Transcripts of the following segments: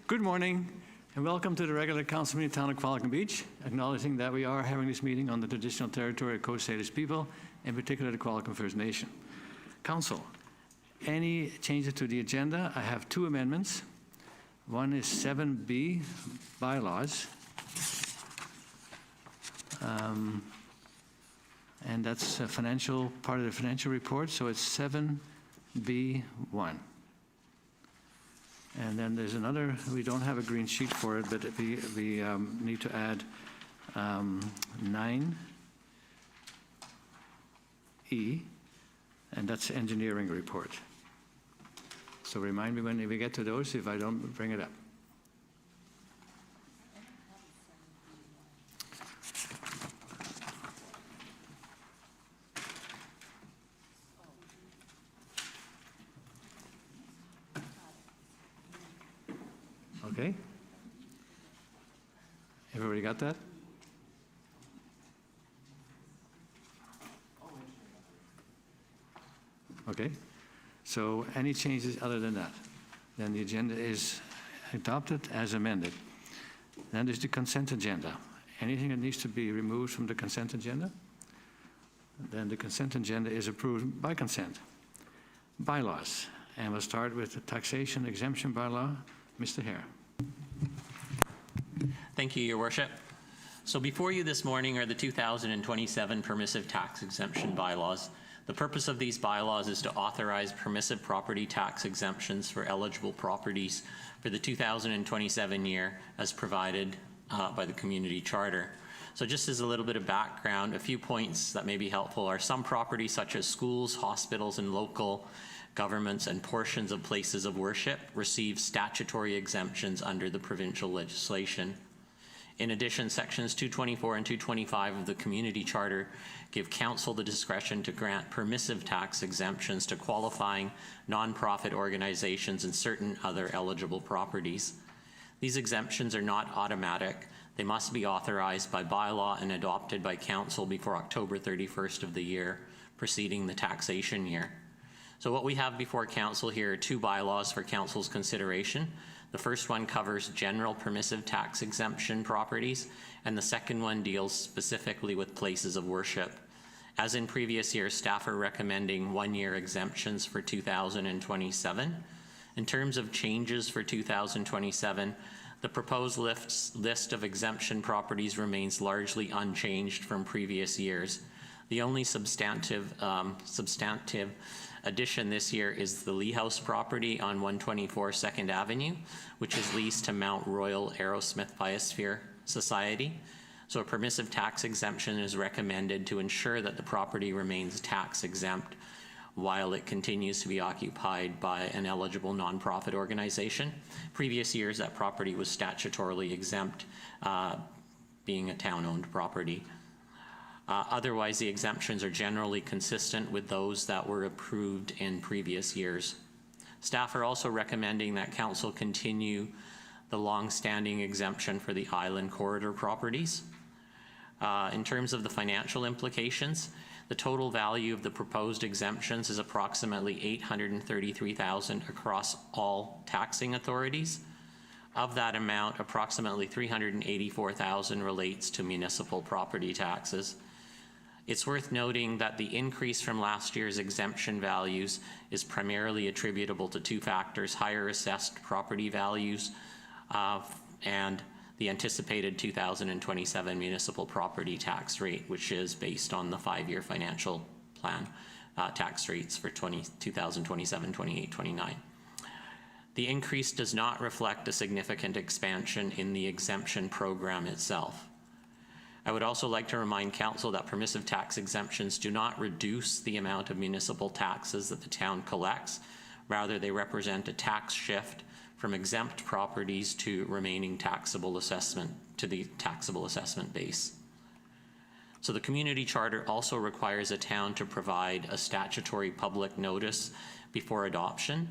Good morning and welcome to the regular council meeting in the town of Qualicum Beach, acknowledging that we are having this meeting on the traditional territory of Coast Salish people, in particular the Qualicum First Nation. Council, any changes to the agenda? I have two amendments. One is 7B, bylaws. And that's a financial, part of the financial report, so it's 7B1. And then there's another, we don't have a green sheet for it, but we need to add 9E, and that's engineering report. So remind me when we get to those if I don't bring it up. Okay. Everybody got that? Okay. So any changes other than that? Then the agenda is adopted as amended. Then there's the consent agenda. Anything that needs to be removed from the consent agenda? Then the consent agenda is approved by consent. Bylaws. And we'll start with the taxation exemption bylaw. Mr. Hare. Thank you, Your Worship. So before you this morning are the 2027 permissive tax exemption bylaws. The purpose of these bylaws is to authorize permissive property tax exemptions for eligible properties for the 2027 year as provided by the community charter. So just as a little bit of background, a few points that may be helpful are some properties such as schools, hospitals, and local governments and portions of places of worship receive statutory exemptions under the provincial legislation. In addition, sections 224 and 225 of the Community Charter give Council the discretion to grant permissive tax exemptions to qualifying non-profit organizations and certain other eligible properties. These exemptions are not automatic. They must be authorized by bylaw and adopted by Council before October 31st of the year preceding the taxation year. So what we have before Council here are two bylaws for Council's consideration. The first one covers general permissive tax exemption properties, and the second one deals specifically with places of worship. As in previous years, staff are recommending one-year exemptions for 2027. In terms of changes for 2027, the proposed list of exemption properties remains largely unchanged from previous years. The only substantive addition this year is the Lee House property on 124 2nd Avenue, which is leased to Mount Royal Aerosmith Biosphere Society. So a permissive tax exemption is recommended to ensure that the property remains tax exempt while it continues to be occupied by an eligible nonprofit organization. Previous years, that property was statutorily exempt, being a town-owned property. Otherwise, the exemptions are generally consistent with those that were approved in previous years. Staff are also recommending that Council continue the long-standing exemption for the Island Corridor properties. In terms of the financial implications, the total value of the proposed exemptions is approximately $833,000 across all taxing authorities. Of that amount, approximately $384,000 relates to municipal property taxes. It's worth noting that the increase from last year's exemption values is primarily attributable to two factors: higher assessed property values and the anticipated 2027 municipal property tax rate, which is based on the 5-year financial plan tax rates for 2027, 28, 29. The increase does not reflect a significant expansion in the exemption program itself. I would also like to remind Council that permissive tax exemptions do not reduce the amount of municipal taxes that the town collects. Rather, they represent a tax shift from exempt properties to remaining taxable assessment, to the taxable assessment base. So the Community Charter also requires a town to provide a statutory public notice before adoption.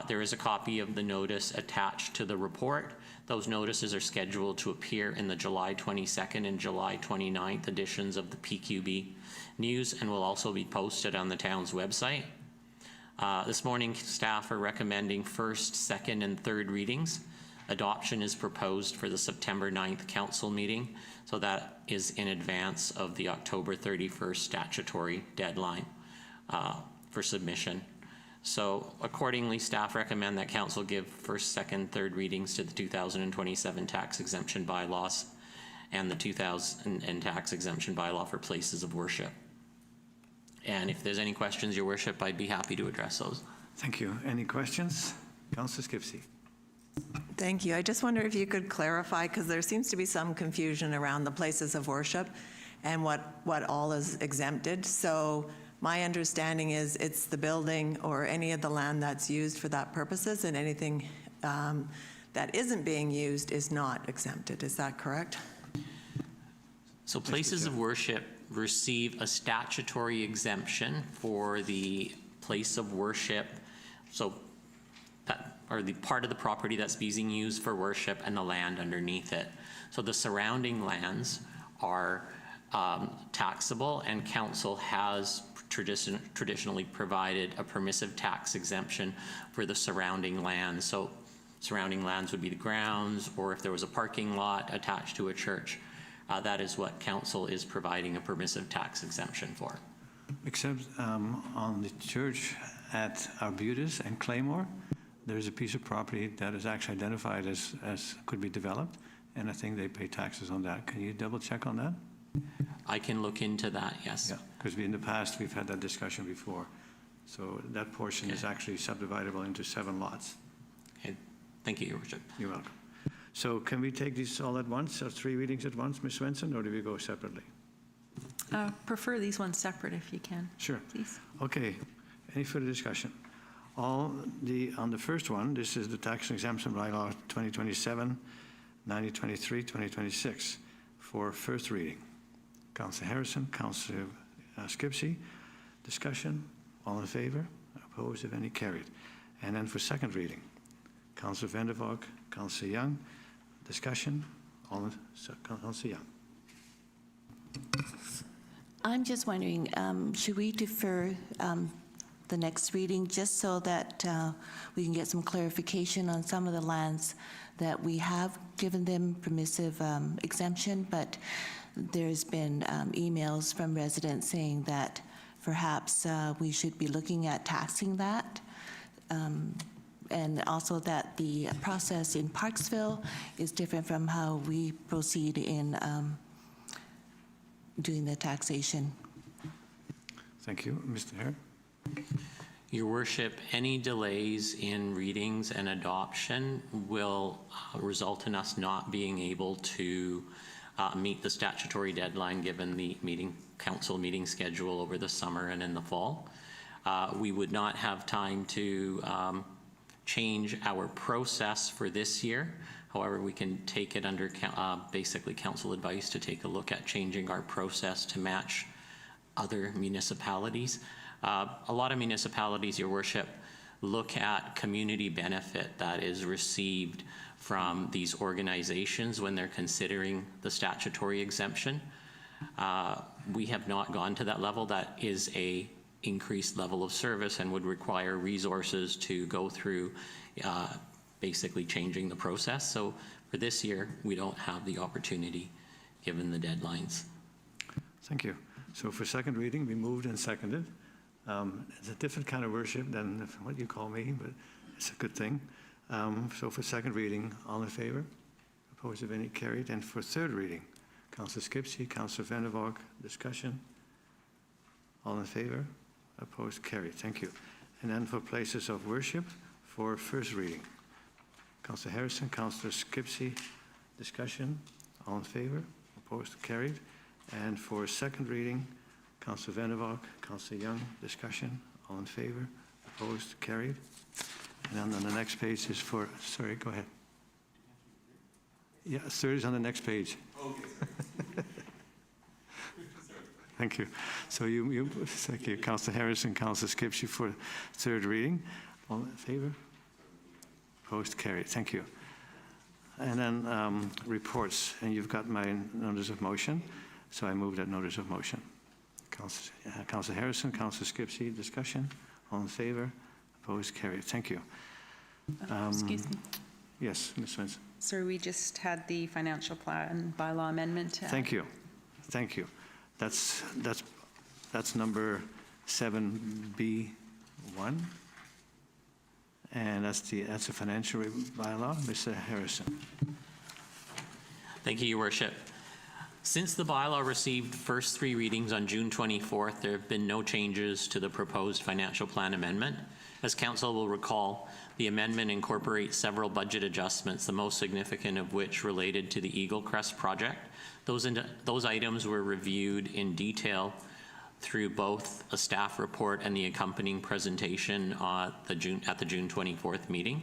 There is a copy of the notice attached to the report. Those notices are scheduled to appear in the July 22nd and July 29th editions of the PQB News and will also be posted on the town's website. This morning, staff are recommending first, second, and third readings Adoption is proposed for the September 9th council meeting, so that is in advance of the October 31st statutory deadline for submission. So accordingly, staff recommend that council give first, second, third readings to the 2027 tax exemption bylaws and the 2000 tax exemption bylaw for places of worship. And if there's any questions, Your Worship, I'd be happy to address those. Thank you. Any questions? Councillor Skipsey. Thank you. I just wonder if you could clarify, because there seems to be some confusion around the places of worship and what all is exempted. So my understanding is it's the building or any of the land that's used for that purposes, and anything that isn't being used is not exempted. Is that correct? So places of worship receive a statutory exemption for the place of worship, so that, or the part of the property that's being used for worship and the land underneath it. So the surrounding lands are taxable, and council has traditionally provided a permissive tax exemption for the surrounding lands. So surrounding lands would be the grounds, or if there was a parking lot attached to a church, that is what council is providing a permissive tax exemption for. Except on the church at Arbutus and Claymore, there's a piece of property that is actually identified as could be developed, and I think they pay taxes on that. Can you double check on that? I can look into that, yes. Yeah, because in the past we've had that discussion before. So that portion is actually subdividable into 7 lots. Okay. Thank you, Your Worship. You're welcome. So can we take these all at once, or 3 readings at once, Ms. Swenson, or do we go separately? Prefer these ones separate if you can. Sure. Please. Okay. Any further discussion? On the first one, this is the tax exemption bylaw 2027, 9023, 2026 for first reading. Councillor Harrison, Councillor Skipsey. Discussion. All in favor? Opposed, if any, carried. And then for second reading, Councillor Vander, Councillor Young. Discussion. All in, Councillor Young. I'm just wondering, should we defer the next reading just so that we can get some clarification on some of the lands that we have given them permissive exemption, but there's been emails from residents saying that perhaps we should be looking at taxing that. And also that the process in Parksville is different from how we proceed in doing the taxation. Thank you. Mr. Hare. Your Worship, any delays in readings and adoption will result in us not being able to meet the statutory deadline given the council meeting schedule over the summer and in the fall. We would not have time to change our process for this year. However, we can take it under basically council advice to take a look at changing our process to match other municipalities. A lot of municipalities, Your Worship, look at community benefit that is received from these organizations when they're considering the statutory exemption. We have not gone to that level. That is a increased level of service and would require resources to go through basically changing the process. So for this year, we don't have the opportunity given the deadlines. Thank you. So for second reading, we moved and seconded. It's a different kind of worship than what you call me, but it's a good thing. So for second reading, all in favor? Opposed, if any, carried. And for third reading, Councillor Skipsey, Councillor Vander, discussion. All in favor? Opposed, carried. Thank you. And then for places of worship, for first reading, Councillor Harrison, Councillor Skipsey, discussion. All in favor? Opposed, carried. And for second reading, Councillor Vander, Councillor Young, discussion. All in favor? Opposed, carried. And then on the next page is for, sorry, go ahead. Yeah, third is on the next page. Okay. Thank you. So thank you, Councillor Harrison, Councillor Skipsey for third reading. All in favor? Opposed, carried. Thank you. And then reports, and you've got my notice of motion, so I move that notice of motion. Councillor Harrison, Councillor Skipsey, discussion. All in favor? Opposed, carried. Thank you. Excuse me. Yes, Ms. Svensson. So we just had the financial plan bylaw amendment. Thank you. Thank you. That's number 7B1. And that's a financial bylaw. Mr. Harrison. Thank you, Your Worship. Since the bylaw received first 3 readings on June 24th, there have been no changes to the proposed financial plan amendment. As Council will recall, the amendment incorporates several budget adjustments, the most significant of which related to the Eagle Crest project. Those items were reviewed in detail through both a staff report and the accompanying presentation at the June 24th meeting.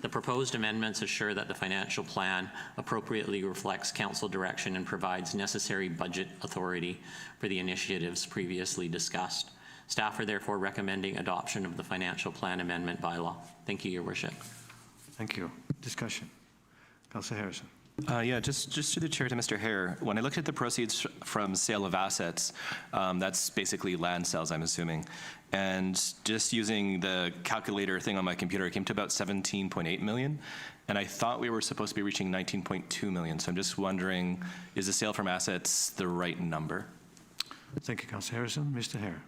The proposed amendments assure that the financial plan appropriately reflects council direction and provides necessary budget authority for the initiatives previously discussed. Staff are therefore recommending adoption of the financial plan amendment bylaw. Thank you, Your Worship. Thank you. Discussion. Councillor Harrison. Yeah, just to the chair, to Mr. Hare, when I looked at the proceeds from sale of assets, that's basically land sales, I'm assuming, and just using the calculator thing on my computer, it came to about 17.8 million, and I thought we were supposed to be reaching 19.2 million, so I'm just wondering, is the sale from assets the right number? Thank you, Councillor Harrison. Mr. Hare.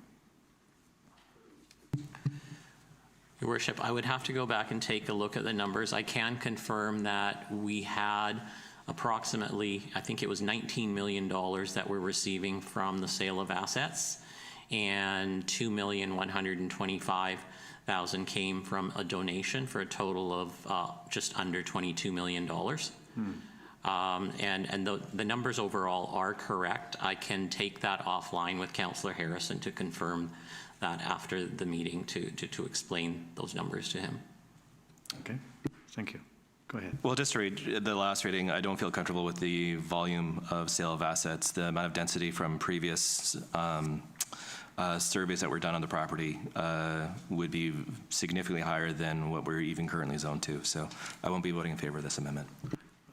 Your Worship, I would have to go back and take a look at the numbers. I can confirm that we had approximately, I think it was $19 million that we're receiving from the sale of assets, and $2,125,000 came from a donation for a total of just under $22 million. And the numbers overall are correct. I can take that offline with Councillor Harrison to confirm that after the meeting to explain those numbers to him. Okay. Thank you. Go ahead. Well, just to read the last reading, I don't feel comfortable with the volume of sale of assets. The amount of density from previous surveys that were done on the property would be significantly higher than what we're even currently zoned to. So I won't be voting in favor of this amendment.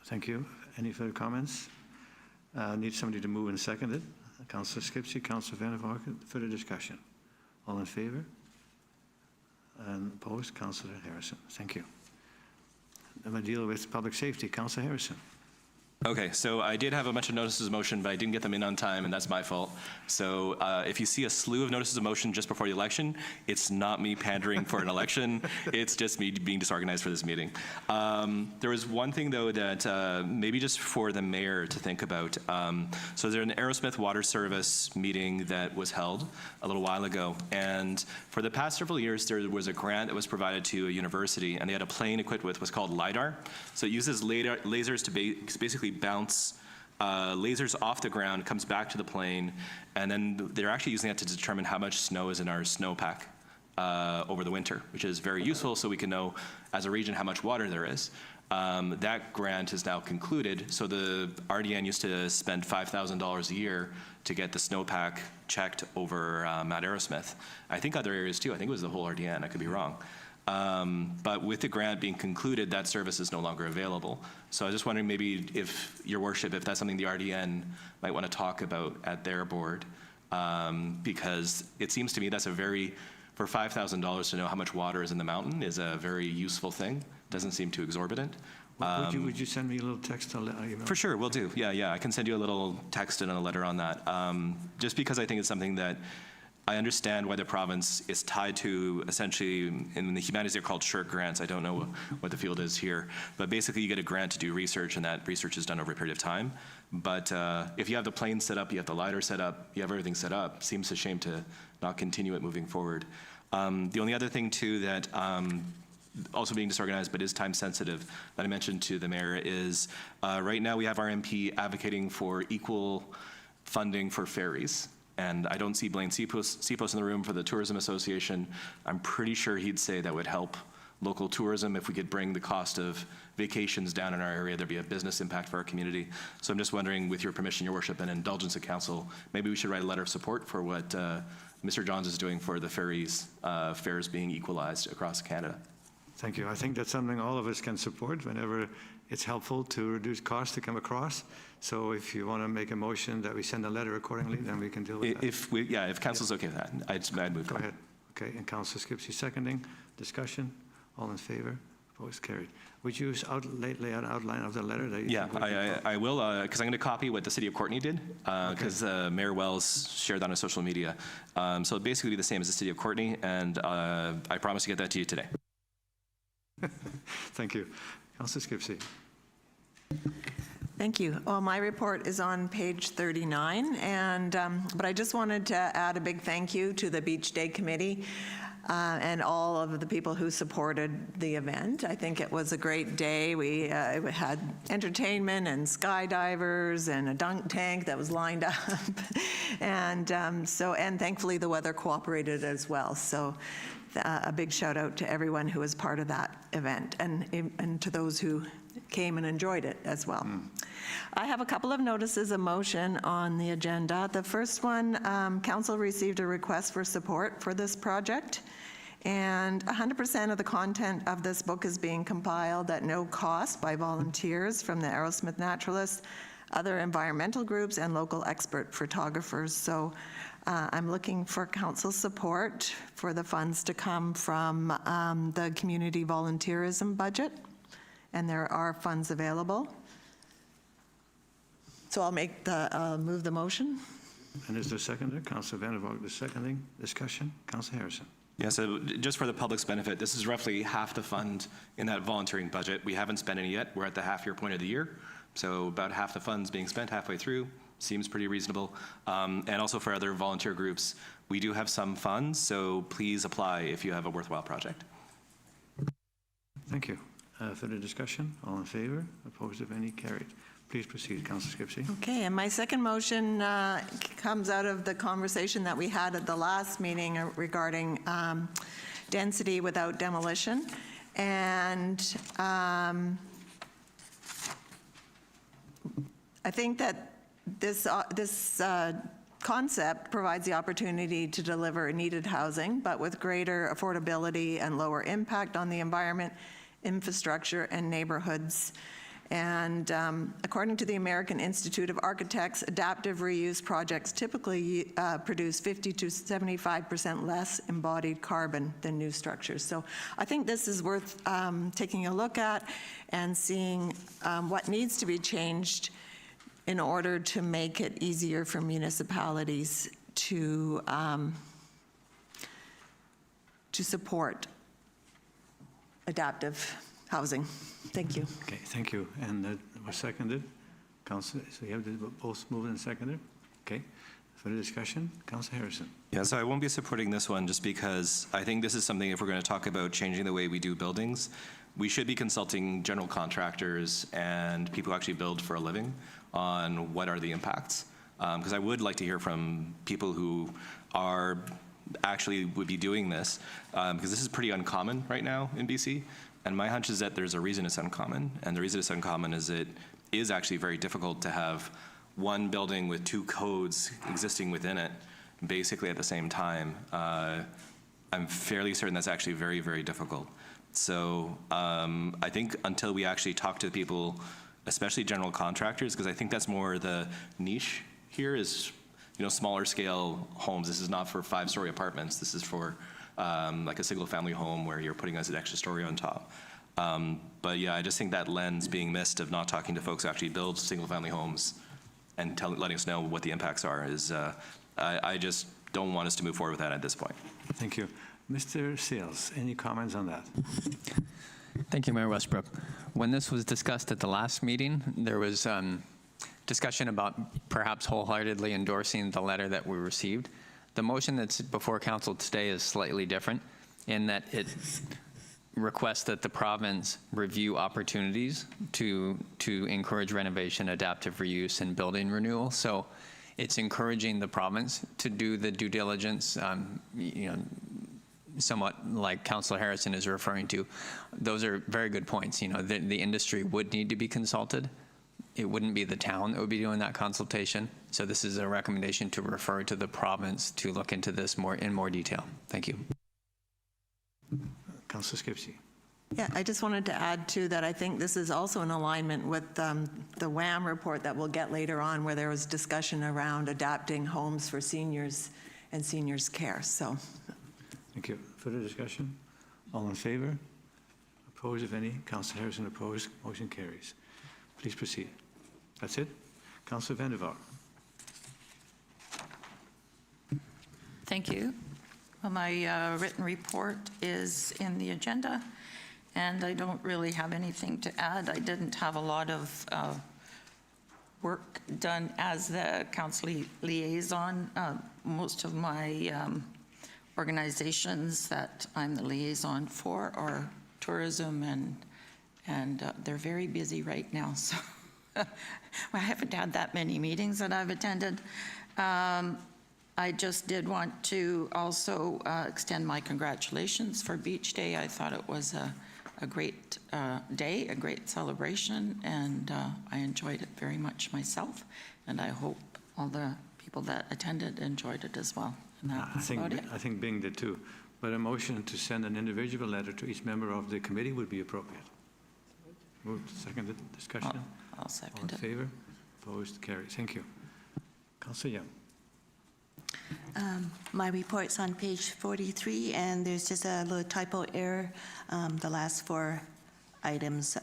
Thank you. Any further comments? Need somebody to move and second it. Councillor Skipsey, Councillor Vander. Further discussion. All in favor? And opposed? Councillor Harrison. Thank you. I'm going to deal with public safety. Councillor Harrison. Okay, so I did have a bunch of notices of motion, but I didn't get them in on time, and that's my fault. So if you see a slew of notices of motion just before the election, it's not me pandering for an election. It's just me being disorganized for this meeting. There was one thing, though, that maybe just for the mayor to think about. So there's an Aerosmith Water Service meeting that was held a little while ago, and for the past several years, there was a grant that was provided to a university, and they had a plane equipped with what's called LIDAR. So it uses lasers to basically bounce lasers off the ground, comes back to the plane, and then they're actually using that to determine how much snow is in our snowpack over the winter, which is very useful so we can know as a region how much water there is. That grant is now concluded, so the RDN used to spend $5,000 a year to get the snowpack checked over Mount Aerosmith. I think other areas too. I think it was the whole RDN. I could be wrong. But with the grant being concluded, that service is no longer available. So I was just wondering maybe if, Your Worship, if that's something the RDN might want to talk about at their board, because it seems to me that's for $5,000 to know how much water is in the mountain is a very useful thing. Doesn't seem too exorbitant. Would you send me a little text or email? For sure, will do. Yeah, I can send you a little text and a letter on that. Just because I think it's something that I understand why the province is tied to, essentially, in the humanities they're called SHIRT grants. I don't know what the field is here. But basically you get a grant to do research, and that research is done over a period of time. But if you have the plane set up, you have the LiDAR set up, you have everything set up, seems a shame to not continue it moving forward. The only other thing too that also being disorganized but is time sensitive that I mentioned to the mayor is right now we have our MP advocating for equal funding for ferries. And I don't see Blaine Seapos in the room for the Tourism Association. I'm pretty sure he'd say that would help local tourism if we could bring the cost of vacations down in our area. There'd be a business impact for our community. So I'm just wondering, with your permission, Your Worship, and indulgence of council, maybe we should write a letter of support for what Mr. Johns is doing for the fares being equalized across Canada. Thank you. I think that's something all of us can support whenever it's helpful to reduce costs to come across. So if you want to make a motion that we send a letter accordingly, then we can deal with that. If council's okay with that, I'd move. Go ahead. Okay, and Councillor Skipsey seconding. Discussion. All in favor? Opposed, carried. Would you lay out an outline of the letter that you Yeah, think would be I will, because I'm going to copy what the City of Courtenay did, because Mayor Wells shared that on social media. So it'll basically be the same as the City of Courtenay, and I promise to get that to you today. Thank you. Councillor Skipsey. Thank you. Well, my report is on page 39, but I just wanted to add a big thank you to the Beach Day Committee and all of the people who supported the event. I think it was a great day. We had entertainment and skydivers and a dunk tank that was lined up, and thankfully the weather cooperated as well. So a big shout out to everyone who was part of that event and to those who came and enjoyed it as well. I have a couple of notices of motion on the agenda. The first one, Council received a request for support for this project, and 100% of the content of this book is being compiled at no cost by volunteers from the Aerosmith Naturalists, other environmental groups, and local expert photographers. So I'm looking for Council support for the funds to come from the community volunteerism budget, and there are funds available. So I'll move the motion. And is there a seconder? Councillor Vander the seconding. Discussion? Councillor Harrison. Yeah, so just for the public's benefit, this is roughly half the fund in that volunteering budget. We haven't spent any yet. We're at the half-year point of the year. So about half the funds being spent halfway through seems pretty reasonable. And also for other volunteer groups, we do have some funds, so please apply if you have a worthwhile project. Thank you. Further discussion? All in favor? Opposed, if any? Carried. Please proceed, Councillor Skipsey. Okay, and my second motion comes out of the conversation that we had at the last meeting regarding density without demolition. And I think that this concept provides the opportunity to deliver needed housing, but with greater affordability and lower impact on the environment, infrastructure, and neighborhoods. And according to the American Institute of Architects, adaptive reuse projects typically produce 50 to 75% less embodied carbon than new structures. So I think this is worth taking a look at and seeing what needs to be changed in order to make it easier for municipalities to support adaptive housing. Thank you. Okay, thank you. And that was seconded. Councillor, so you have both moved and seconded? Okay. Further discussion? Councillor Harrison. Yeah, so I won't be supporting this one just because I think this is something, if we're going to talk about changing the way we do buildings, we should be consulting general contractors and people who actually build for a living on what are the impacts. Because I would like to hear from people who are actually would be doing this, because this is pretty uncommon right now in BC. And my hunch is that there's a reason it's uncommon. And the reason it's uncommon is it is actually very difficult to have one building with two codes existing within it basically at the same time. I'm fairly certain that's actually very, very difficult. So I think until we actually talk to people, especially general contractors, because I think that's more the niche here is, you know, smaller scale homes. This is not for 5-story apartments. This is for like a single family home where you're putting as an extra story on top. But yeah, I just think that lens being missed of not talking to folks who actually build single family homes and letting us know what the impacts are is, I just don't want us to move forward with that at this point. Thank you. Mr. Sales, any comments on that? Thank you, Mayor Westbrook. When this was discussed at the last meeting, there was discussion about perhaps wholeheartedly endorsing the letter that we received. The motion that's before council today is slightly different in that it requests that the province review opportunities to encourage renovation, adaptive reuse, and building renewal. So it's encouraging the province to do the due diligence, you know, somewhat like Councillor Harrison is referring to. Those are very good points. You know, the industry would need to be consulted. It wouldn't be the town that would be doing that consultation. So this is a recommendation to refer to the province to look into this in more detail. Thank you. Councillor Skipsey. Yeah, I just wanted to add too that I think this is also in alignment with the WAM report that we'll get later on, where there was discussion around adapting homes for seniors and seniors' care. So, Thank you. Further discussion? All in favor? Opposed, if any? Councillor Harrison opposed. Motion carries. Please proceed. That's it? Councillor Vander. Thank you. Well, my written report is in the agenda, and I don't really have anything to add. I didn't have a lot of work done as the council liaison. Most of my organizations that I'm the liaison for are tourism, and they're very busy right now, so I haven't had that many meetings that I've attended. I just did want to also extend my congratulations for Beach Day. I thought it was a great day, a great celebration, and I enjoyed it very much myself, and I hope all the people that attended enjoyed it as well. And that's about it. I think Bing did too. But a motion to send an individual letter to each member of the committee would be appropriate. Moved, seconded, discussion? I'll All second in it. favor? Opposed? Carries. Thank you. Councillor Young. My report's on page 43, and there's just a little typo error. The last four items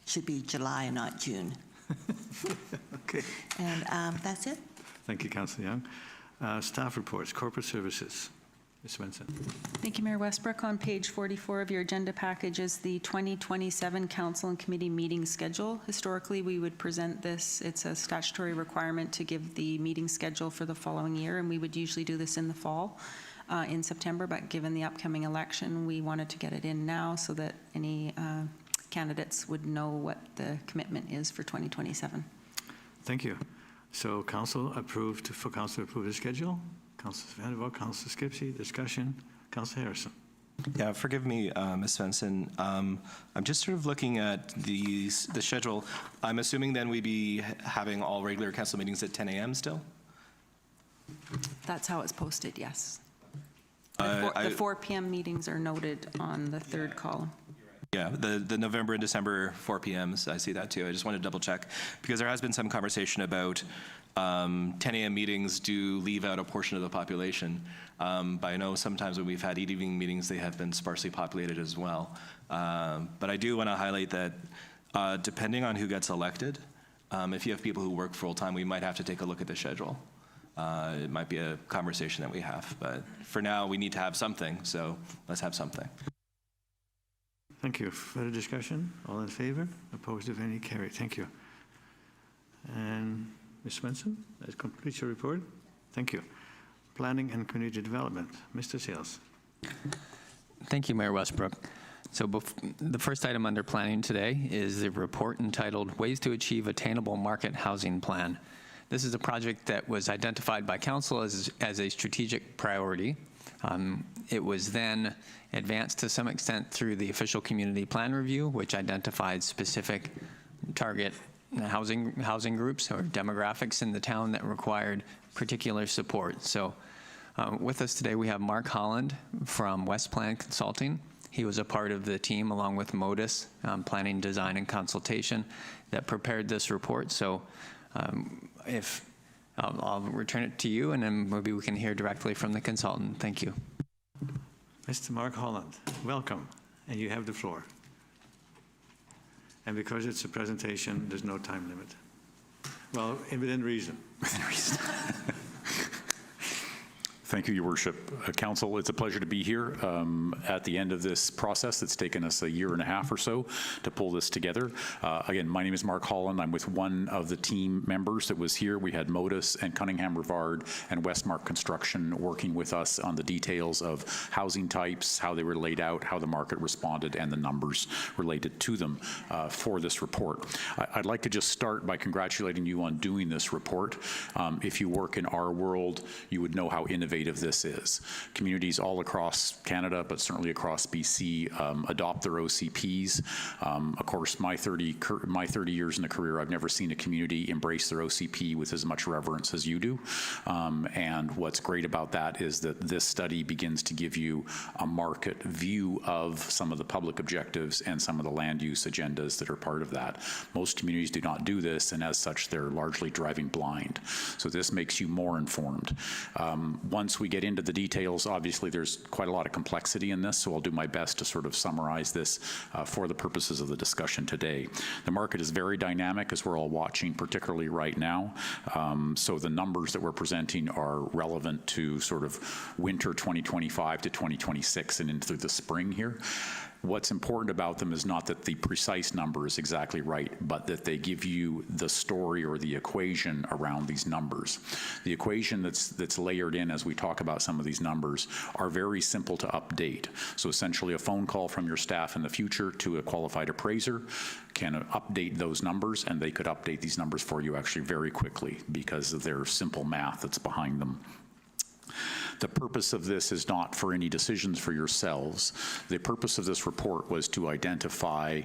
should be July, not June. Okay. And that's it. Thank you, Councillor Young. Staff reports, corporate services. Ms. Svensson. Thank you, Mayor Westbrook. On page 44 of your agenda package is the 2027 council and committee meeting schedule. Historically, we would present this. It's a statutory requirement to give the meeting schedule for the following year, and we would usually do this in the fall, in September, but given the upcoming election, we wanted to get it in now so that any candidates would know what the commitment is for 2027. Thank you. So council approved, for council to approve the schedule. Councillor Vander, Councillor Skipsey, discussion. Councillor Harrison. Yeah, forgive me, Ms. Svensson. I'm just sort of looking at the schedule. I'm assuming then we'd be having all regular council meetings at 10 a.m. still? That's how it's posted, yes. The 4 p.m. meetings are noted on the third column. Yeah, the November and December 4 p.m.s, I see that too. I just want to double check because there has been some conversation about 10 a.m. meetings do leave out a portion of the population. But I know sometimes when we've had evening meetings, they have been sparsely populated as well. But I do want to highlight that depending on who gets elected, if you have people who work full-time, we might have to take a look at the schedule. It might be a conversation that we have. But for now, we need to have something, so let's have something. Thank you. Further discussion? All in favor? Opposed, if any? Carried. Thank you. And Ms. Svensson, that completes your report. Thank you. Planning and Community Development. Mr. Sales. Thank you, Mayor Westbrook. So the first item under planning today is the report entitled Ways to Achieve Attainable Market Housing Plan. This is a project that was identified by council as a strategic priority. It was then advanced to some extent through the official community plan review, which identified specific target housing groups or demographics in the town that required particular support. So with us today, we have Mark Holland from West Plan Consulting. He was a part of the team along with Modus, Planning, Design, and Consultation, that prepared this report. So I'll return it to you, and then maybe we can hear directly from the consultant. Thank you. Mr. Mark Holland, welcome, and you have the floor. And because it's a presentation, there's no time limit. Well, within reason. Within reason. Thank you, Your Worship. Council, it's a pleasure to be here at the end of this process. It's taken us a year and a half or so to pull this together. Again, my name is Mark Holland. I'm with one of the team members that was here. We had Modus and Cunningham Rivard and Westmark Construction working with us on the details of housing types, how they were laid out, how the market responded, and the numbers related to them for this report. I'd like to just start by congratulating you on doing this report. If you work in our world, you would know how innovative this is. Communities all across Canada, but certainly across BC, adopt their OCPs. Of course, my 30 years in a career, I've never seen a community embrace their OCP with as much reverence as you do. And what's great about that is that this study begins to give you a market view of some of the public objectives and some of the land use agendas that are part of that. Most communities do not do this, and as such, they're largely driving blind. So this makes you more informed. One once we get into the details, obviously there's quite a lot of complexity in this, so I'll do my best to sort of summarize this for the purposes of the discussion today. The market is very dynamic, as we're all watching, particularly right now. So the numbers that we're presenting are relevant to sort of winter 2025 to 2026 and into the spring here. What's important about them is not that the precise number is exactly right, but that they give you the story or the equation around these numbers. The equation that's layered in as we talk about some of these numbers are very simple to update. So essentially a phone call from your staff in the future to a qualified appraiser can update those numbers, and they could update these numbers for you actually very quickly because of their simple math that's behind them. The purpose of this is not for any decisions for yourselves. The purpose of this report was to identify,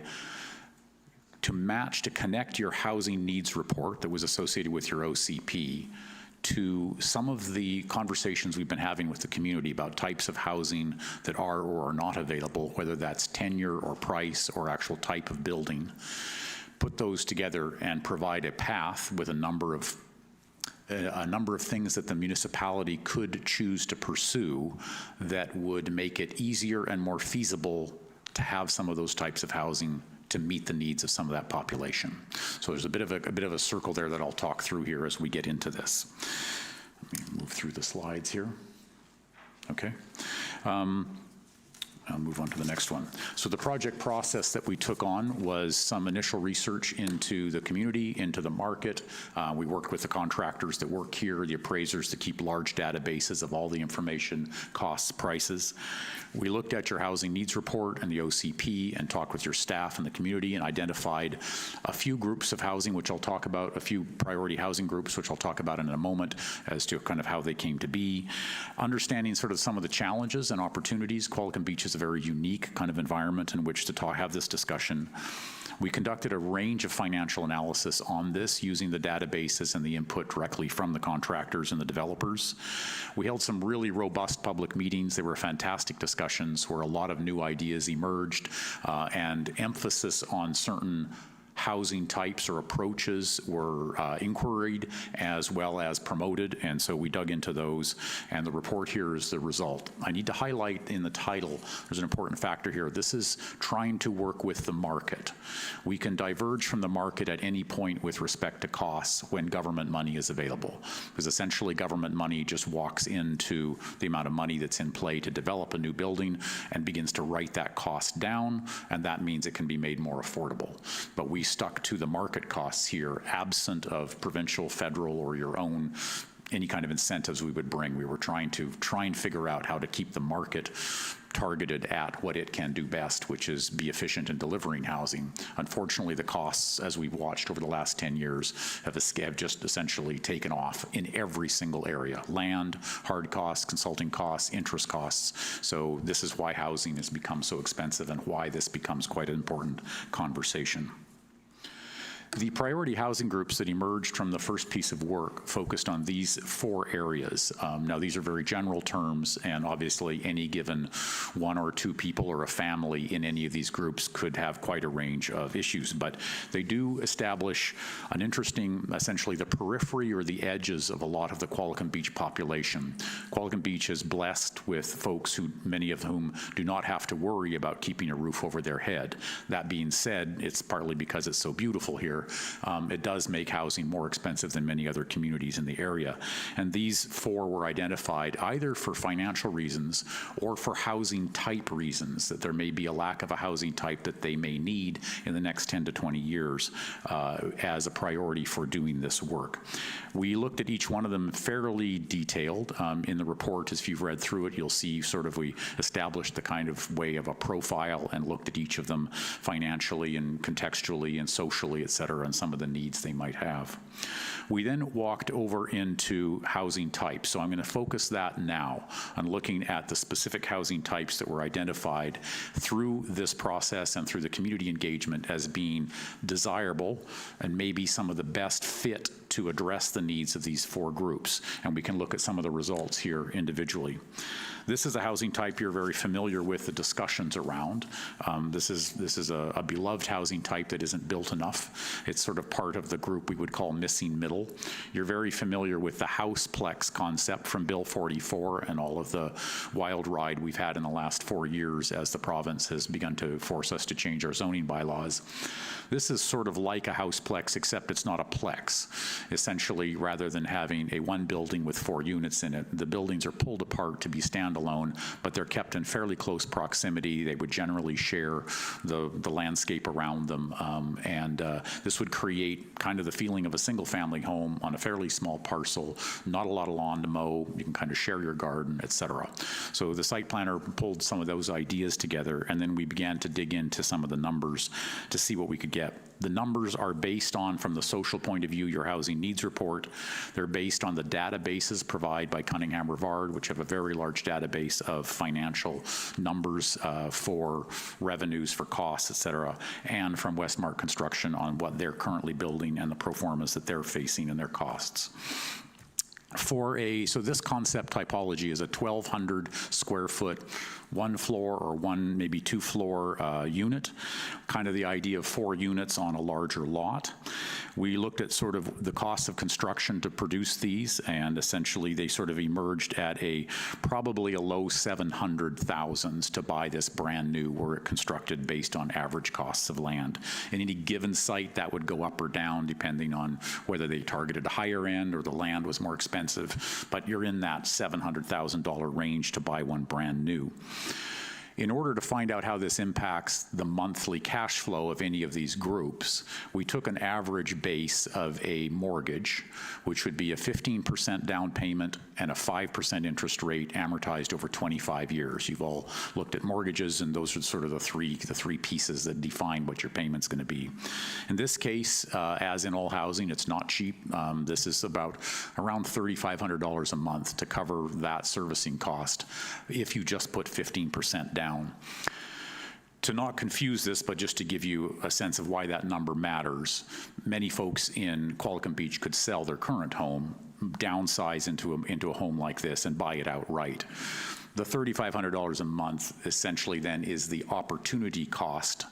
to connect your housing needs report that was associated with your OCP to some of the conversations we've been having with the community about types of housing that are or are not available, whether that's tenure or price or actual type of building. Put those together and provide a path with a number of things that the municipality could choose to pursue that would make it easier and more feasible to have some of those types of housing to meet the needs of some of that population. So there's a bit of a circle there that I'll talk through here as we get into this. Let me move through the slides here. Okay. I'll move on to the next one. So the project process that we took on was some initial research into the community, into the market. We worked with the contractors that work here, the appraisers to keep large databases of all the information, costs, prices. We looked at your housing needs report and the OCP and talked with your staff and the community and identified a few groups of housing, which I'll talk about, a few priority housing groups, which I'll talk about in a moment as to kind of how they came to be. Understanding sort of some of the challenges and opportunities. Qualicum Beach is a very unique kind of environment in which to have this discussion. We conducted a range of financial analysis on this using the databases and the input directly from the contractors and the developers. We held some really robust public meetings. They were fantastic discussions where a lot of new ideas emerged and emphasis on certain housing types or approaches were inquired as well as promoted, and so we dug into those, and the report here is the result. I need to highlight in the title, there's an important factor here. This is trying to work with the market. We can diverge from the market at any point with respect to costs when government money is available, because essentially government money just walks into the amount of money that's in play to develop a new building and begins to write that cost down, and that means it can be made more affordable. But we stuck to the market costs here, absent of provincial, federal, or your own, any kind of incentives we would bring. We were trying and figure out how to keep the market targeted at what it can do best, which is be efficient in delivering housing. Unfortunately, the costs, as we've watched over the last 10 years, have just essentially taken off in every single area. Land, hard costs, consulting costs, interest costs. So this is why housing has become so expensive and why this becomes quite an important conversation. The priority housing groups that emerged from the first piece of work focused on these 4 areas. Now, these are very general terms, and obviously any given 1 or 2 people or a family in any of these groups could have quite a range of issues, but they do establish an interesting, essentially the periphery or the edges of a lot of the Qualicum Beach population. Qualicum Beach is blessed with folks many of whom do not have to worry about keeping a roof over their head. That being said, it's partly because it's so beautiful here. It does make housing more expensive than many other communities in the area. And these 4 were identified either for financial reasons or for housing type reasons, that there may be a lack of a housing type that they may need in the next 10 to 20 years as a priority for doing this work. We looked at each one of them fairly detailed. In the report, as you've read through it, you'll see sort of we established the kind of way of a profile and looked at each of them financially and contextually and socially, et cetera, and some of the needs they might have. We then walked over into housing types. So I'm going to focus that now on looking at the specific housing types that were identified through this process and through the community engagement as being desirable and maybe some of the best fit to address the needs of these 4 groups. And we can look at some of the results here individually. This is a housing type you're very familiar with the discussions around. This is a beloved housing type that isn't built enough. It's sort of part of the group we would call missing middle. You're very familiar with the houseplex concept from Bill 44 and all of the wild ride we've had in the last 4 years as the province has begun to force us to change our zoning bylaws. This is sort of like a houseplex, except it's not a plex. Essentially, rather than having a one building with 4 units in it, the buildings are pulled apart to be standalone, but they're kept in fairly close proximity. They would generally share the landscape around them, this would create kind of the feeling of a single-family home on a fairly small parcel, not a lot of lawn to mow, you can kind of share your garden, et cetera. So the site planner pulled some of those ideas together, and then we began to dig into some of the numbers to see what we could get. The numbers are based on, from the social point of view, your housing needs report. They're based on the databases provided by Cunningham Rivard, which have a very large database of financial numbers for revenues, for costs, et cetera, and from Westmark Construction on what they're currently building and the pro formas that they're facing and their costs. So this concept typology is a 1,200 square foot, one floor or one, maybe 2 floor unit, kind of the idea of 4 units on a larger lot. We looked at sort of the cost of construction to produce these, and essentially they sort of emerged at probably a low 700,000s to buy this brand new were it constructed based on average costs of land. In any given site, that would go up or down depending on whether they targeted a higher end or the land was more expensive, but you're in that $700,000 range to buy one brand new. In order to find out how this impacts the monthly cash flow of any of these groups, we took an average base of a mortgage, which would be a 15% down payment and a 5% interest rate amortized over 25 years. You've all looked at mortgages, and those are sort of the three pieces that define what your payment's going to be. In this case, as in all housing, it's not cheap. This is about around $3,500 a month to cover that servicing cost if you just put 15% down. To not confuse this, but just to give you a sense of why that number matters, many folks in Qualicum Beach could sell their current home, downsize into a home like this, and buy it outright. The $3,500 a month essentially then is the opportunity cost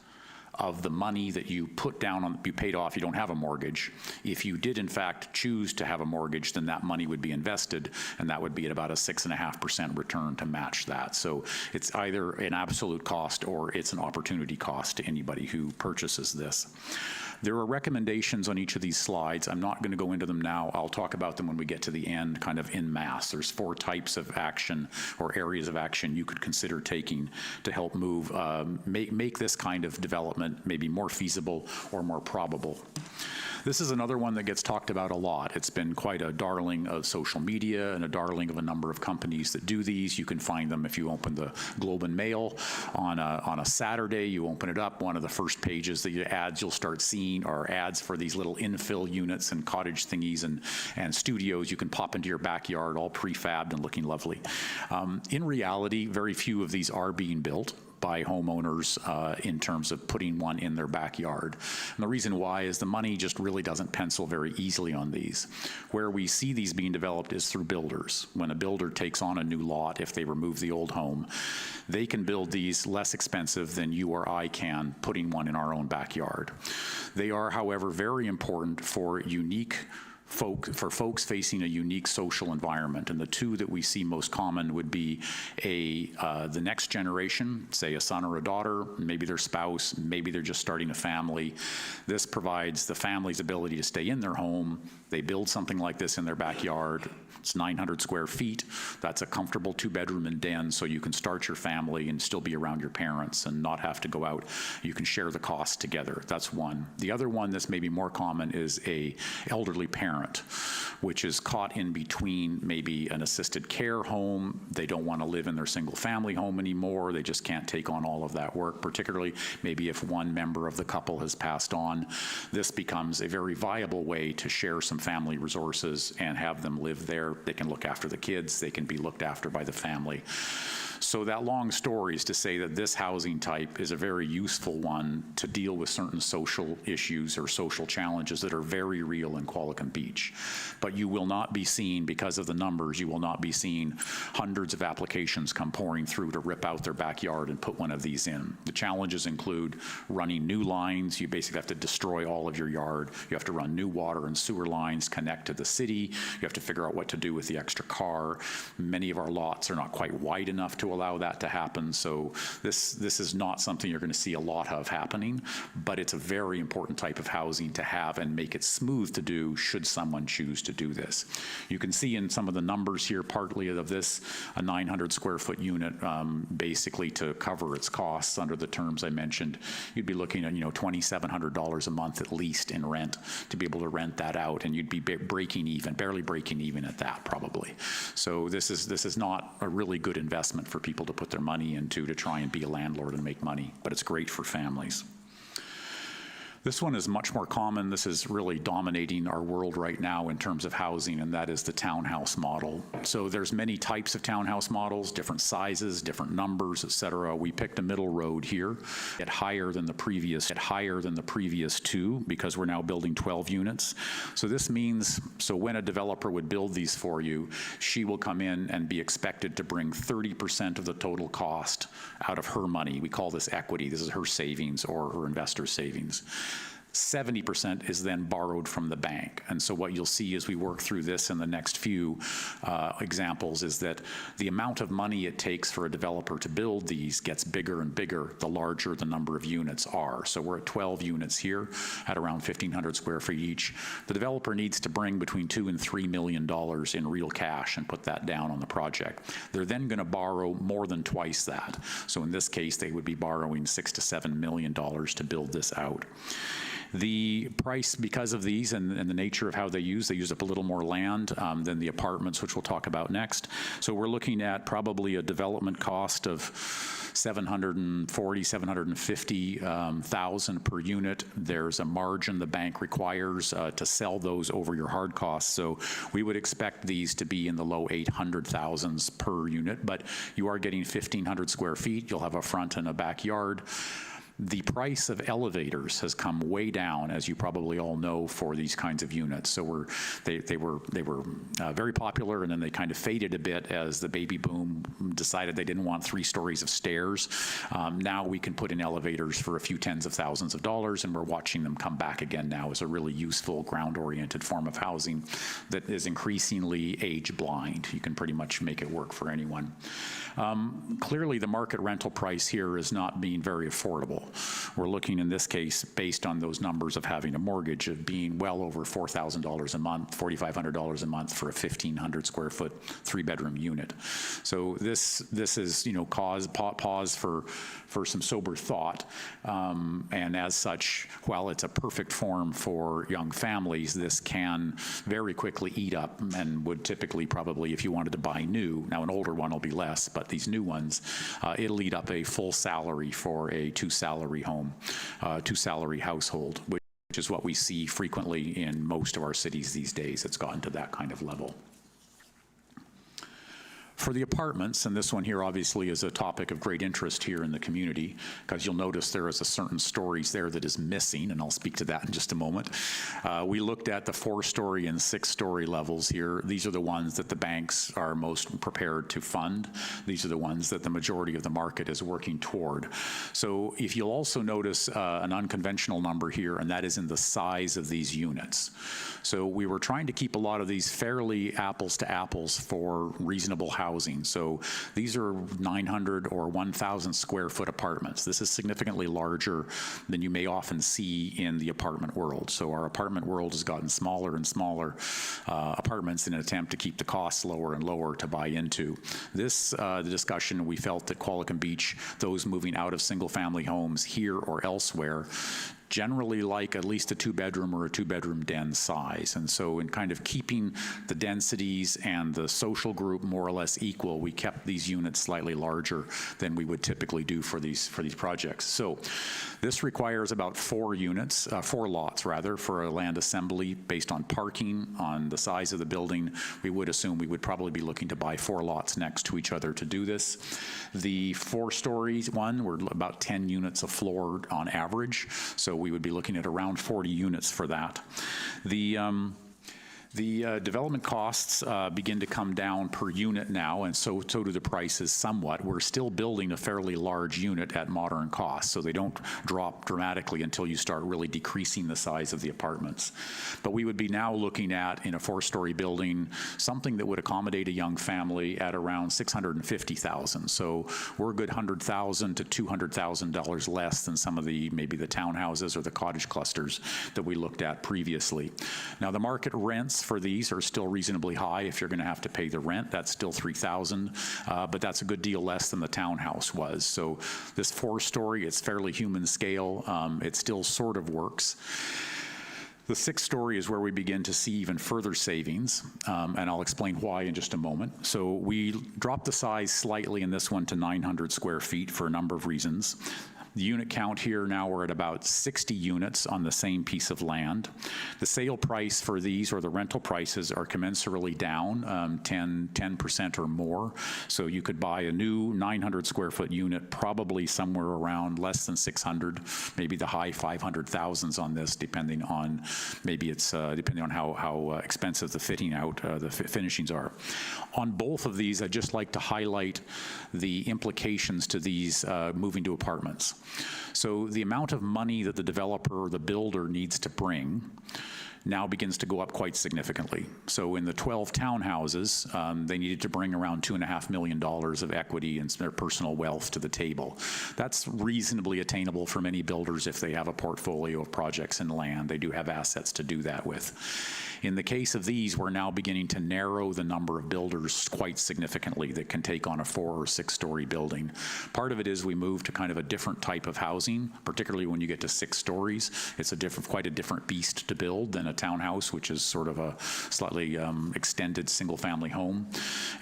of the money that you put down you paid off, you don't have a mortgage. If you did in fact choose to have a mortgage, then that money would be invested, and that would be at about a 6.5% return to match that. So it's either an absolute cost or it's an opportunity cost to anybody who purchases this. There are recommendations on each of these slides. I'm not going to go into them now. I'll talk about them when we get to the end, kind of en masse. There's 4 types of action or areas of action you could consider taking to help move, make this kind of development maybe more feasible or more probable. This is another one that gets talked about a lot. It's been quite a darling of social media and a darling of a number of companies that do these. You can find them if you open the Globe and Mail on a Saturday. You open it up, one of the first pages, the ads you'll start seeing are ads for these little infill units and cottage thingies and studios you can pop into your backyard, all prefabbed and looking lovely. In reality, very few of these are being built by homeowners in terms of putting one in their backyard. And the reason why is the money just really doesn't pencil very easily on these. Where we see these being developed is through builders. When a builder takes on a new lot, if they remove the old home, they can build these less expensive than you or I can putting one in our own backyard. They are, however, very important for folks facing a unique social environment. And the 2 that we see most common would be the next generation, say a son or a daughter, maybe their spouse, maybe they're just starting a family. This provides the family's ability to stay in their home. They build something like this in their backyard. It's 900 square feet. That's a comfortable 2-bedroom and den, so you can start your family and still be around your parents and not have to go out. You can share the cost together. That's one. The other one that's maybe more common is a elderly parent, which is caught in between maybe an assisted care home. They don't want to live in their single-family home anymore. They just can't take on all of that work, particularly maybe if one member of the couple has passed on. This becomes a very viable way to share some family resources and have them live there. They can look after the kids. They can be looked after by the family. So that long story is to say that this housing type is a very useful one to deal with certain social issues or social challenges that are very real in Qualicum Beach. But you will not be seeing, because of the numbers, you will not be seeing hundreds of applications come pouring through to rip out their backyard and put one of these in. The challenges include running new lines. You basically have to destroy all of your yard. You have to run new water and sewer lines, connect to the city. You have to figure out what to do with the extra car. Many of our lots are not quite wide enough to allow that to happen. So this is not something you're going to see a lot of happening, but it's a very important type of housing to have and make it smooth to do should someone choose to do this. You can see in some of the numbers here, partly of this, a 900 square foot unit, basically to cover its costs under the terms I mentioned, you'd be looking at, $2,700 a month at least in rent to be able to rent that out, and you'd be breaking even, barely breaking even at that probably. So this is not a really good investment for people to put their money into to try and be a landlord and make money, but it's great for families. This one is much more common. This is really dominating our world right now in terms of housing, and that is the townhouse model. So there's many types of townhouse models, different sizes, different numbers, et cetera. We picked a middle road here at higher than the previous two, because we're now building 12 units. So this means, when a developer would build these for you, she will come in and be expected to bring 30% of the total cost out of her money. We call this equity. This is her savings or her investor's savings. 70% is then borrowed from the bank. And so what you'll see as we work through this in the next few examples is that the amount of money it takes for a developer to build these gets bigger and bigger the larger the number of units are. So we're at 12 units here at around 1,500 square feet each. The developer needs to bring between $2 and $3 million in real cash and put that down on the project. They're then going to borrow more than twice that. So in this case, they would be borrowing $6 to $7 million to build this out. The price, because of these and the nature of how they use up a little more land than the apartments, which we'll talk about next. So we're looking at probably a development cost of $750,000 per unit. There's a margin the bank requires to sell those over your hard costs. So we would expect these to be in the low 800,000s per unit, but you are getting 1,500 square feet. You'll have a front and a backyard. The price of elevators has come way down, as you probably all know, for these kinds of units. So they were very popular, and then they kind of faded a bit as the baby boom decided they didn't want 3 stories of stairs. Now we can put in elevators for a few tens of thousands of dollars, and we're watching them come back again now as a really useful ground-oriented form of housing that is increasingly age-blind. You can pretty much make it work for anyone. Clearly, the market rental price here is not being very affordable. We're looking in this case, based on those numbers of having a mortgage, of being well over $4,000 a month, $4,500 a month for a 1,500 square foot 3-bedroom unit. So this is pause for some sober thought, and as such, while it's a perfect form for young families, this can very quickly eat up and would typically probably, if you wanted to buy new, now an older one will be less, but these new ones, it'll eat up a full salary for a 2-salary home, 2-salary household, which is what we see frequently in most of our cities these days. It's gotten to that kind of level. For the apartments, and this one here obviously is a topic of great interest here in the community, because you'll notice there is a certain stories there that is missing, and I'll speak to that in just a moment. We looked at the 4-story and 6-story levels here. These are the ones that the banks are most prepared to fund. These are the ones that the majority of the market is working toward. So if you'll also notice an unconventional number here, and that is in the size of these units. So we were trying to keep a lot of these fairly apples to apples for reasonable housing. So these are 900 or 1,000 square foot apartments. This is significantly larger than you may often see in the apartment world. So our apartment world has gotten smaller and smaller apartments in an attempt to keep the costs lower and lower to buy into. The discussion, we felt that Qualicum Beach, those moving out of single family homes here or elsewhere, generally like at least a 2-bedroom or a 2-bedroom den size. And so in kind of keeping the densities and the social group more or less equal, we kept these units slightly larger than we would typically do for these projects. So This requires about 4 units, 4 lots rather, for a land assembly based on parking, on the size of the building. We would assume we would probably be looking to buy 4 lots next to each other to do this. The 4-story one, we're about 10 units a floor on average, so we would be looking at around 40 units for that. The development costs begin to come down per unit now, and so do the prices somewhat. We're still building a fairly large unit at modern cost, so they don't drop dramatically until you start really decreasing the size of the apartments. But we would be now looking at, in a 4-story building, something that would accommodate a young family at around $650,000. So we're a good $100,000 to $200,000 less than some of maybe the townhouses or the cottage clusters that we looked at previously. Now, the market rents for these are still reasonably high. If you're going to have to pay the rent, that's still $3,000, but that's a good deal less than the townhouse was. So this 4-story, it's fairly human scale. It still sort of works. The 6-story is where we begin to see even further savings, and I'll explain why in just a moment. So we dropped the size slightly in this one to 900 square feet for a number of reasons. The unit count here now, we're at about 60 units on the same piece of land. The sale price for these, or the rental prices, are commensurately down 10% or more. So you could buy a new 900 square foot unit probably somewhere around less than 600, maybe the high 500,000s on this, depending on, maybe it's depending on how expensive the fitting out, the finishings are. On both of these, I'd just like to highlight the implications to these moving to apartments. So the amount of money that the developer or the builder needs to bring now begins to go up quite significantly. So in the 12 townhouses, they needed to bring around $2.5 million of equity and their personal wealth to the table. That's reasonably attainable for many builders if they have a portfolio of projects in land. They do have assets to do that with. In the case of these, we're now beginning to narrow the number of builders quite significantly that can take on a 4 or 6-story building. Part of it is we move to kind of a different type of housing, particularly when you get to 6 stories. It's quite a different beast to build than a townhouse, which is sort of a slightly extended single-family home.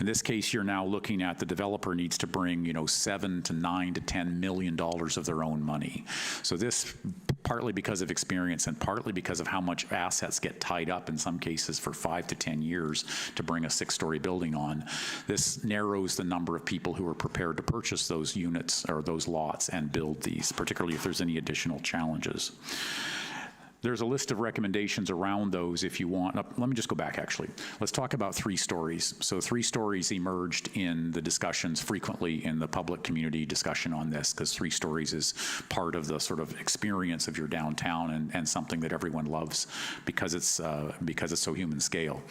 In this case, you're now looking at the developer needs to bring, $7 to $9 to $10 million of their own money. So this, partly because of experience and partly because of how much assets get tied up in some cases for 5 to 10 years to bring a 6-story building on, this narrows the number of people who are prepared to purchase those units or those lots and build these, particularly if there's any additional challenges. There's a list of recommendations around those if you want. Let me just go back, actually. Let's talk about 3 stories. So 3 stories emerged in the discussions frequently in the public community discussion on this, because 3 stories is part of the sort of experience of your downtown and something that everyone loves because it's so human scale.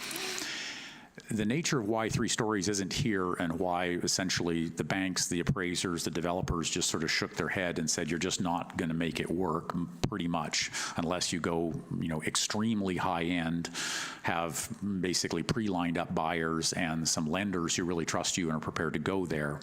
The nature of why 3 stories isn't here and why essentially the banks, the appraisers, the developers just sort of shook their head and said, you're just not going to make it work pretty much unless you go, extremely high end, have basically pre-lined up buyers and some lenders who really trust you and are prepared to go there,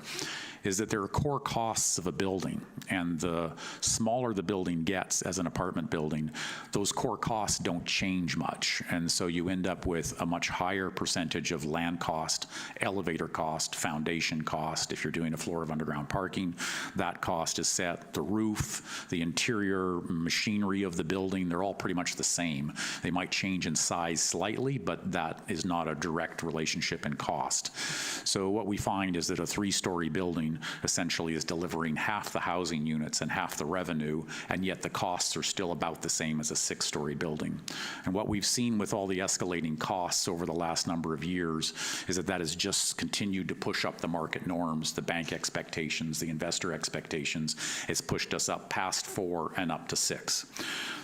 is that there are core costs of a building, and the smaller the building gets as an apartment building, those core costs don't change much, and so you end up with a much higher percentage of land cost, elevator cost, foundation cost. If you're doing a floor of underground parking, that cost is set. The roof, the interior machinery of the building, they're all pretty much the same. They might change in size slightly, but that is not a direct relationship in cost. So what we find is that a 3-story building essentially is delivering half the housing units and half the revenue, and yet the costs are still about the same as a 6-story building. And what we've seen with all the escalating costs over the last number of years is that has just continued to push up the market norms, the bank expectations, the investor expectations. It's pushed us up past 4 and up to 6.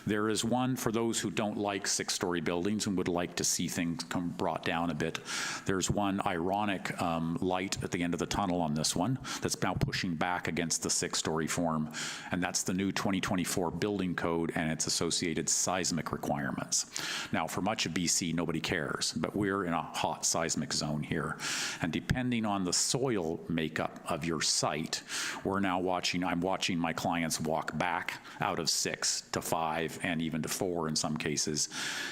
There is one for those who don't like 6-story buildings and would like to see things come brought down a bit. There's one ironic light at the end of the tunnel on this one that's now pushing back against the 6-story form, and that's the new 2024 building code and its associated seismic requirements. Now, for much of BC, nobody cares, but we're in a hot seismic zone here, and depending on the soil makeup of your site, I'm watching my clients walk back out of 6 to 5 and even to 4 in some cases,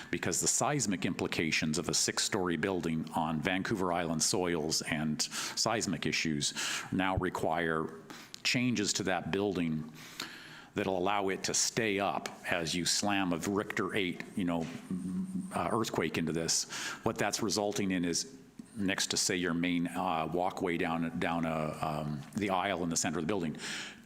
because the seismic implications of a 6-story building on Vancouver Island soils and seismic issues now require changes to that building that'll allow it to stay up as you slam a Richter 8, earthquake into this. What that's resulting in is, next to, say, your main walkway down the aisle in the center of the building,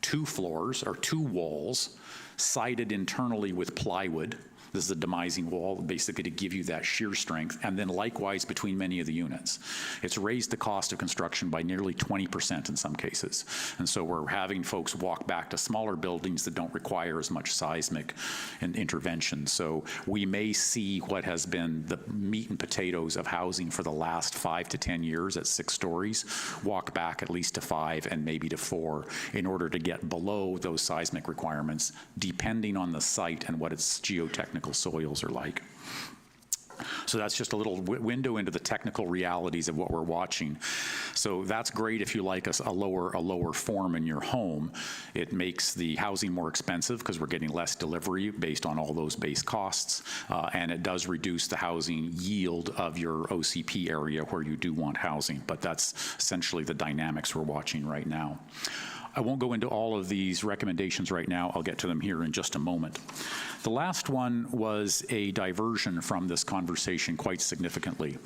2 floors or 2 walls sided internally with plywood. This is a demising wall, basically to give you that shear strength, and then likewise between many of the units. It's raised the cost of construction by nearly 20% in some cases. And so we're having folks walk back to smaller buildings that don't require as much seismic intervention. So we may see what has been the meat and potatoes of housing for the last 5 to 10 years at 6 stories, walk back at least to 5 and maybe to 4 in order to get below those seismic requirements, depending on the site and what its geotechnical soils are like. So that's just a little window into the technical realities of what we're watching. So that's great if you like a lower form in your home. It makes the housing more expensive because we're getting less delivery based on all those base costs, and it does reduce the housing yield of your OCP area where you do want housing. But that's essentially the dynamics we're watching right now. I won't go into all of these recommendations right now. I'll get to them here in just a moment. The last one was a diversion from this conversation quite significantly.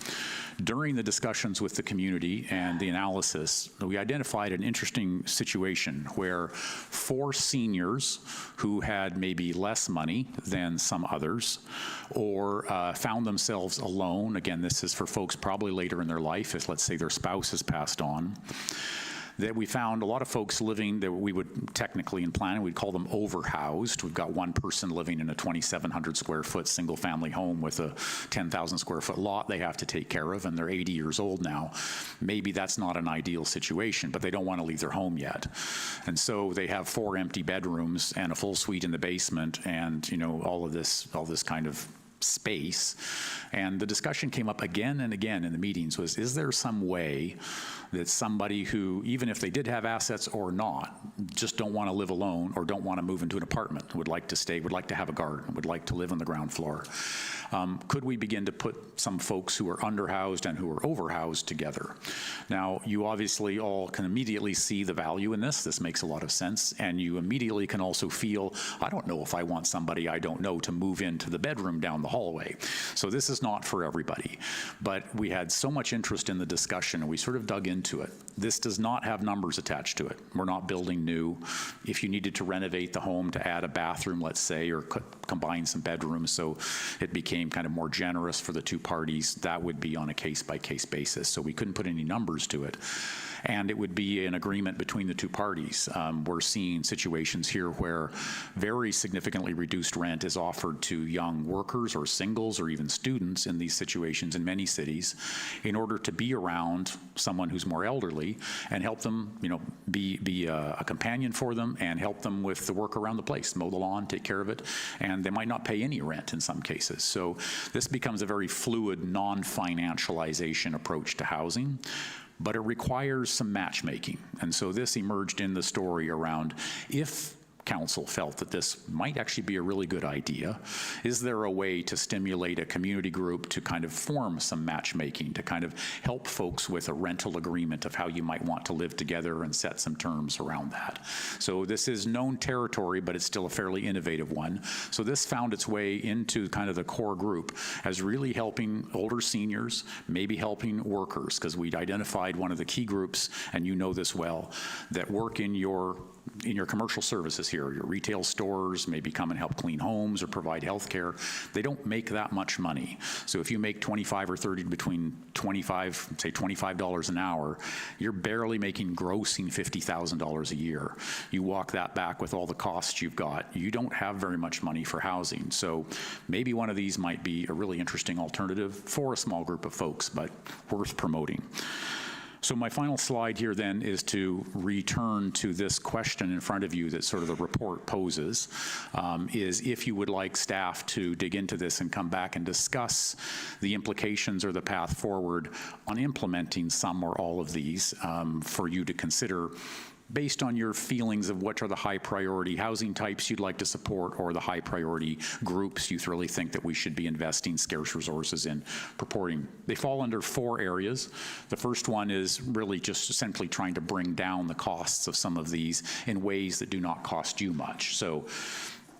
During the discussions with the community and the analysis, we identified an interesting situation where 4 seniors who had maybe less money than some others, or found themselves alone, again, this is for folks probably later in their life, if let's say their spouse has passed on, that we found a lot of folks living that we would technically in planning, we'd call them overhoused. We've got one person living in a 2,700 square foot single family home with a 10,000 square foot lot they have to take care of, and they're 80 years old now. Maybe that's not an ideal situation, but they don't want to leave their home yet. And so they have 4 empty bedrooms and a full suite in the basement and, all of this kind of space. And the discussion came up again and again in the meetings was, is there some way that somebody who, even if they did have assets or not, just don't want to live alone or don't want to move into an apartment, would like to stay, would like to have a garden, would like to live on the ground floor, could we begin to put some folks who are underhoused and who are overhoused together? Now, you obviously all can immediately see the value in this. This makes a lot of sense. And you immediately can also feel, I don't know if I want somebody I don't know to move into the bedroom down the hallway. So this is not for everybody. But we had so much interest in the discussion, and we sort of dug into it. This does not have numbers attached to it. We're not building new. If you needed to renovate the home to add a bathroom, let's say, or combine some bedrooms so it became kind of more generous for the 2 parties, that would be on a case-by-case basis. So we couldn't put any numbers to it. And it would be an agreement between the 2 parties. We're seeing situations here where very significantly reduced rent is offered to young workers or singles or even students in these situations in many cities in order to be around someone who's more elderly and help them, be a companion for them and help them with the work around the place, mow the lawn, take care of it, and they might not pay any rent in some cases. So this becomes a very fluid, non-financialization approach to housing. But it requires some matchmaking. And so this emerged in the story around, if council felt that this might actually be a really good idea, is there a way to stimulate a community group to kind of form some matchmaking, to kind of help folks with a rental agreement of how you might want to live together and set some terms around that? So this is known territory, but it's still a fairly innovative one. So this found its way into kind of the core group as really helping older seniors, maybe helping workers, because we'd identified one of the key groups, and you know this well, that work in your commercial services here, your retail stores, maybe come and help clean homes or provide health care. They don't make that much money. So if you make 25 or 30, between 25, say $25 an hour, you're barely making grossing $50,000 a year. You walk that back with all the costs you've got, you don't have very much money for housing. So maybe one of these might be a really interesting alternative for a small group of folks, but worth promoting. So my final slide here then is to return to this question in front of you that sort of the report poses, is if you would like staff to dig into this and come back and discuss the implications or the path forward on implementing some or all of these for you to consider based on your feelings of what are the high priority housing types you'd like to support or the high priority groups you really think that we should be investing scarce resources in purporting. They fall under 4 areas. The first one is really just essentially trying to bring down the costs of some of these in ways that do not cost you much. So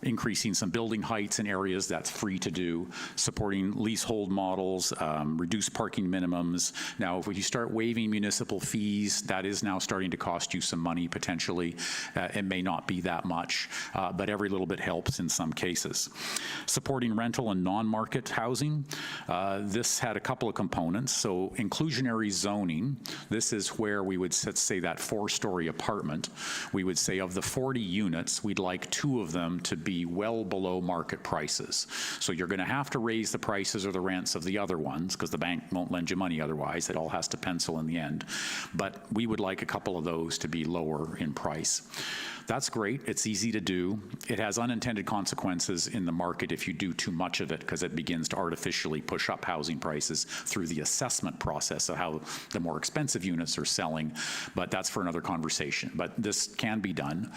increasing some building heights in areas that's free to do, supporting leasehold models, reduce parking minimums. Now, if you start waiving municipal fees, that is now starting to cost you some money potentially. It may not be that much, but every little bit helps in some cases. Supporting rental and non-market housing. This had a couple of components. So inclusionary zoning, this is where we would, let's say that 4-story apartment, we would say of the 40 units, we'd like 2 of them to be well below market prices. So you're going to have to raise the prices or the rents of the other ones because the bank won't lend you money otherwise. It all has to pencil in the end. But we would like a couple of those to be lower in price. That's great. It's easy to do. It has unintended consequences in the market if you do too much of it because it begins to artificially push up housing prices through the assessment process of how the more expensive units are selling. But that's for another conversation. But this can be done.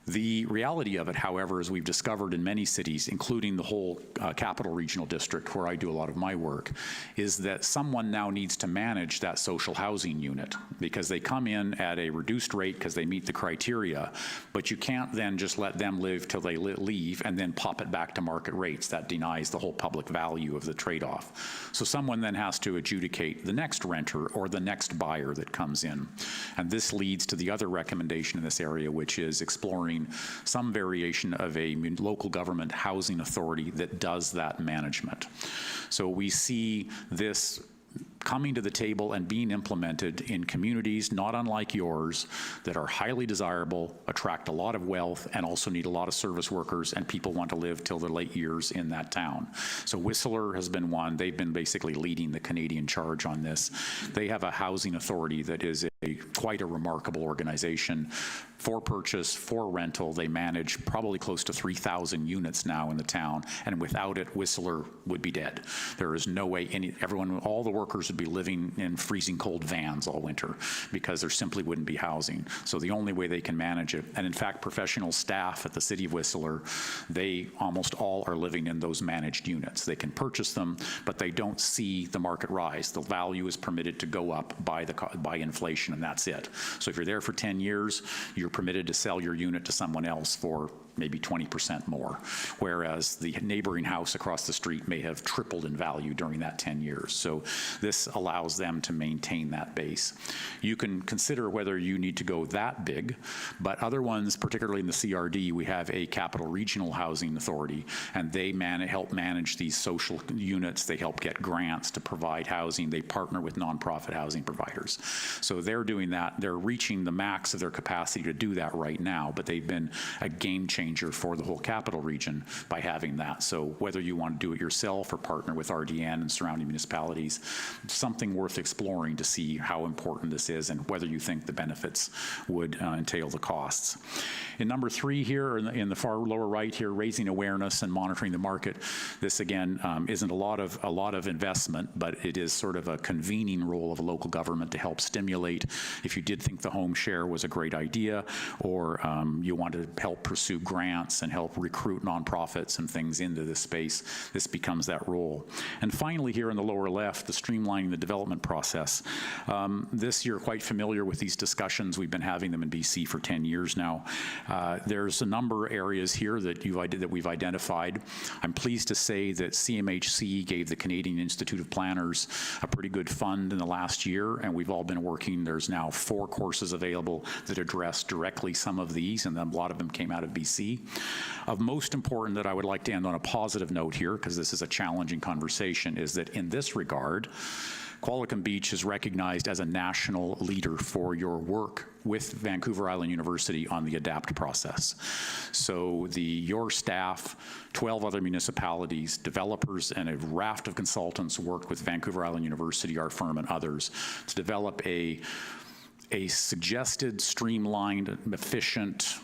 The reality of it, however, as we've discovered in many cities, including the whole Capital Regional District where I do a lot of my work, is that someone now needs to manage that social housing unit because they come in at a reduced rate because they meet the criteria, but you can't then just let them live till they leave and then pop it back to market rates. That denies the whole public value of the trade-off. So someone then has to adjudicate the next renter or the next buyer that comes in. And this leads to the other recommendation in this area, which is exploring some variation of a local government housing authority that does that management. So we see this coming to the table and being implemented in communities not unlike yours that are highly desirable, attract a lot of wealth, and also need a lot of service workers, and people want to live till their late years in that town. So Whistler has been one. They've been basically leading the Canadian charge on this. They have a housing authority that is quite a remarkable organization. For purchase, for rental, they manage probably close to 3,000 units now in the town, and without it, Whistler would be dead. There is no way all the workers would be living in freezing cold vans all winter because there simply wouldn't be housing. So the only way they can manage it, and in fact, professional staff at the City of Whistler, they almost all are living in those managed units. They can purchase them, but they don't see the market rise. The value is permitted to go up by inflation, and that's it. So if you're there for 10 years, you're permitted to sell your unit to someone else for maybe 20% more, whereas the neighboring house across the street may have tripled in value during that 10 years. So this allows them to maintain that base. You can consider whether you need to go that big, but other ones, particularly in the CRD, we have a Capital Regional Housing Authority, and they help manage these social units. They help get grants to provide housing. They partner with nonprofit housing providers. So they're doing that. They're reaching the max of their capacity to do that right now, but they've been a game changer for the whole capital region by having that. So whether you want to do it yourself or partner with RDN and surrounding municipalities, something worth exploring to see how important this is and whether you think the benefits would entail the costs. In number 3 here, in the far lower right here, raising awareness and monitoring the market. This again isn't a lot of investment, but it is sort of a convening role of a local government to help stimulate. If you did think the home share was a great idea, or you want to help pursue grants and help recruit nonprofits and things into this space, this becomes that role. And finally here in the lower left, the streamlining the development process. This you're quite familiar with these discussions. We've been having them in BC for 10 years now. There's a number of areas here that we've identified. I'm pleased to say that CMHC gave the Canadian Institute of Planners a pretty good fund in the last year, and we've all been working. There's now 4 courses available that address directly some of these, and a lot of them came out of BC. Of most important that I would like to end on a positive note here, because this is a challenging conversation, is that in this regard, Qualicum Beach is recognized as a national leader for your work with Vancouver Island University on the ADAPT process. So your staff, 12 other municipalities, developers, and a raft of consultants worked with Vancouver Island University, our firm, and others to develop a suggested, streamlined, efficient,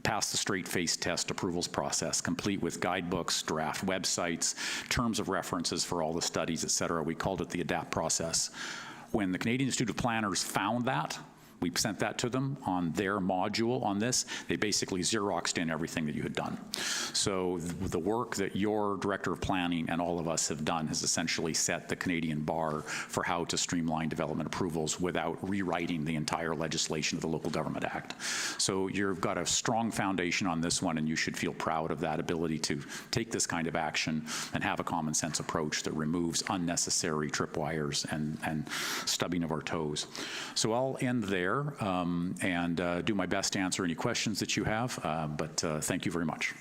pass the straight face test approvals process, complete with guidebooks, draft websites, terms of references for all the studies, et cetera. We called it the ADAPT process. When the Canadian Institute of Planners found that, We sent that to them on their module on this. They basically Xeroxed in everything that you had done. So the work that your Director of Planning and all of us have done has essentially set the Canadian bar for how to streamline development approvals without rewriting the entire legislation of the Local Government Act. So you've got a strong foundation on this one, and you should feel proud of that ability to take this kind of action and have a common sense approach that removes unnecessary tripwires and stubbing of our toes. So I'll end there and do my best to answer any questions that you have, but thank you very much.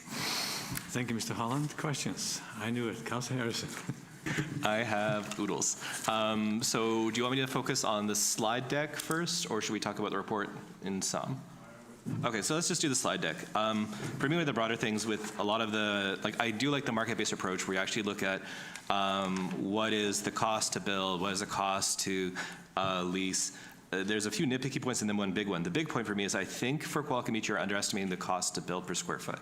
Thank you, Mr. Holland. Questions? I knew it. Councillor Harrison. I have oodles. So do you want me to focus on the slide deck first, or should we talk about the report in some? Okay, so let's just do the slide deck. For me, with the broader things, with a lot of the, I do like the market-based approach where you actually look at what is the cost to build, what is the cost to lease. There's a few nitpicky points and then one big one. The big point for me is I think for Qualicum you're underestimating the cost to build per square foot.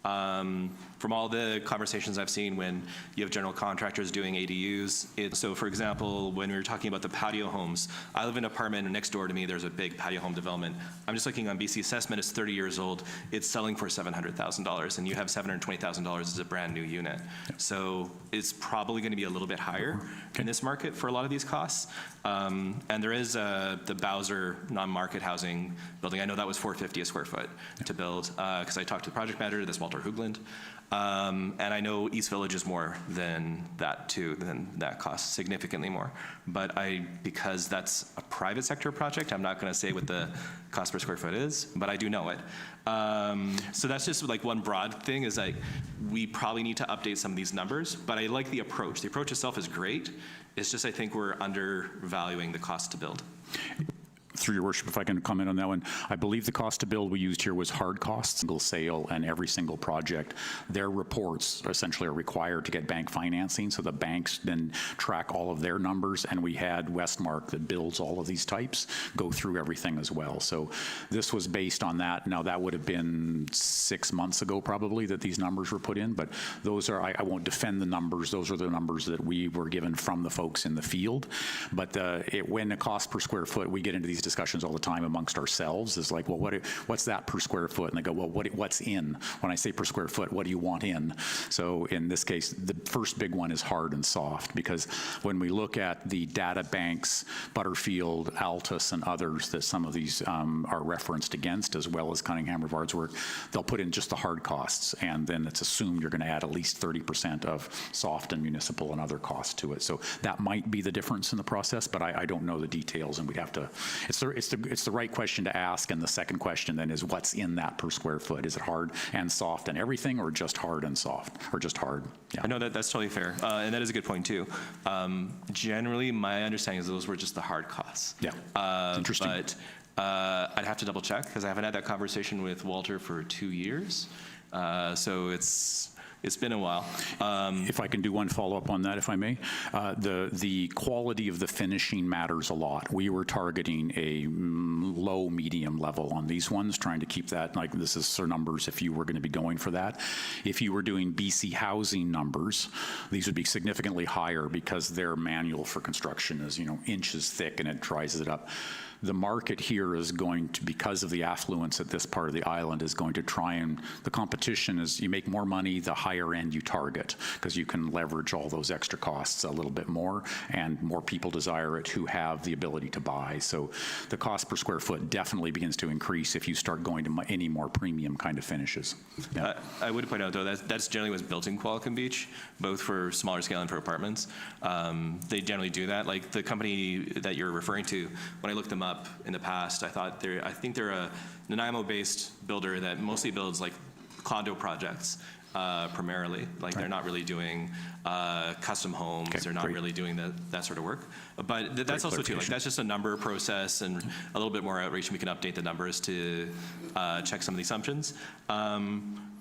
From all the conversations I've seen when you have general contractors doing ADUs, so for example, when we were talking about the patio homes, I live in an apartment and next door to me there's a big patio home development. I'm just looking on BC assessment, it's 30 years old, it's selling for $700,000 and you have $720,000 as a brand new unit. So it's probably going to be a little bit higher in this market for a lot of these costs. And there is the Bowser non-market housing building. I know that was $450 a square foot to build because I talked to the project manager, this Walter Hoogland. And I know East Village is more than that too, than that cost, significantly more. But because that's a private sector project, I'm not going to say what the cost per square foot is, but I do know it. So that's just one broad thing is we probably need to update some of these numbers, but I like the approach. The approach itself is great. It's just I think we're undervaluing the cost to build. Through your worship, if I can comment on that one, I believe the cost to build we used here was hard costs, single sale, and every single project. Their reports essentially are required to get bank financing, so the banks then track all of their numbers, and we had Westmark that builds all of these types go through everything as well. So this was based on that. Now that would have been 6 months ago probably that these numbers were put in, but those are, I won't defend the numbers, those are the numbers that we were given from the folks in the field. But when the cost per square foot, we get into these discussions all the time amongst ourselves is well, what's that per square foot? And they go, well, what's in? When I say per square foot, what do you want in? So in this case, the first big one is hard and soft, because when we look at the data banks, Butterfield, Altus, and others that some of these are referenced against, as well as Cunningham Rivard's work, they'll put in just the hard costs, and then it's assumed you're going to add at least 30% of soft and municipal and other costs to it. So that might be the difference in the process, but I don't know the details, and we'd have to, it's the right question to ask, and the second question then is what's in that per square foot? Is it hard and soft and everything, or just hard and soft, or just hard? Yeah. I know that's totally fair, and that is a good point too. Generally, my understanding is those were just the hard costs. Yeah, interesting. But I'd have to double check because I haven't had that conversation with Walter for 2 years, so it's been a while. If I can do one follow-up on that, if I may. The quality of the finishing matters a lot. We were targeting a low, medium level on these ones, trying to keep that, this is our numbers if you were going to be going for that. If you were doing BC housing numbers, these would be significantly higher because their manual for construction is, inches thick and it dries it up. The market here is going to, because of the affluence at this part of the island, is going to try and, the competition is you make more money the higher end you target, because you can leverage all those extra costs a little bit more, and more people desire it who have the ability to buy. So the cost per square foot definitely begins to increase if you start going to any more premium kind of finishes. Yeah. I would point out though, that's generally what's built in Qualicum Beach, both for smaller scale and for apartments. They generally do that. Like the company that you're referring to, when I looked them up in the past, I think they're a Nanaimo-based builder that mostly builds condo projects primarily. They're not really doing custom homes. Okay, they're not really doing that sort of work. But that's also too, that's just a number process and a little bit more outreach. We can update the numbers to check some of the assumptions.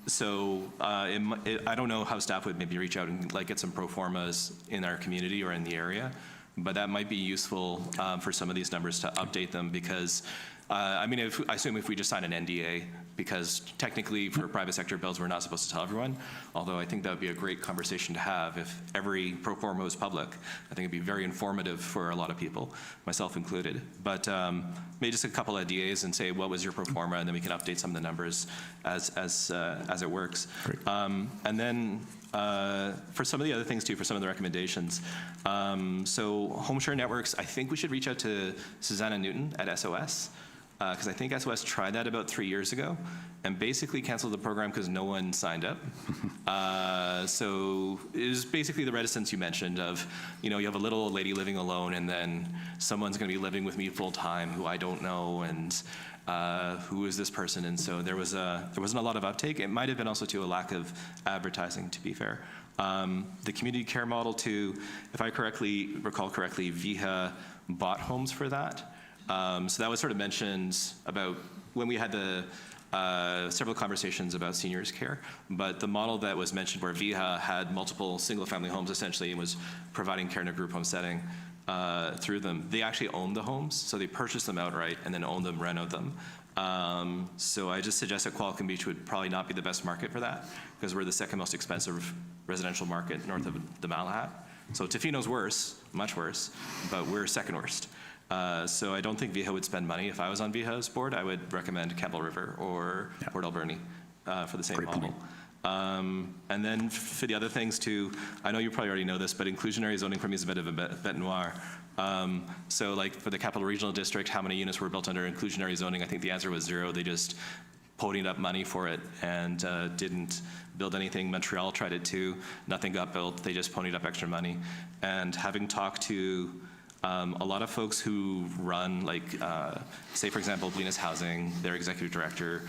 So I don't know how staff would maybe reach out and get some pro formas in our community or in the area, but that might be useful for some of these numbers to update them, because I mean, I assume if we just sign an NDA, because technically for private sector bills, we're not supposed to tell everyone, although I think that would be a great conversation to have if every pro forma was public. I think it'd be very informative for a lot of people, myself included. But maybe just a couple of NDAs and say, what was your pro forma, and then we can update some of the numbers as it works. And then for some of the other things too, for some of the recommendations. So home share networks, I think we should reach out to Susanna Newton at SOS, because I think SOS tried that about 3 years ago and basically canceled the program because no one signed up. So it was basically the reticence you mentioned of, you know, you have a little old lady living alone and then someone's going to be living with me full time who I don't know, and who is this person? And so there wasn't a lot of uptake. It might have been also to a lack of advertising, to be fair. The community care model too, if I recall correctly, VIHA bought homes for that. So that was sort of mentioned about when we had the several conversations about seniors care, but the model that was mentioned where VIHA had multiple single-family homes essentially and was providing care in a group home setting through them, they actually owned the homes, so they purchased them outright and then owned them, rented them. So I just suggest that Qualicum Beach would probably not be the best market for that, because we're the second most expensive residential market north of the Malahat. So Tofino's worse, much worse, but we're second worst. So I don't think VIHA would spend money. If I was on VIHA's board, I would recommend Campbell River or Port Alberni for the same Great model. And then for the other things too, I know you probably already know this, but inclusionary zoning for me is a bit of a bête noire. So like for the Capital Regional District, how many units were built under inclusionary zoning? I think the answer was 0. They just ponied up money for it and didn't build anything. Montreal tried it too. Nothing got built. They just ponied up extra money. And having talked to a lot of folks who run, like, say, for example, Blinas Housing, their executive director,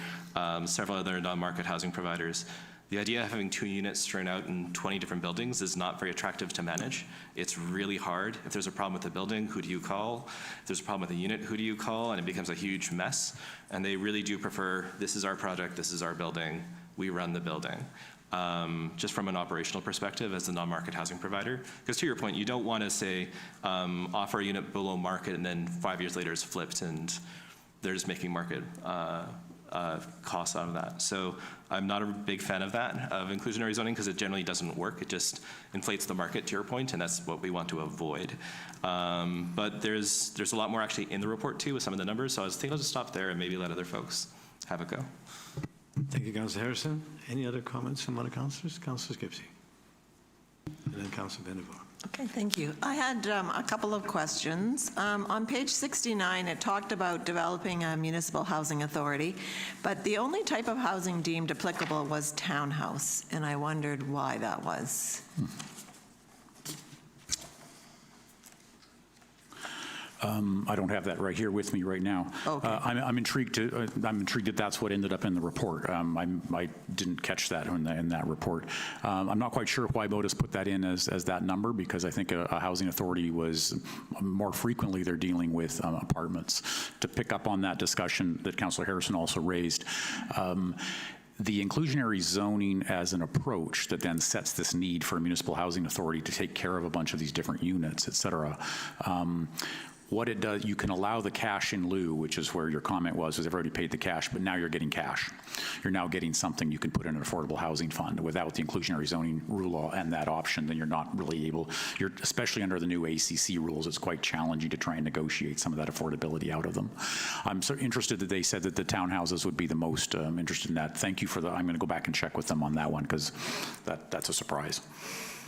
several other non-market housing providers, the idea of having 2 units strewn out in 20 different buildings is not very attractive to manage. It's really hard. If there's a problem with the building, who do you call? If there's a problem with the unit, who do you call? And it becomes a huge mess. And they really do prefer, this is our project, this is our building, we run the building. Just from an operational perspective as a non-market housing provider. Because to your point, you don't want to say, offer a unit below market and then 5 years later it's flipped and they're just making market costs out of that. So I'm not a big fan of that, of inclusionary zoning, because it generally doesn't work. It just inflates the market, to your point, and that's what we want to avoid. But there's a lot more actually in the report too with some of the numbers, so I was thinking I'll just stop there and maybe let other folks have a go. Thank you, Councillor Harrison. Any other comments from other councillors? Councillor Skipsey. And then Councillor Vandervoort. Okay, thank you. I had a couple of questions. On page 69, it talked about developing a municipal housing authority, but the only type of housing deemed applicable was townhouse, and I wondered why that was. I don't have that right here with me right now. Okay. I'm intrigued that that's what ended up in the report. I didn't catch that in that report. I'm not quite sure why Modus put that in as that number, because I think a housing authority was more frequently they're dealing with apartments. To pick up on that discussion that Councillor Harrison also raised, the inclusionary zoning as an approach that then sets this need for a municipal housing authority to take care of a bunch of these different units, et cetera. What it does, you can allow the cash in lieu, which is where your comment was they've already paid the cash, but now you're getting cash. You're now getting something you can put in an affordable housing fund. Without the inclusionary zoning rule law and that option, then you're not really able, especially under the new ACC rules, it's quite challenging to try and negotiate some of that affordability out of them. I'm so interested that they said that the townhouses would be the most interested in that. Thank you for I'm going to go back and check with them on that one, because that's a surprise.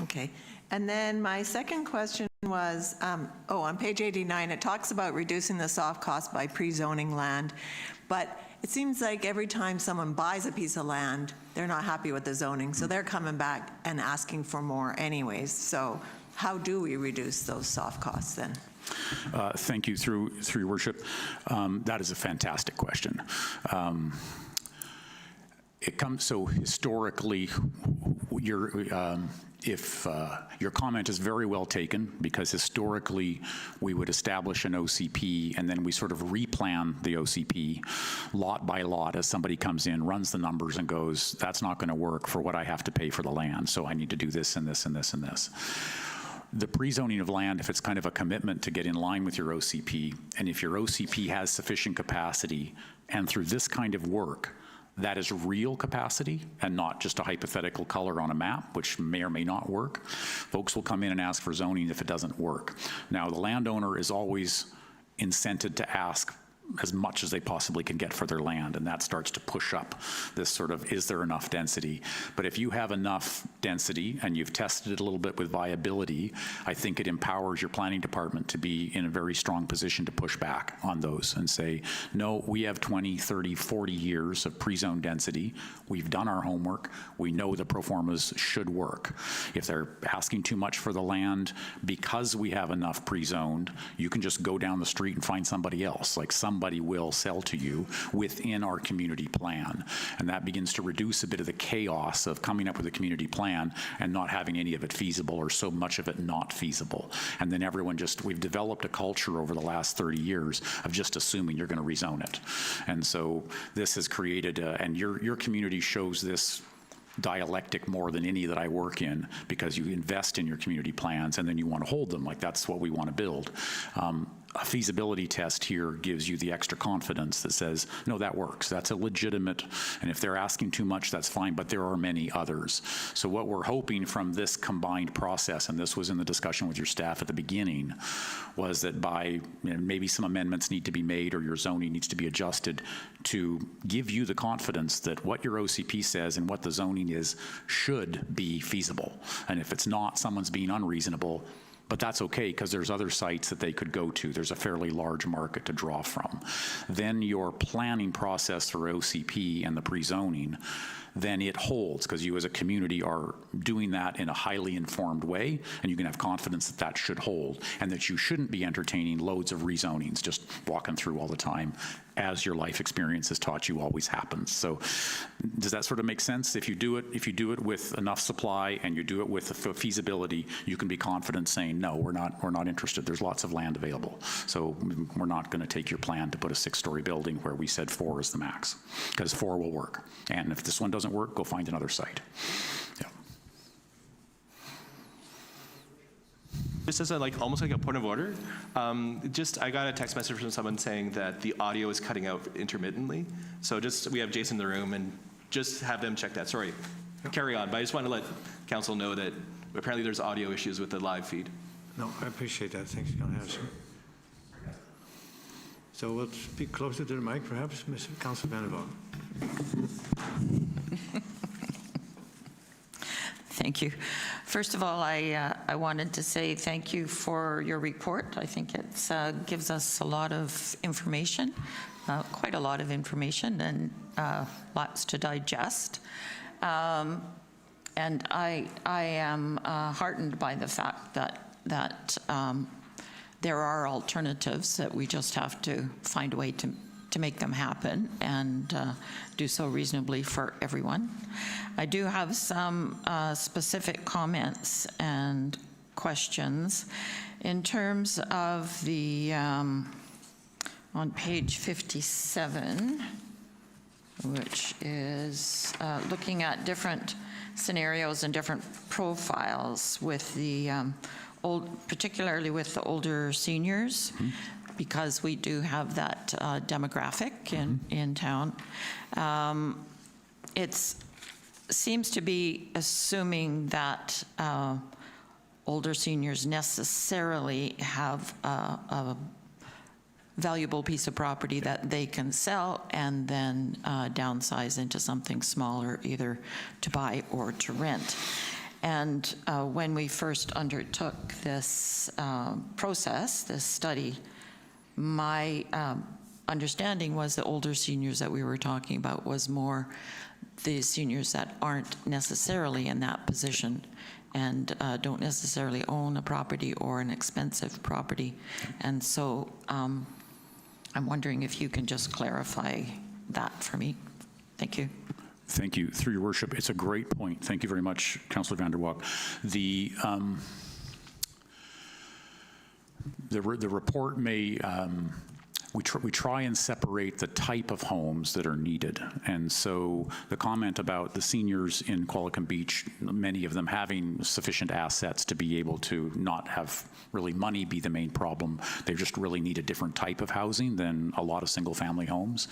Okay. And then my second question was, on page 89, it talks about reducing the soft cost by pre-zoning land, but it seems like every time someone buys a piece of land, they're not happy with the zoning, so they're coming back and asking for more anyways. So how do we reduce those soft costs then? Thank you, through your worship. That is a fantastic question. It comes so historically, if your comment is very well taken, because historically we would establish an OCP and then we sort of replan the OCP lot by lot as somebody comes in, runs the numbers and goes, that's not going to work for what I have to pay for the land, so I need to do this and this and this and this. the pre-zoning of land, if it's kind of a commitment to get in line with your OCP, and if your OCP has sufficient capacity, and through this kind of work, that is real capacity and not just a hypothetical color on a map, which may or may not work, folks will come in and ask for zoning if it doesn't work. Now, the landowner is always incented to ask as much as they possibly can get for their land, and that starts to push up this sort of, is there enough density? But if you have enough density and you've tested it a little bit with viability, I think it empowers your planning department to be in a very strong position to push back on those and say, no, we have 20, 30, 40 years of pre-zone density. We've done our homework. We know the pro formas should work. If they're asking too much for the land, because we have enough pre-zoned, you can just go down the street and find somebody else. Like somebody will sell to you within our community plan. And that begins to reduce a bit of the chaos of coming up with a community plan and not having any of it feasible or so much of it not feasible. And then everyone just, we've developed a culture over the last 30 years of just assuming you're going to rezone it. And so this has created, and your community shows this dialectic more than any that I work in, because you invest in your community plans and then you want to hold them, like that's what we want to build. A feasibility test here gives you the extra confidence that says, no, that works. That's a legitimate, and if they're asking too much, that's fine, but there are many others. So what we're hoping from this combined process, and this was in the discussion with your staff at the beginning, was that by, maybe some amendments need to be made or your zoning needs to be adjusted to give you the confidence that what your OCP says and what the zoning is should be feasible. And if it's not, someone's being unreasonable, but that's okay, because there's other sites that they could go to. There's a fairly large market to draw from. Then your planning process through OCP and the pre-zoning, then it holds, because you as a community are doing that in a highly informed way, and you can have confidence that that should hold, and that you shouldn't be entertaining loads of rezonings, just walking through all the time, as your life experience has taught you always happens. So does that sort of make sense? If you do it with enough supply and you do it with feasibility, you can be confident saying, no, we're not interested. There's lots of land available. So we're not going to take your plan to put a 6-story building where we said 4 is the max, because 4 will work. And if this one doesn't work, go find another site. Yeah. Just as almost like a point of order, I got a text message from someone saying that the audio is cutting out intermittently. So we have Jason in the room, and just have them check that. Sorry, carry on. But I just want to let council know that apparently there's audio issues with the live feed. No, I appreciate that. Thanks, Councillor. So we'll speak closer to the mic, perhaps, Mr. Councillor Vander. Thank you. First of all, I wanted to say thank you for your report. I think it gives us a lot of information, quite a lot of information, and lots to digest. And I am heartened by the fact that there are alternatives, that we just have to find a way to make them happen and do so reasonably for everyone. I do have some specific comments and questions in terms of the, on page 57, which is looking at different scenarios and different profiles with the particularly with the older seniors. Mm-hmm. Because we do have that demographic in town. It seems to be assuming that older seniors necessarily have a valuable piece of property that they can sell and then downsize into something smaller, either to buy or to rent. And when we first undertook this process, this study, my understanding was the older seniors that we were talking about was more the seniors that aren't necessarily in that position and don't necessarily own a property or an expensive property. And so I'm wondering if you can just clarify that for me. Thank you. Thank you. Through your worship, it's a great point. Thank you very much, Councillor Vander. The report may we try and separate the type of homes that are needed. And so the comment about the seniors in Qualicum Beach, many of them having sufficient assets to be able to not have really money be the main problem, they just really need a different type of housing than a lot of single-family homes.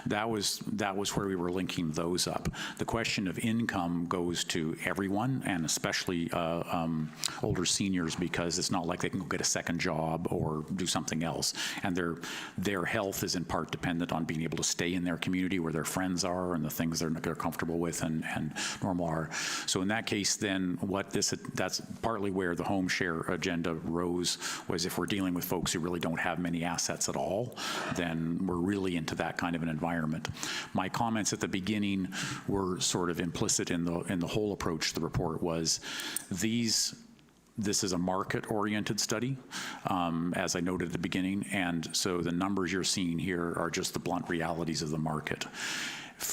That was where we were linking those up. The question of income goes to everyone, and especially older seniors, because it's not like they can go get a second job or do something else. And their health is in part dependent on being able to stay in their community where their friends are and the things they're comfortable with and normal are. So in that case, then that's partly where the home share agenda rose, was if we're dealing with folks who really don't have many assets at all, then we're really into that kind of an environment. My comments at the beginning were sort of implicit in the whole approach to the report was this is a market-oriented study, as I noted at the beginning, and so the numbers you're seeing here are just the blunt realities of the market.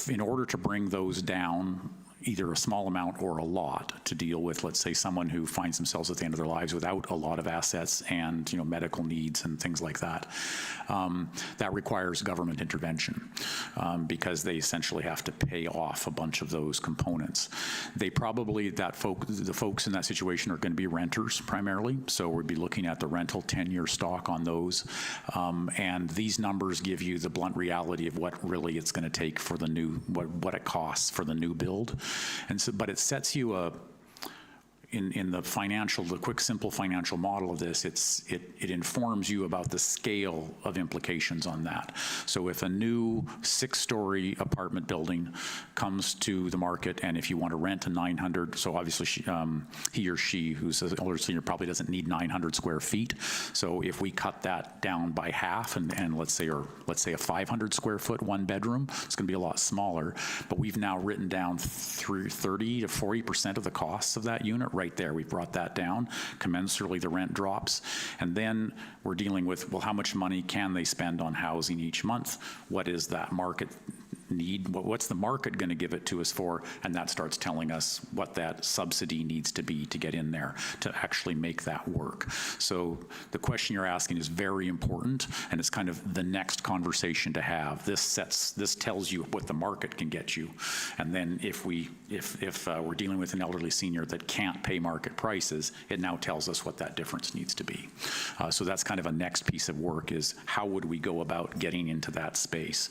In order to bring those down, either a small amount or a lot, to deal with, let's say, someone who finds themselves at the end of their lives without a lot of assets and medical needs and things like that, that requires government intervention because they essentially have to pay off a bunch of those components. They probably, the folks in that situation are going to be renters primarily, so we'd be looking at the rental 10-year stock on those, and these numbers give you the blunt reality of what really it's going to take for the new, what it costs for the new build. And so, but it sets you in the quick, simple financial model of this, it informs you about the scale of implications on that. So if a new 6-story apartment building comes to the market, and if you want to rent a 900, so obviously he or she who's an older senior probably doesn't need 900 square feet. So if we cut that down by half, and let's say a 500 square foot 1-bedroom, it's going to be a lot smaller. But we've now written down through 30 to 40% of the costs of that unit. Right there, we've brought that down. Commensurately, the rent drops. And then we're dealing with, well, how much money can they spend on housing each month? What is that market need? What's the market going to give it to us for? And that starts telling us what that subsidy needs to be to get in there to actually make that work. So the question you're asking is very important, and it's kind of the next conversation to have. This tells you what the market can get you, and then if we're dealing with an elderly senior that can't pay market prices, it now tells us what that difference needs to be. So that's kind of a next piece of work, is how would we go about getting into that space,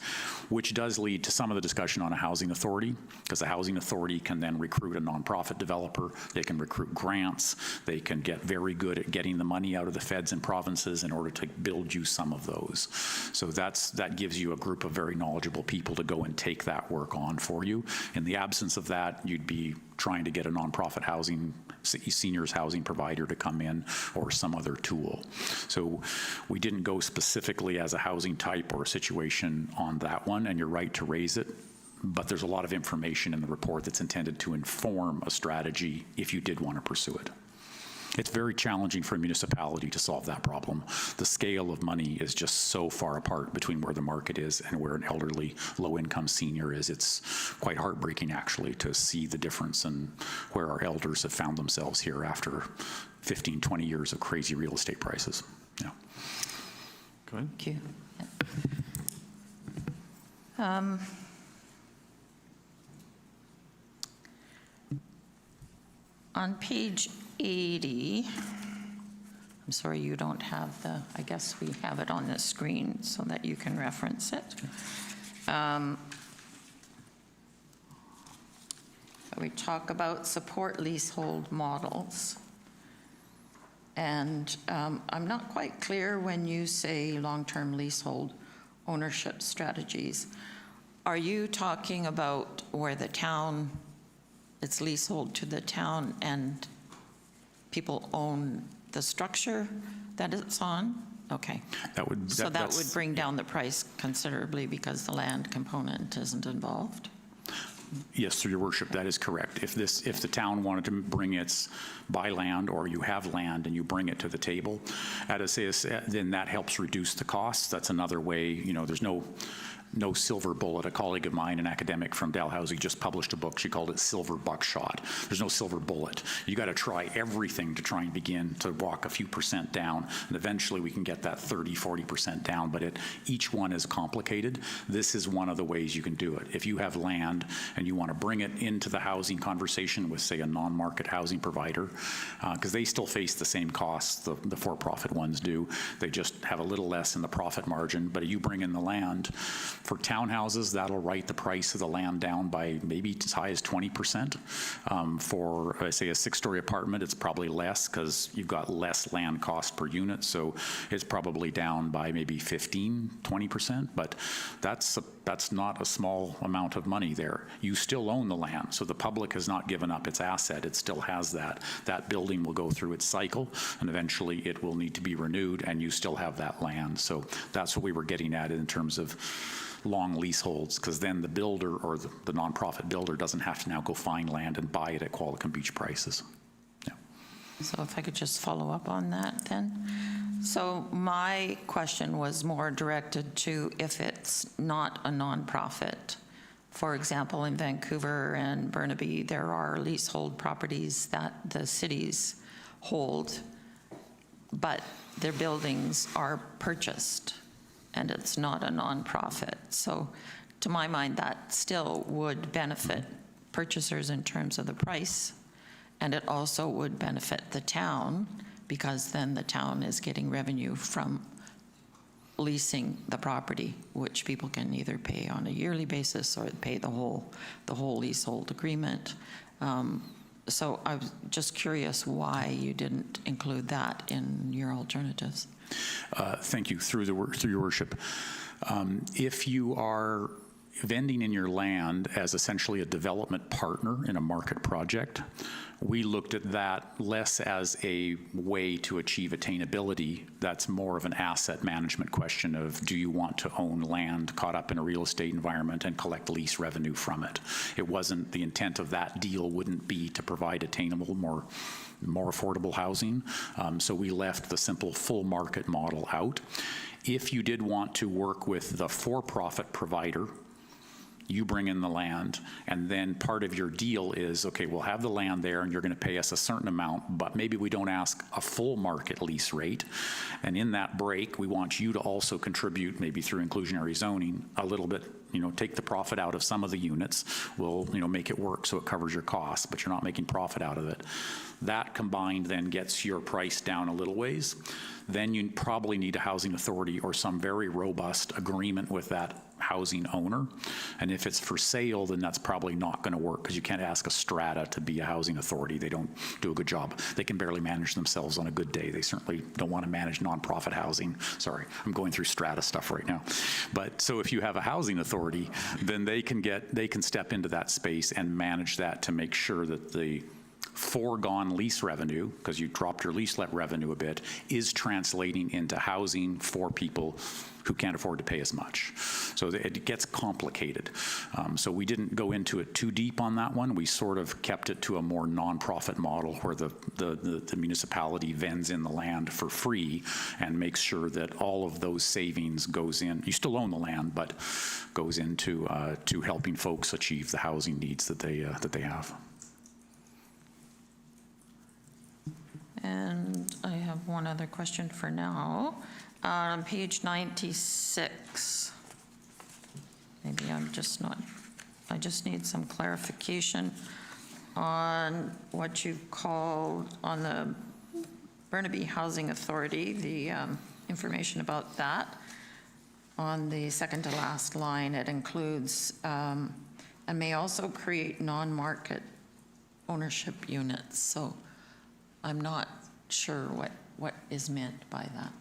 which does lead to some of the discussion on a housing authority, because the housing authority can then recruit a nonprofit developer, they can recruit grants, they can get very good at getting the money out of the feds and provinces in order to build you some of those. So that gives you a group of very knowledgeable people to go and take that work on for you. In the absence of that, you'd be trying to get a nonprofit seniors housing provider to come in, or some other tool. So we didn't go specifically as a housing type or a situation on that one, and you're right to raise it, but there's a lot of information in the report that's intended to inform a strategy if you did want to pursue it. It's very challenging for a municipality to solve that problem. The scale of money is just so far apart between where the market is and where an elderly, low-income senior is. It's quite heartbreaking, actually, to see the difference in where our elders have found themselves here after 15, 20 years of crazy real estate prices. Yeah. Go ahead. Thank you. On page 80, I'm sorry you don't have I guess we have it on the screen so that you can reference it. We talk about support leasehold models. And I'm not quite clear when you say long-term leasehold ownership strategies. Are you talking about where the town, it's leasehold to the town and people own the structure that it's on? Okay. That would bring down the price considerably because the land component isn't involved? Yes, through your worship, that is correct. If the town wanted to bring its buy land, or you have land and you bring it to the table, then that helps reduce the costs. That's another way. There's no no silver bullet. A colleague of mine, an academic from Dalhousie, just published a book. She called it Silver Buckshot. There's no silver bullet. You got to try everything to try and begin to walk a few percent down, and eventually we can get that 30, 40% down, but each one is complicated. This is one of the ways you can do it. If you have land and you want to bring it into the housing conversation with, say, a non-market housing provider, because they still face the same costs the for-profit ones do. They just have a little less in the profit margin, but you bring in the land. For townhouses, that'll write the price of the land down by maybe as high as 20%. For, say, a 6-story apartment, it's probably less because you've got less land cost per unit, so it's probably down by maybe 15, 20%, but that's not a small amount of money there. You still own the land, so the public has not given up its asset. It still has that. That building will go through its cycle, and eventually it will need to be renewed, and you still have that land. So that's what we were getting at in terms of long leaseholds, because then the builder or the nonprofit builder doesn't have to now go find land and buy it at Qualicum Beach prices. Yeah. So if I could just follow up on that then. So my question was more directed to if it's not a nonprofit. For example, in Vancouver and Burnaby, there are leasehold properties that the cities hold, but their buildings are purchased, and it's not a nonprofit. So to my mind, that still would benefit purchasers in terms of the price, and it also would benefit the town, because then the town is getting revenue from leasing the property, which people can either pay on a yearly basis or pay the whole leasehold agreement. So I was just curious why you didn't include that in your alternatives. Thank you. Through your worship. If you are vending in your land as essentially a development partner in a market project, we looked at that less as a way to achieve attainability. That's more of an asset management question of, do you want to own land caught up in a real estate environment and collect lease revenue from it? It wasn't, the intent of that deal wouldn't be to provide attainable, more affordable housing. So we left the simple full market model out. If you did want to work with the for-profit provider, you bring in the land, and then part of your deal is, okay, we'll have the land there and you're going to pay us a certain amount, but maybe we don't ask a full market lease rate. And in that break, we want you to also contribute, maybe through inclusionary zoning, a little bit, take the profit out of some of the units. We'll, make it work so it covers your costs, but you're not making profit out of it. That combined then gets your price down a little ways. Then you probably need a housing authority or some very robust agreement with that housing owner. And if it's for sale, then that's probably not going to work, because you can't ask a strata to be a housing authority. They don't do a good job. They can barely manage themselves on a good day. They certainly don't want to manage nonprofit housing. Sorry, I'm going through strata stuff right now. But so if you have a housing authority, then they can step into that space and manage that to make sure that the foregone lease revenue, because you dropped your lease let revenue a bit, is translating into housing for people who can't afford to pay as much. So it gets complicated. So we didn't go into it too deep on that one. We sort of kept it to a more nonprofit model where the municipality vends in the land for free and makes sure that all of those savings goes in. You still own the land, but goes into to helping folks achieve the housing needs that they have. And I have one other question for now. On page 96, maybe I just need some clarification on what you called on the Burnaby Housing Authority, the information about that. On the second to last line, it includes, and may also create non-market ownership units. So I'm not sure what is meant by that.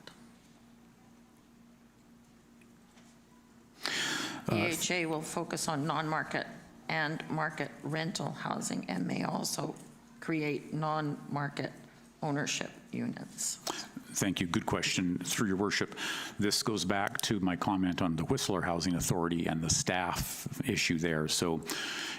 EHA will focus on non-market and market rental housing and may also create non-market ownership units. Thank you. Good question. Through your worship, this goes back to my comment on the Whistler Housing Authority and the staff issue there. So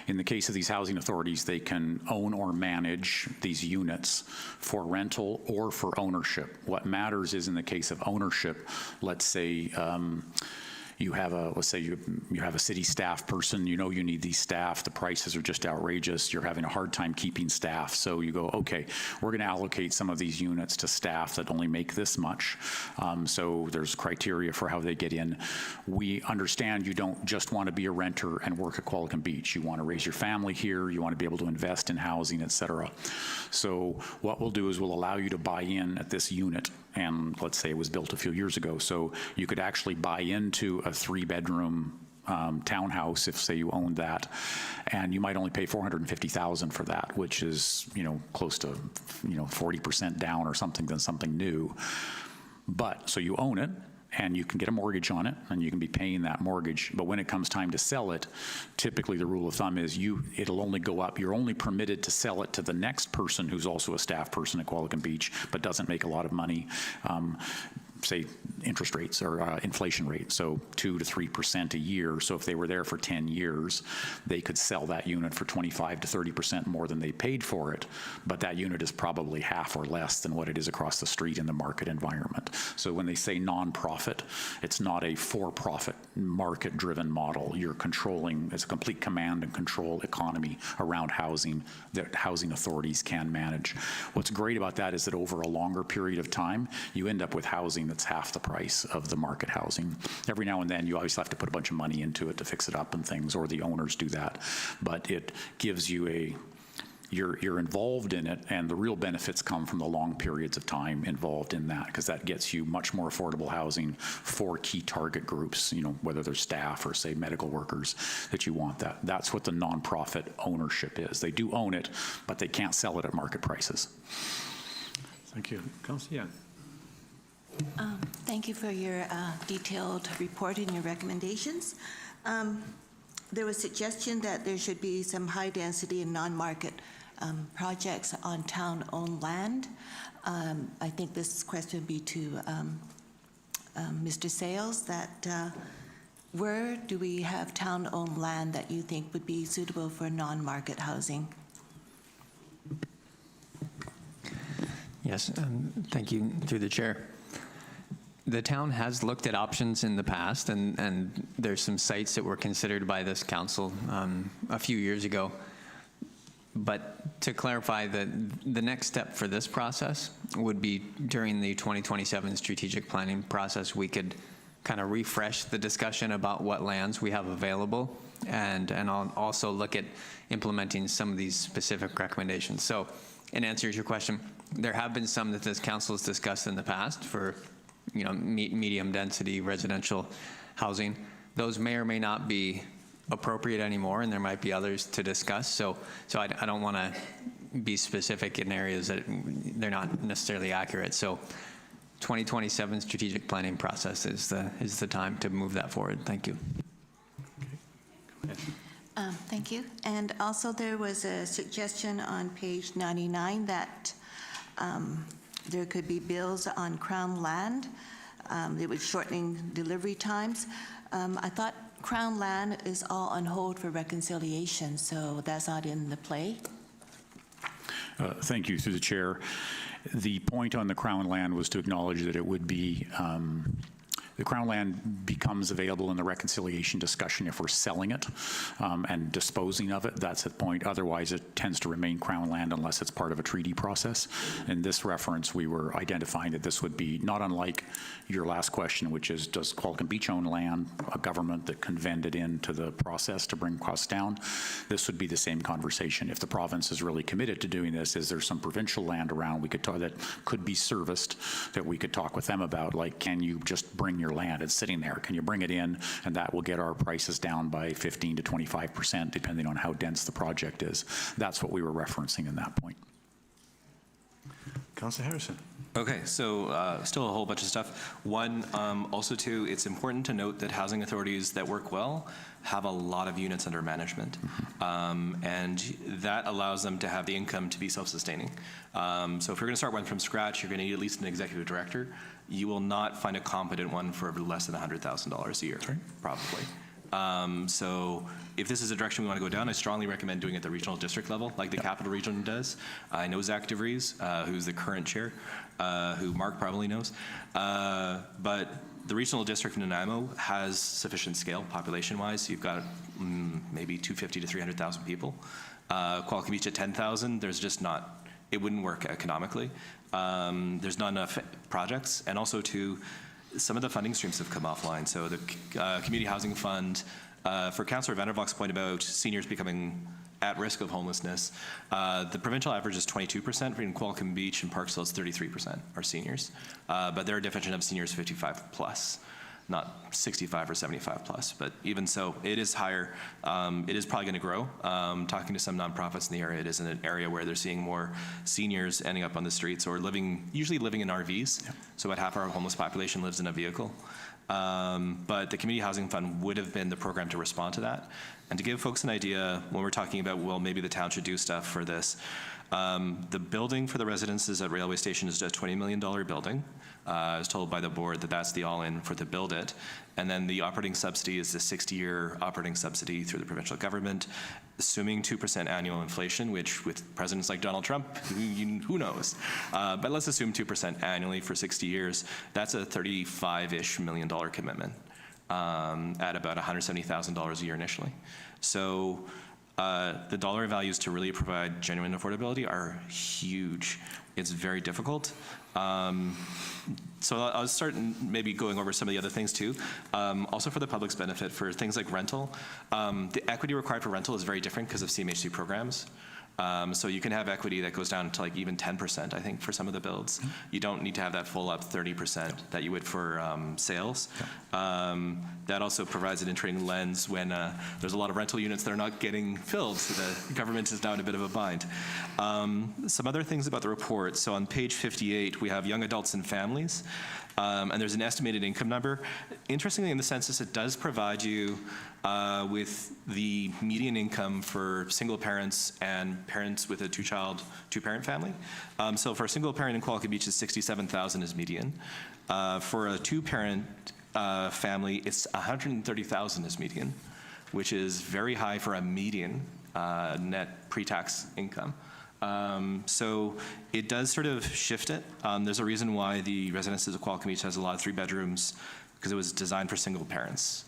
in the case of these housing authorities, they can own or manage these units for rental or for ownership. What matters is in the case of ownership, let's say you have a, let's say you have a city staff person, you know you need these staff, the prices are just outrageous, you're having a hard time keeping staff, so you go, okay, we're going to allocate some of these units to staff that only make this much. So there's criteria for how they get in. We understand you don't just want to be a renter and work at Qualicum Beach. You want to raise your family here, you want to be able to invest in housing, et cetera. So what we'll do is we'll allow you to buy in at this unit, and let's say it was built a few years ago, so you could actually buy into a 3-bedroom townhouse, if say you owned that, and you might only pay $450,000 for that, which is, you know, close to, you know, 40% down or something than something new. But so you own it, and you can get a mortgage on it, and you can be paying that mortgage. But when it comes time to sell it, typically the rule of thumb is it'll only go up. You're only permitted to sell it to the next person who's also a staff person at Qualicum Beach, but doesn't make a lot of money. Say interest rates or inflation rate, so 2 to 3% a year. So if they were there for 10 years, they could sell that unit for 25 to 30% more than they paid for it, but that unit is probably half or less than what it is across the street in the market environment. So when they say nonprofit, it's not a for-profit market-driven model. You're controlling, it's a complete command and control economy around housing that housing authorities can manage. What's great about that is that over a longer period of time, you end up with housing that's half the price of the market housing. Every now and then you always have to put a bunch of money into it to fix it up and things, or the owners do that. But it gives you you're involved in it, and the real benefits come from the long periods of time involved in that, because that gets you much more affordable housing for key target groups, you know, whether they're staff or say medical workers that you want that. That's what the nonprofit ownership is. They do own it, but they can't sell it at market prices. Thank you. Councillor Young. Thank you for your detailed report and your recommendations. There was suggestion that there should be some high density and non-market projects on town-owned land. I think this question would be to Mr. Sales, that where do we have town-owned land that you think would be suitable for non-market housing? Yes, thank you, through the chair. The town has looked at options in the past, and there's some sites that were considered by this council a few years ago. But to clarify, the next step for this process would be during the 2027 strategic planning process, we could kind of refresh the discussion about what lands we have available, and I'll also look at implementing some of these specific recommendations. So in answer to your question, there have been some that this council has discussed in the past for, you know, medium density residential housing. Those may or may not be appropriate anymore, and there might be others to discuss. So I don't want to be specific in areas that they're not necessarily accurate. So 2027 strategic planning process is the time to move that forward. Thank you. Thank you. And also there was a suggestion on page 99 that there could be bills on Crown land. It was shortening delivery times. I thought Crown land is all on hold for reconciliation, so that's not in the play. Thank you, through the chair. The point on the Crown land was to acknowledge that it would be the Crown land becomes available in the reconciliation discussion if we're selling it and disposing of it. That's the point. Otherwise, it tends to remain Crown land unless it's part of a treaty process. In this reference, we were identifying that this would be not unlike your last question, which is, does Qualicum Beach own land, a government that can vend it into the process to bring costs down? This would be the same conversation. If the province is really committed to doing this, is there some provincial land around we could talk that could be serviced that we could talk with them about, like, can you just bring your land? It's sitting there. Can you bring it in? And that will get our prices down by 15 to 25%, depending on how dense the project is. That's what we were referencing in that point. Councillor Harrison. Okay, so still a whole bunch of stuff. One, also too, it's important to note that housing authorities that work well have a lot of units under management, and that allows them to have the income to be self-sustaining. So if you're going to start one from scratch, you're going to need at least an executive director. You will not find a competent one for less than $100,000 a year, probably. So if this is a direction we want to go down, I strongly recommend doing it at the regional district level, like the Capital Region does. I know Zach DeVries, who's the current chair, who Mark probably knows. But The regional district in Nanaimo has sufficient scale population-wise. You've got maybe 250 to 300,000 people. Qualicum Beach at 10,000, there's just not, it wouldn't work economically. There's not enough projects, and also some of the funding streams have come offline. So the Community Housing Fund, for Councillor Vandervalk's point about seniors becoming at risk of homelessness, the provincial average is 22%. In Qualicum Beach and Parksville, it's 33% are seniors. But their definition of seniors 55 plus, not 65 or 75 plus. But even so, it is higher. It is probably going to grow. Talking to some nonprofits in the area, it is in an area where they're seeing more seniors ending up on the streets or usually living in RVs. Yeah. So about half our homeless population lives in a vehicle. But the Community Housing Fund would have been the program to respond to that. And to give folks an idea, when we're talking about, well, maybe the town should do stuff for this, the building for the residences at Railway Station is a $20 million building. I was told by the board that that's the all-in for the build it. And then the operating subsidy is the 60-year operating subsidy through the provincial government, assuming 2% annual inflation, which with presidents like Donald Trump, who knows? But let's assume 2% annually for 60 years. That's a $35-ish million commitment at about $170,000 a year initially. So the dollar values to really provide genuine affordability are huge. It's very difficult. So I'll start maybe going over some of the other things too. Also for the public's benefit, for things like rental, the equity required for rental is very different because of CMHC programs. So you can have equity that goes down to like even 10%, I think, for some of the builds. You don't need to have that full up 30% that you would for sales. That also provides an interesting lens when there's a lot of rental units that are not getting filled, so the government is now in a bit of a bind. Some other things about the report. So on page 58, we have young adults and families, and there's an estimated income number. Interestingly, in the census, it does provide you with the median income for single parents and parents with a two-parent family. So for a single parent in Qualicum Beach, it's $67,000 is median. For a two-parent family, it's $130,000 is median, which is very high for a median net pre-tax income. So it does sort of shift it. There's a reason why the residences of Qualicum Beach has a lot of 3 bedrooms, because it was designed for single parents,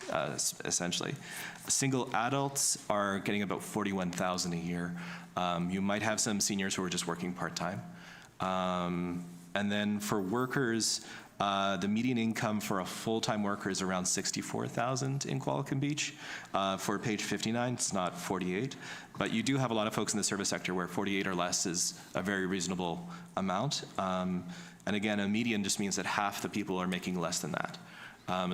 essentially. Single adults are getting about $41,000 a year. You might have some seniors who are just working part-time. And then for workers, the median income for a full-time worker is around $64,000 in Qualicum Beach. For page 59, it's not 48, but you do have a lot of folks in the service sector where 48 or less is a very reasonable amount. And again, a median just means that half the people are making less than that.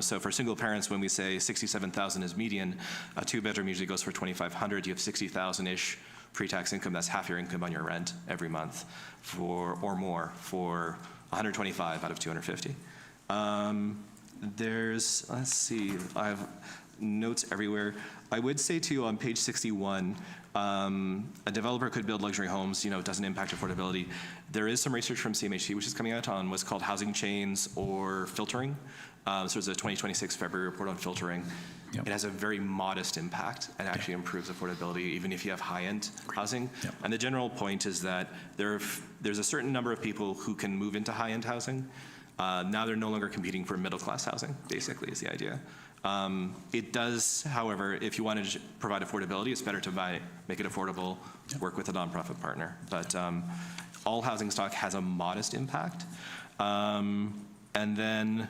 So for single parents, when we say 67,000 is median, a 2-bedroom usually goes for 2,500. You have 60,000-ish pre-tax income. That's half your income on your rent every month, or more for 125 out of 250. Let's see, I have notes everywhere. I would say too, on page 61, a developer could build luxury homes, it doesn't impact affordability. There is some research from CMHC which is coming out on what's called housing chains or filtering. So there's a 2026 February report on filtering. Yep. It has a very modest impact and actually improves affordability even if you have high-end housing. Yep. And the general point is that there's a certain number of people who can move into high-end housing. Now they're no longer competing for middle-class housing, basically, is the idea. It does, however, if you want to provide affordability, it's better to make it affordable, work with a nonprofit partner. But all housing stock has a modest impact. And then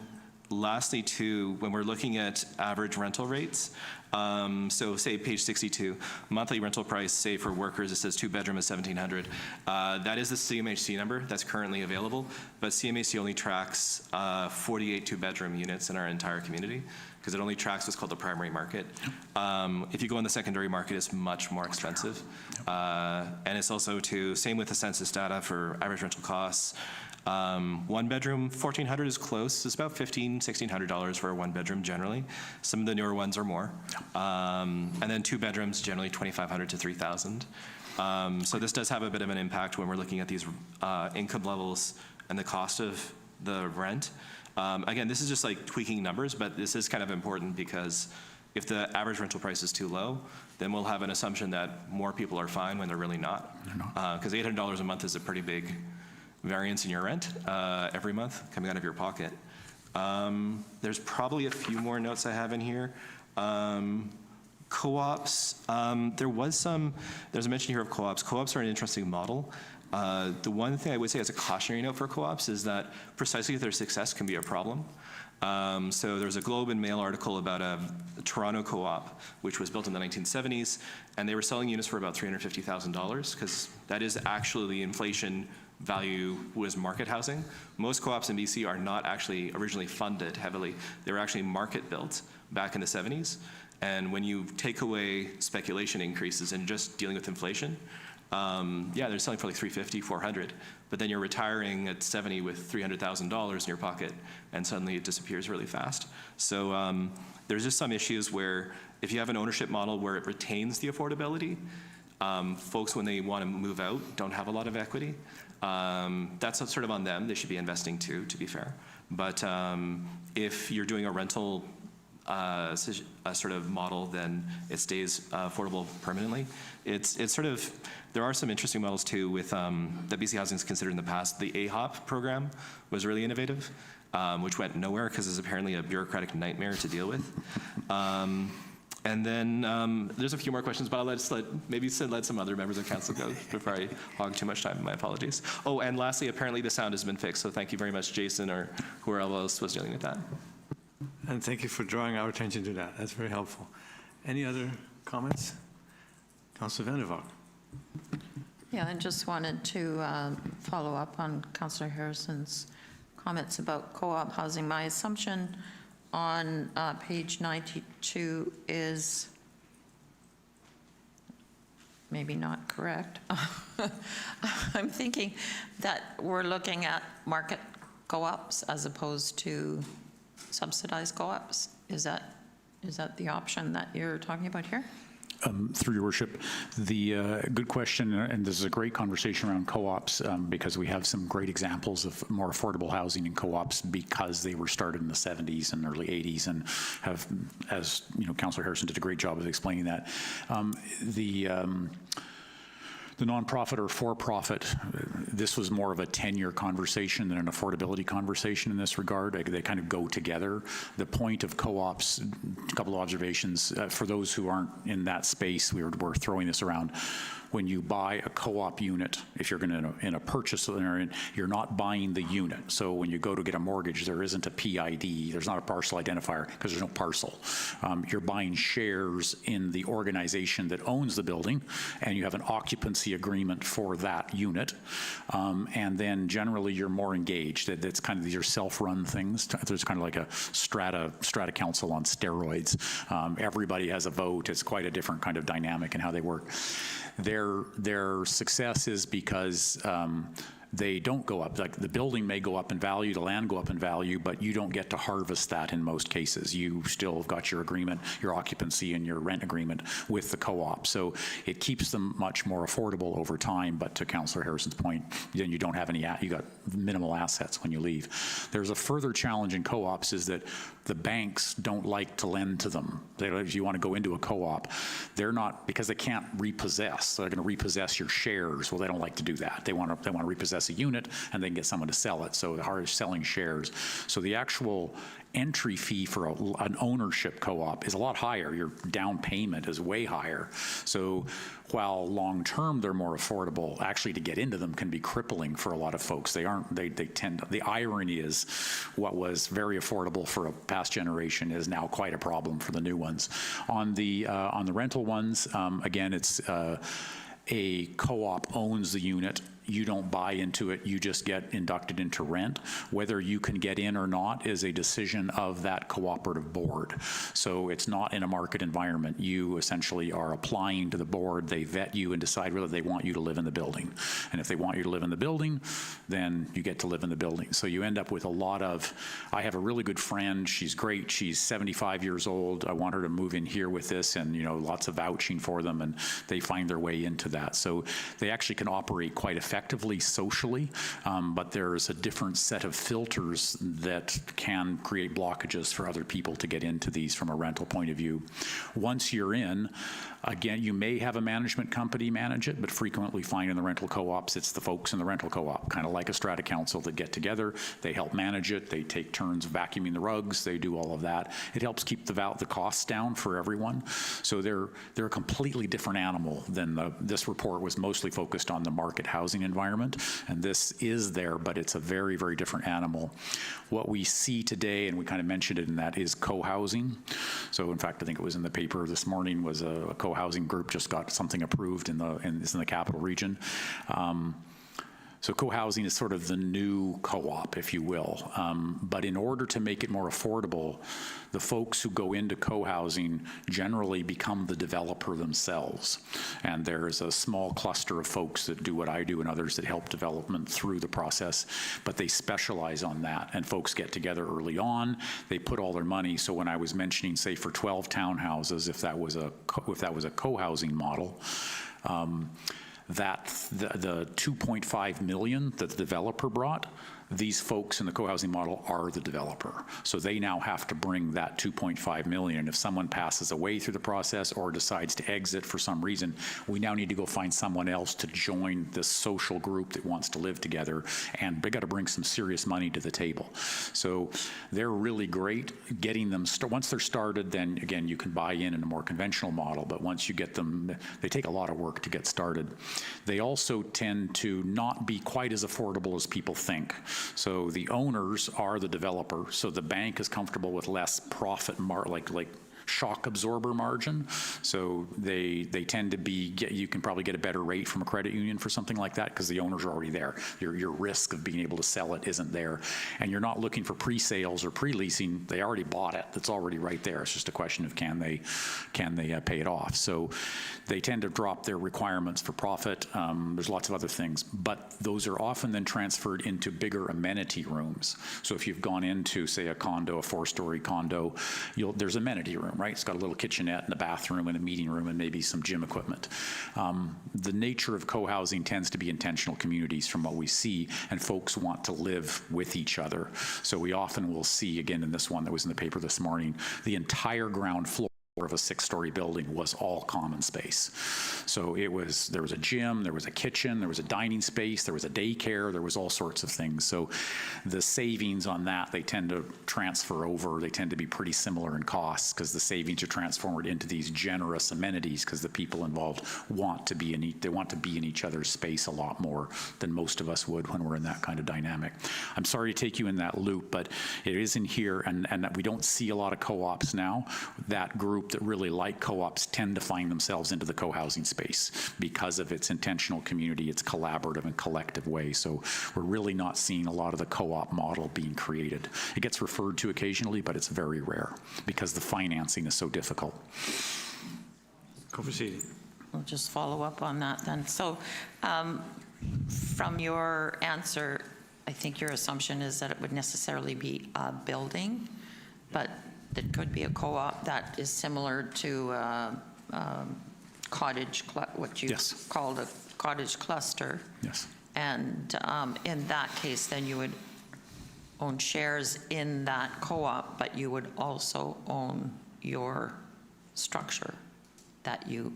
lastly, too, when we're looking at average rental rates, so say page 62, monthly rental price, say for workers, it says 2-bedroom is $1,700. That is the CMHC number that's currently available, but CMHC only tracks 48 2-bedroom units in our entire community, because it only tracks what's called the primary market. If you go in the secondary market, it's much more expensive. And it's also same with the census data for average rental costs. 1-bedroom, $1,400 is close. It's about $1,500, $1,600 for a 1-bedroom generally. Some of the newer ones are more. And then 2 bedrooms, generally $2,500 to $3,000. So this does have a bit of an impact when we're looking at these income levels and the cost of the rent. Again, this is just like tweaking numbers, but this is kind of important because if the average rental price is too low, then we'll have an assumption that more people are fine when they're really not. Because $800 a month is a pretty big variance in your rent every month coming out of your pocket. There's probably a few more notes I have in here. Co-ops, there's a mention here of co-ops. Co-ops are an interesting model. The one thing I would say as a cautionary note for co-ops is that precisely their success can be a problem. So there's a Globe and Mail article about a Toronto co-op, which was built in the 1970s, and they were selling units for about $350,000, because that is actually the inflation value was market housing. Most co-ops in BC are not actually originally funded heavily. They were actually market built back in the 70s. And when you take away speculation increases and just dealing with inflation, yeah, they're selling for like $350,000, $400,000, but then you're retiring at 70 with $300,000 in your pocket, and suddenly it disappears really fast. So there's just some issues where if you have an ownership model where it retains the affordability, folks, when they want to move out, don't have a lot of equity. That's sort of on them. They should be investing too, to be fair. But if you're doing a rental a sort of model, then it stays affordable permanently. It's sort of, there are some interesting models too with that BC Housing's considered in the past. The AHOP program was really innovative, which went nowhere because it's apparently a bureaucratic nightmare to deal with. And then there's a few more questions, but I'll let some other members of council go before I hog too much time. My apologies. Oh, and lastly, apparently the sound has been fixed, so thank you very much, Jason, or whoever else was dealing with that. And thank you for drawing our attention to that. That's very helpful. Any other comments? Councillor Vander. Yeah, I just wanted to follow up on Councillor Harrison's comments about co-op housing. My assumption on page 92 is maybe not correct. I'm thinking that we're looking at market co-ops as opposed to subsidized co-ops. Is that the option that you're talking about here? Through your worship, the good question, and this is a great conversation around co-ops because we have some great examples of more affordable housing in co-ops because they were started in the 70s and early 80s and have, as you know, Councillor Harrison did a great job of explaining that. The nonprofit or for-profit, this was more of a tenure conversation than an affordability conversation in this regard. They kind of go together. The point of co-ops, a couple of observations, for those who aren't in that space, we're throwing this around. When you buy a co-op unit, if you're going to in a purchase, you're not buying the unit. So when you go to get a mortgage, there isn't a PID. There's not a parcel identifier because there's no parcel. You're buying shares in the organization that owns the building, and you have an occupancy agreement for that unit. And then generally you're more engaged. That's kind of these are self-run things. There's kind of like a strata council on steroids. Everybody has a vote. It's quite a different kind of dynamic in how they work. Their success is because they don't go up. Like the building may go up in value, the land go up in value, but you don't get to harvest that in most cases. You still have got your agreement, your occupancy and your rent agreement with the co-op. So it keeps them much more affordable over time, but to Councillor Harrison's point, then you don't have any, you got minimal assets when you leave. There's a further challenge in co-ops is that the banks don't like to lend to them. If you want to go into a co-op, they're not, because they can't repossess. So they're going to repossess your shares. Well, they don't like to do that. They want to repossess a unit and then get someone to sell it. So they're selling shares. So the actual entry fee for an ownership co-op is a lot higher. Your down payment is way higher. So while long-term they're more affordable, actually to get into them can be crippling for a lot of folks. They tend, the irony is what was very affordable for a past generation is now quite a problem for the new ones. On the rental ones, again, it's a co-op owns the unit. You don't buy into it, you just get inducted into rent. Whether you can get in or not is a decision of that cooperative board. So it's not in a market environment. You essentially are applying to the board, they vet you and decide whether they want you to live in the building. And if they want you to live in the building, then you get to live in the building. So you end up with a lot of, I have a really good friend, she's great, she's 75 years old, I want her to move in here with this, and you know, lots of vouching for them, and they find their way into that. So they actually can operate quite effectively effectively socially, but there's a different set of filters that can create blockages for other people to get into these from a rental point of view. Once you're in, again, you may have a management company manage it, but frequently find in the rental co-ops, it's the folks in the rental co-op, kind of like a strata council that get together, they help manage it, they take turns vacuuming the rugs, they do all of that. It helps keep the costs down for everyone. So they're a completely different animal than this report was mostly focused on the market housing environment, and this is there, but it's a very, very different animal. What we see today, and we kind of mentioned it in that, is co-housing. So in fact, I think it was in the paper this morning, was a co-housing group just got something approved in the capital region. So co-housing is sort of the new co-op, if you will. But in order to make it more affordable, the folks who go into co-housing generally become the developer themselves. And there's a small cluster of folks that do what I do and others that help development through the process, but they specialize on that. And folks get together early on, they put all their money. So when I was mentioning, say, for 12 townhouses, if that was a co-housing model, that the 2.5 million that the developer brought, these folks in the co-housing model are the developer. So they now have to bring that 2.5 million. And if someone passes away through the process or decides to exit for some reason, we now need to go find someone else to join this social group that wants to live together. And they got to bring some serious money to the table. So they're really great getting them, once they're started, then again, you can buy in a more conventional model. But once you get them, they take a lot of work to get started. They also tend to not be quite as affordable as people think. So the owners are the developer, so the bank is comfortable with less profit, like shock absorber margin. So they tend to be, you can probably get a better rate from a credit union for something like that because the owners are already there. Your risk of being able to sell it isn't there. And you're not looking for pre-sales or pre-leasing. They already bought it. That's already right there. It's just a question of can they pay it off. So they tend to drop their requirements for profit. There's lots of other things, but those are often then transferred into bigger amenity rooms. So if you've gone into, say, a condo, a 4-story condo, there's amenity room, right? It's got a little kitchenette and a bathroom and a meeting room and maybe some gym equipment. The nature of co-housing tends to be intentional communities from what we see, and folks want to live with each other. So we often will see, again, in this one that was in the paper this morning, the entire ground floor of a 6-story building was all common space. So there was a gym, there was a kitchen, there was a dining space, there was a daycare, there was all sorts of things. So the savings on that, they tend to transfer over. They tend to be pretty similar in costs because the savings are transformed into these generous amenities because the people involved want to be in each other's space a lot more than most of us would when we're in that kind of dynamic. I'm sorry to take you in that loop, but it is in here, and we don't see a lot of co-ops now. That group that really like co-ops tend to find themselves into the co-housing space because of its intentional community, its collaborative and collective way. So we're really not seeing a lot of the co-op model being created. It gets referred to occasionally, but it's very rare because the financing is so difficult. Go proceed. We'll just follow up on that then. So from your answer, I think your assumption is that it would necessarily be a building, but it could be a co-op that is similar to cottage, what you Yes. called a cottage cluster. Yes. And in that case, then you would own shares in that co-op, but you would also own your structure that you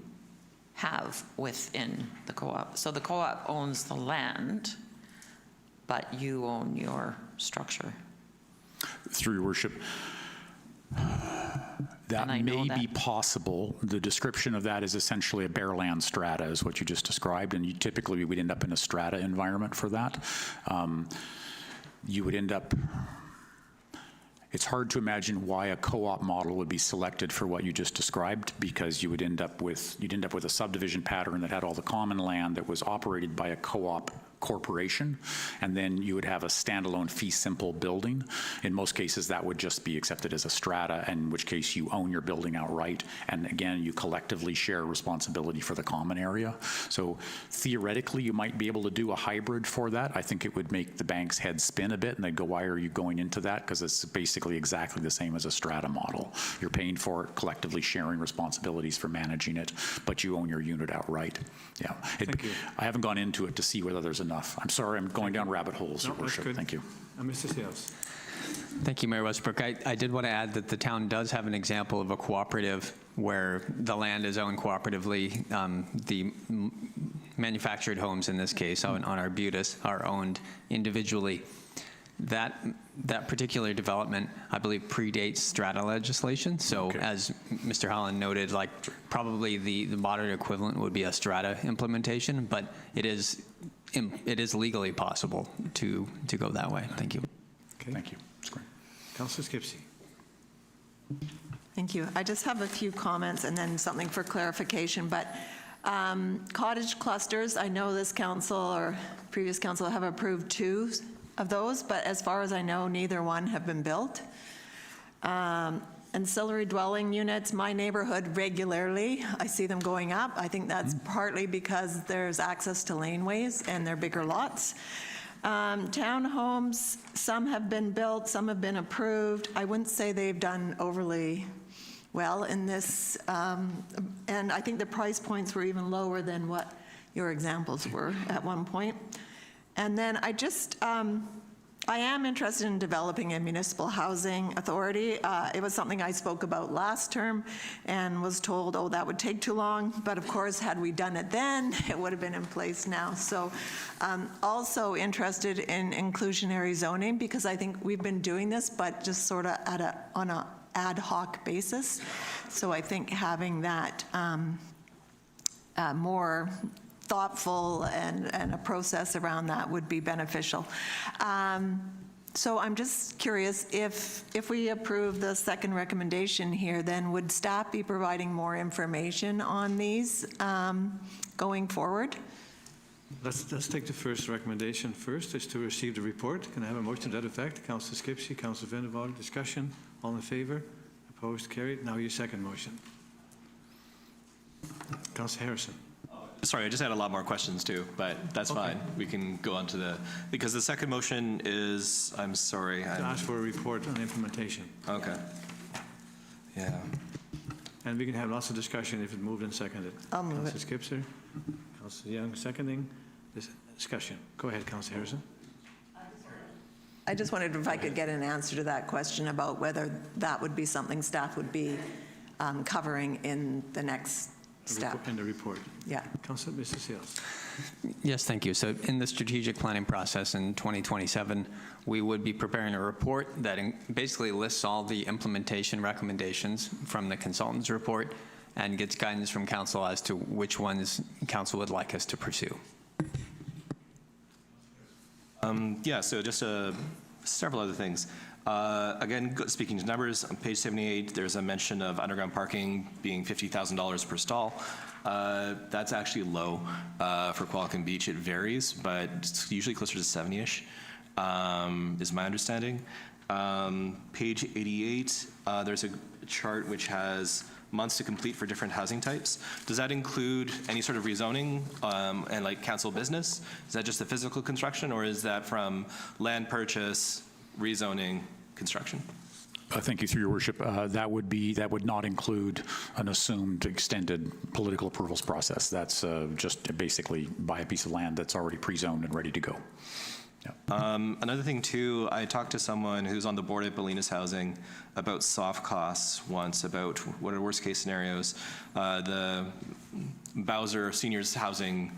have within the co-op. So the co-op owns the land, but you own your structure. Through your worship, that And I know may be that- possible. The description of that is essentially a bare land strata is what you just described, and you typically would end up in a strata environment for that. You would end up, it's hard to imagine why a co-op model would be selected for what you just described, because you'd end up with a subdivision pattern that had all the common land that was operated by a co-op corporation, and then you would have a standalone fee simple building. In most cases, that would just be accepted as a strata, in which case you own your building outright, and again, you collectively share responsibility for the common area. So theoretically, you might be able to do a hybrid for that. I think it would make the bank's head spin a bit, and they'd go, why are you going into that? Because it's basically exactly the same as a strata model. You're paying for it, collectively sharing responsibilities for managing it, but you own your unit outright. Yeah. Thank you. I haven't gone into it to see whether there's a enough. I'm sorry, I'm going down rabbit holes, Your No, that's Worship. good. Thank you. Mr. Sales. Thank you, Mayor Westbrook. I did want to add that the town does have an example of a cooperative where the land is owned cooperatively. The manufactured homes, in this case, on Arbutus, are owned individually. That particular development, I believe, predates strata legislation. So as Mr. Holland noted, like probably the modern equivalent would be a strata implementation, but it is legally possible to go that way. Thank you. Okay. Thank you. That's great. Councillor Skipsey. Thank you. I just have a few comments and then something for clarification, but cottage clusters, I know this council or previous council have approved 2 of those, but as far as I know, neither one have been built. Ancillary dwelling units, my neighborhood regularly, I see them going up. I think that's partly because there's access to laneways and they're bigger lots. Townhomes, some have been built, some have been approved. I wouldn't say they've done overly well in this, and I think the price points were even lower than what your examples were at one point. And then I am interested in developing a municipal housing authority. It was something I spoke about last term and was told, oh, that would take too long. But of course, had we done it then, it would have been in place now. So also interested in inclusionary zoning because I think we've been doing this, but just sort of on an ad hoc basis. So I think having that more thoughtful and a process around that would be beneficial. So I'm just curious, if we approve the second recommendation here, then would staff be providing more information on these going forward? Let's take the first recommendation first, is to receive the report. Can I have a motion to that effect? Councillor Skipsey, Councillor Vander, discussion. All in favor? Opposed? Carried. Now your second motion. Councillor Harrison. Sorry, I just had a lot more questions too, but that's fine. We can go on to because the second motion is, I'm sorry. To ask for a report on implementation. Okay. Yeah. And we can have lots of discussion if it moved and seconded. I'll move it. Councillor Skipser, Councillor Young seconding. Discussion. Go ahead, Councillor Harrison. I just wondered if I could get an answer to that question about whether that would be something staff would be covering in the next step. In the report. Yeah. Councillor, Mr. Sales. Yes, thank you. So in the strategic planning process in 2027, we would be preparing a report that basically lists all the implementation recommendations from the consultant's report and gets guidance from council as to which ones council would like us to pursue. Yeah, so just several other things. Again, speaking to numbers, on page 78, there's a mention of underground parking being $50,000 per stall. That's actually low for Qualicum Beach. It varies, but it's usually closer to 70-ish, is my understanding. Page 88, there's a chart which has months to complete for different housing types. Does that include any sort of rezoning and like council business? Is that just the physical construction, or is that from land purchase, rezoning, construction? Thank you, through your worship. That would not include an assumed extended political approvals process. That's just basically buy a piece of land that's already pre-zoned and ready to go. Yeah. Another thing too, I talked to someone who's on the board at Bolinas Housing about soft costs once, about what are worst case scenarios. The Bowser Seniors Housing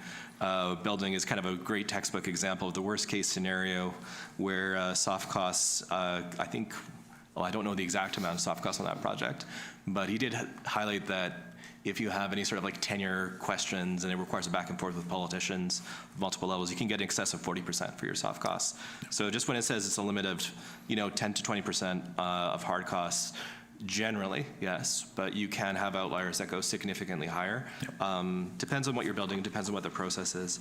building is kind of a great textbook example of the worst case scenario where soft costs, I think, well, I don't know the exact amount of soft costs on that project, but he did highlight that if you have any sort of like tenure questions and it requires a back and forth with politicians, multiple levels, you can get in excess of 40% for your soft costs. So just when it says it's a limit of, 10 to 20% of hard costs, generally, yes, but you can have outliers that go significantly higher. Depends on what you're building, depends on what the process is.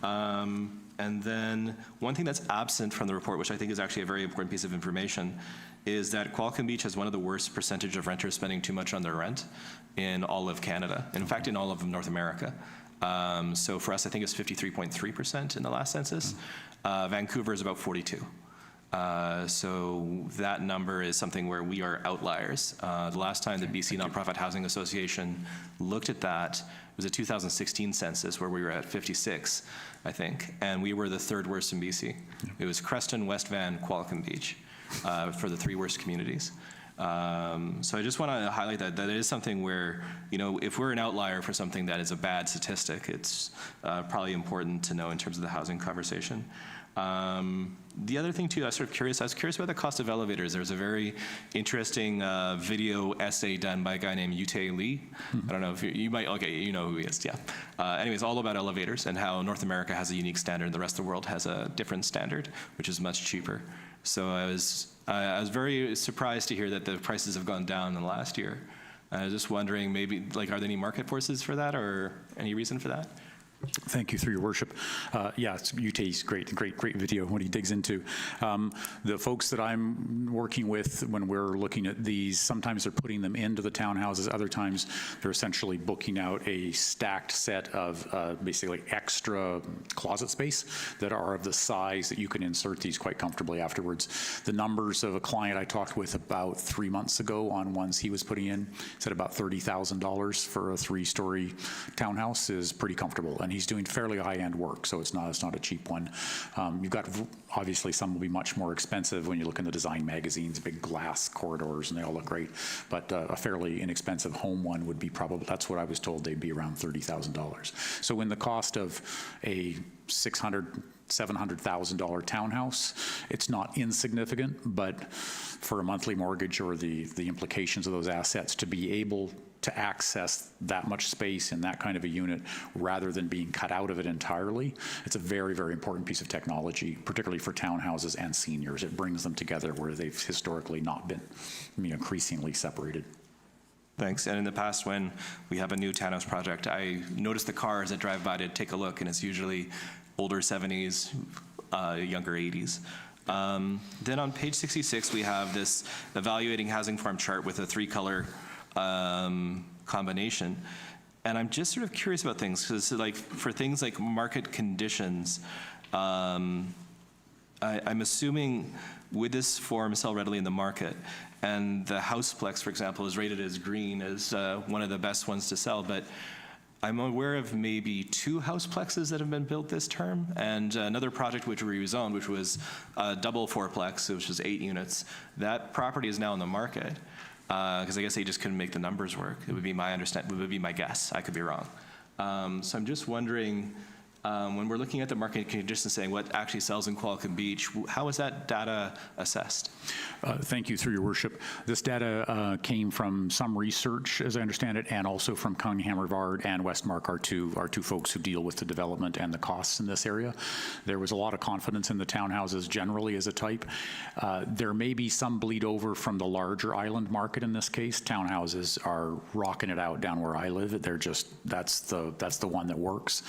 And then one thing that's absent from the report, which I think is actually a very important piece of information, is that Qualicum Beach has one of the worst percentage of renters spending too much on their rent in all of Canada. In fact, in all of North America. So for us, I think it's 53.3% in the last census. Vancouver is about 42. So that number is something where we are outliers. The last time the BC Nonprofit Housing Association looked at that, it was a 2016 census where we were at 56, I think, and we were the third worst in BC. It was Crescent, West Van, Qualicum Beach for the 3 worst communities. So I just want to highlight that it is something where, you know, if we're an outlier for something that is a bad statistic, it's probably important to know in terms of the housing conversation. The other thing too, I was curious about the cost of elevators. There was a very interesting video essay done by a guy named Yute Lee. I don't know if you might, okay, you know who he is, yeah. Anyways, all about elevators and how North America has a unique standard and the rest of the world has a different standard, which is much cheaper. So I was very surprised to hear that the prices have gone down in the last year. I was just wondering, maybe, like, are there any market forces for that or any reason for that? Thank you, through your worship. Yeah, Ute's great video, what he digs into. The folks that I'm working with when we're looking at these, sometimes they're putting them into the townhouses, other times they're essentially booking out a stacked set of basically extra closet space that are of the size that you can insert these quite comfortably afterwards. The numbers of a client I talked with about 3 months ago on ones he was putting in said about $30,000 for a 3-story townhouse is pretty comfortable. And he's doing fairly high-end work, so it's not a cheap one. You've got, obviously, some will be much more expensive when you look in the design magazines, big glass corridors, and they all look great. But a fairly inexpensive home one would be probably, that's what I was told, they'd be around $30,000. So when the cost of a $600,000, $700,000 townhouse, it's not insignificant, but for a monthly mortgage or the implications of those assets, to be able to access that much space in that kind of a unit rather than being cut out of it entirely, it's a very, very important piece of technology, particularly for townhouses and seniors. It brings them together where they've historically not been, increasingly separated. Thanks. And in the past, when we have a new townhouse project, I notice the cars that drive by to take a look, and it's usually older 70s, younger 80s. Then on page 66, we have this evaluating housing form chart with a 3-color combination. And I'm just sort of curious about things, because like for things like market conditions, I'm assuming would this form sell readily in the market? And the Houseplex, for example, is rated as green as one of the best ones to sell, but I'm aware of maybe 2 houseplexes that have been built this term, and another project which we rezoned, which was a double 4-plex, which was 8 units. That property is now in the market, because I guess they just couldn't make the numbers work. It would be my understanding, it would be my guess. I could be wrong. So I'm just wondering, when we're looking at the market conditions saying what actually sells in Qualicum Beach, how is that data assessed? Thank you, through your worship. This data came from some research, as I understand it, and also from Cunningham Rivard and Westmark, our two folks who deal with the development and the costs in this area. There was a lot of confidence in the townhouses generally as a type. There may be some bleed over from the larger island market in this case. Townhouses are rocking it out down where I live. They're just, that's the one that works.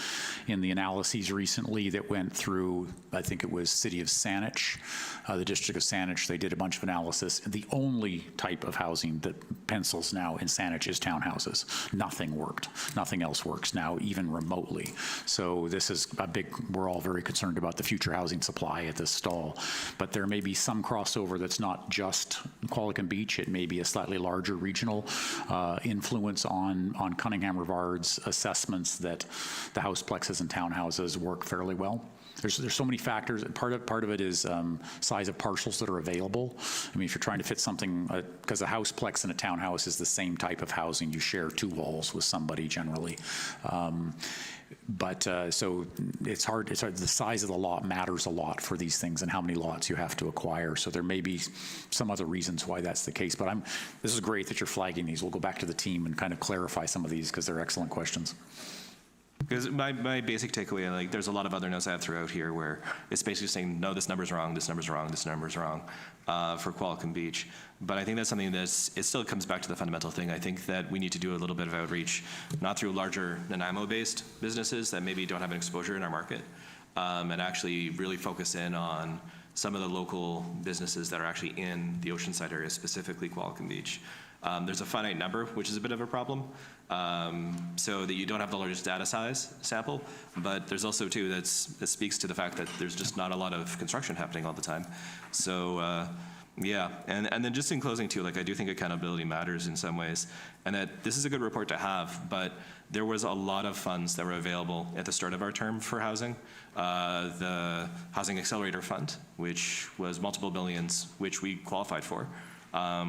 In the analyses recently that went through, I think it was City of Saanich, the District of Saanich, they did a bunch of analysis. The only type of housing that pencils now in Saanich is townhouses. Nothing worked. Nothing else works now, even remotely. So this is a big, we're all very concerned about the future housing supply at this stall. But there may be some crossover that's not just Qualicum Beach. It may be a slightly larger regional influence on Cunningham Rivard's assessments that the houseplexes and townhouses work fairly well. There's so many factors. Part of it is size of parcels that are available. I mean, if you're trying to fit something, because a houseplex and a townhouse is the same type of housing. You share 2 walls with somebody generally. So it's hard. The size of the lot matters a lot for these things and how many lots you have to acquire. So there may be some other reasons why that's the case. But this is great that you're flagging these. We'll go back to the team and kind of clarify some of these because they're excellent questions. Because my basic takeaway, like, there's a lot of other notes I have throughout here where it's basically saying, no, this number's wrong, this number's wrong, this number's wrong for Qualicum Beach. But I think that's something it still comes back to the fundamental thing. I think that we need to do a little bit of outreach, not through larger Nanaimo-based businesses that maybe don't have an exposure in our market, and actually really focus in on some of the local businesses that are actually in the Oceanside area, specifically Qualicum Beach. There's a finite number, which is a bit of a problem, so that you don't have the largest data size sample, but there's also, too, that speaks to the fact that there's just not a lot of construction happening all the time. So, yeah, and then just in closing, too, like, I do think accountability matters in some ways, and that this is a good report to have, but there was a lot of funds that were available at the start of our term for housing. The Housing Accelerator Fund, which was multiple billions, which we qualified for,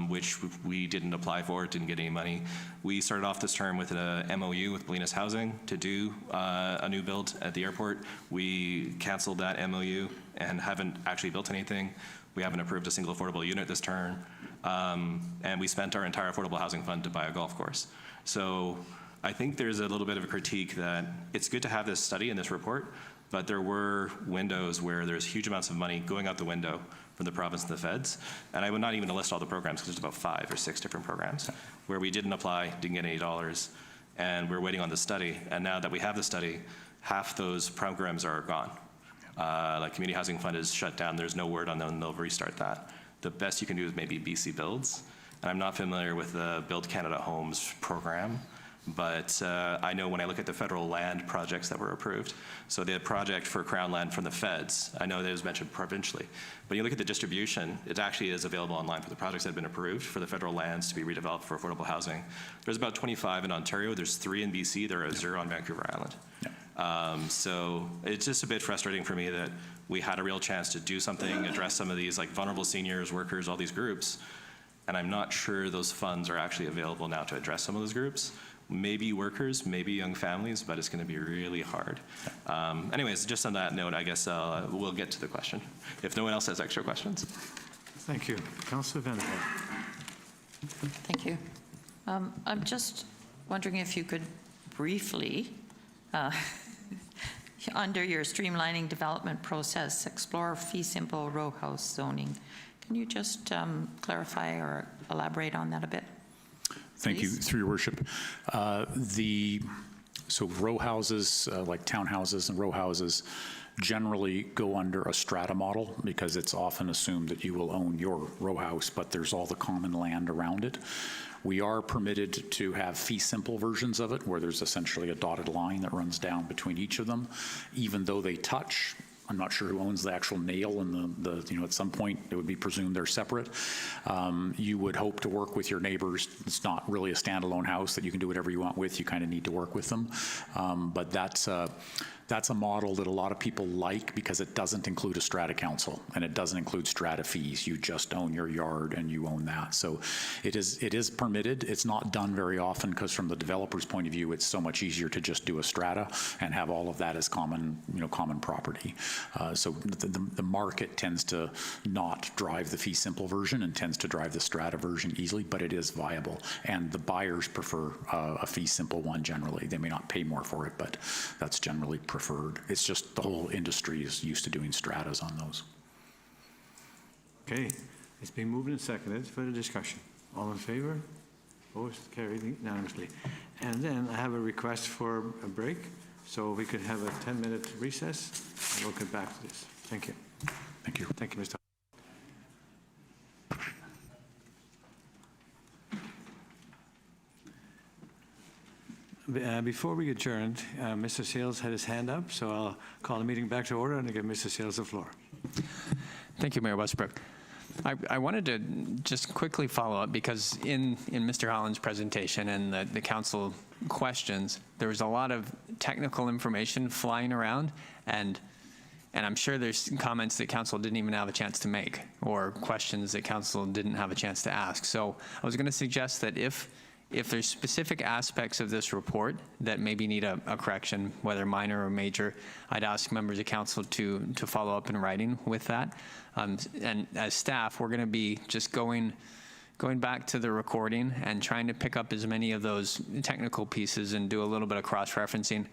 which we didn't apply for, didn't get any money. We started off this term with an MOU with BYLAWS Housing to do a new build at the airport. We canceled that MOU and haven't actually built anything. We haven't approved a single affordable unit this term. And we spent our entire affordable housing fund to buy a golf course. So I think there's a little bit of a critique that it's good to have this study and this report, but there were windows where there's huge amounts of money going out the window from the province and the feds. And I would not even list all the programs, because there's about 5 or 6 different programs where we didn't apply, didn't get any dollars, and we're waiting on the study. And now that we have the study, half those programs are gone. Like Community Housing Fund is shut down. There's no word on them. They'll restart that. The best you can do is maybe BC Builds. And I'm not familiar with the Build Canada Homes program, but I know when I look at the federal land projects that were approved, so the project for Crown land from the feds, I know that it was mentioned provincially, but you look at the distribution, it actually is available online for the projects that have been approved for the federal lands to be redeveloped for affordable housing. There's about 25 in Ontario, there's 3 in BC, there are 0 on Vancouver Island. So it's just a bit frustrating for me that we had a real chance to do something, address some of these like vulnerable seniors, workers, all these groups, and I'm not sure those funds are actually available now to address some of those groups. Maybe workers, maybe young families, but it's going to be really hard. Anyways, just on that note, I guess we'll get to the question, if no one else has extra questions. Thank you. Councillor Vander. Thank you. I'm just wondering if you could briefly, under your streamlining development process, explore fee simple row house zoning. Can you just clarify or elaborate on that a bit? Thank you, through your worship. So row houses, like townhouses and row houses, generally go under a strata model because it's often assumed that you will own your row house, but there's all the common land around it. We are permitted to have fee simple versions of it, where there's essentially a dotted line that runs down between each of them, even though they touch. I'm not sure who owns the actual nail, and at some point it would be presumed they're separate. You would hope to work with your neighbors. It's not really a standalone house that you can do whatever you want with. You kind of need to work with them. But that's a model that a lot of people like because it doesn't include a strata council and it doesn't include strata fees. You just own your yard and you own that. So it is permitted. It's not done very often because from the developer's point of view, it's so much easier to just do a strata and have all of that as common property. So the market tends to not drive the fee simple version and tends to drive the strata version easily, but it is viable. And the buyers prefer a fee simple one generally. They may not pay more for it, but that's generally preferred. It's just the whole industry is used to doing stratas on those. Okay, it's been moved and seconded. Further discussion. All in favor? Opposed? Carried unanimously. And then I have a request for a break, so we could have a 10-minute recess, and we'll get back to this. Thank you. Thank you. Thank you, Mr. Before we adjourned, Mr. Sales had his hand up, so I'll call the meeting back to order and give Mr. Sales the floor. Thank you, Mayor Westbrook. I wanted to just quickly follow up because in Mr. Holland's presentation and the council questions, there was a lot of technical information flying around, and I'm sure there's comments that council didn't even have a chance to make or questions that council didn't have a chance to ask. So I was going to suggest that if there's specific aspects of this report that maybe need a correction, whether minor or major, I'd ask members of council to follow up in writing with that. And as staff, we're going to be just going back to the recording and trying to pick up as many of those technical pieces and do a little bit of cross-referencing,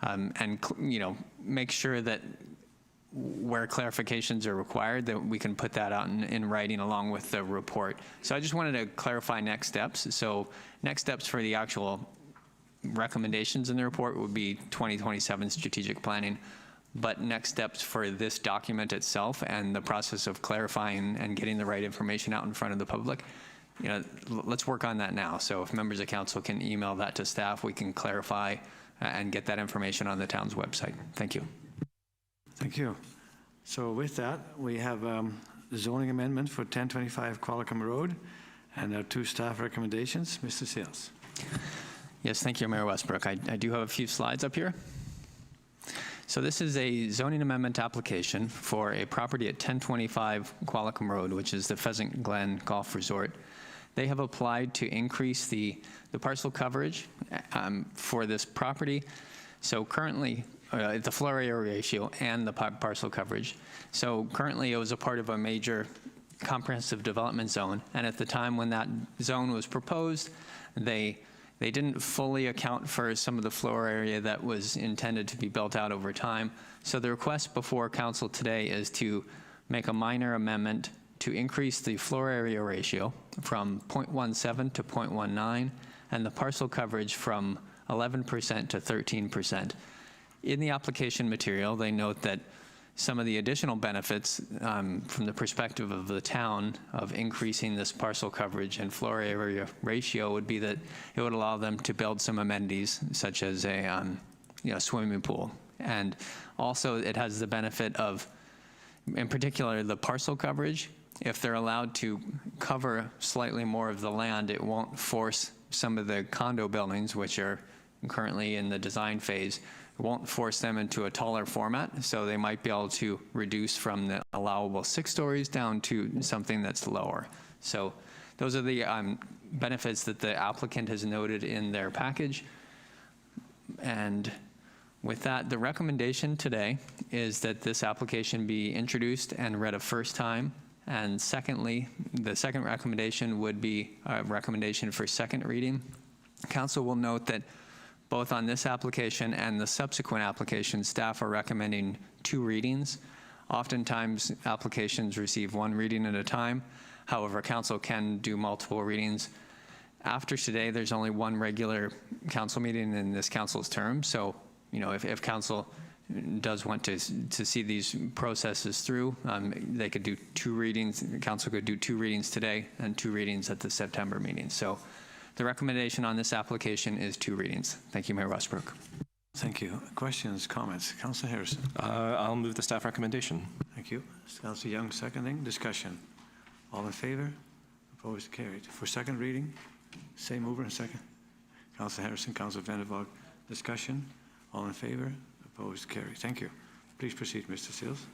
and make sure that where clarifications are required, that we can put that out in writing along with the report. So I just wanted to clarify next steps. So next steps for the actual recommendations in the report would be 2027 strategic planning. But next steps for this document itself and the process of clarifying and getting the right information out in front of the public let's work on that now. So if members of council can email that to staff, we can clarify and get that information on the town's website. Thank you. Thank you. So with that, we have the zoning amendment for 1025 Qualicum Road and our 2 staff recommendations. Mr. Sales. Yes, thank you, Mayor Westbrook. I do have a few slides up here. So this is a zoning amendment application for a property at 1025 Qualicum Road, which is the Pheasant Glen Golf Resort. They have applied to increase the parcel coverage for this property. So currently, the floor area ratio and the parcel coverage. So currently, it was a part of a major comprehensive development zone, and at the time when that zone was proposed, they didn't fully account for some of the floor area that was intended to be built out over time. So the request before council today is to make a minor amendment to increase the floor area ratio from 0.17 to 0.19 and the parcel coverage from 11% to 13%. In the application material, they note that some of the additional benefits from the perspective of the town of increasing this parcel coverage and floor area ratio would be that it would allow them to build some amenities such as a swimming pool. And also it has the benefit of, in particular, the parcel coverage. If they're allowed to cover slightly more of the land, it won't force some of the condo buildings, which are currently in the design phase, won't force them into a taller format, so they might be able to reduce from the allowable 6 stories down to something that's lower. So those are the benefits that the applicant has noted in their package. And with that, the recommendation today is that this application be introduced and read a first time. And secondly, the second recommendation would be a recommendation for second reading. Council will note that both on this application and the subsequent application, staff are recommending 2 readings. Oftentimes, applications receive 1 reading at a time. However, council can do multiple readings. After today, there's only 1 regular council meeting in this council's term. So, if council does want to see these processes through, they could do 2 readings. Council could do 2 readings today and 2 readings at the September meeting. So the recommendation on this application is 2 readings. Thank you, Mayor Westbrook. Thank you. Questions, comments? Councillor Harrison. I'll move the staff recommendation. Thank you. Councillor Young seconding. Discussion. All in favor? Opposed? Carried. For second reading, same mover and second. Councillor Harrison, Councillor Vander. Discussion. All in favor? Opposed? Carried. Thank you. Please proceed, Mr. Seals.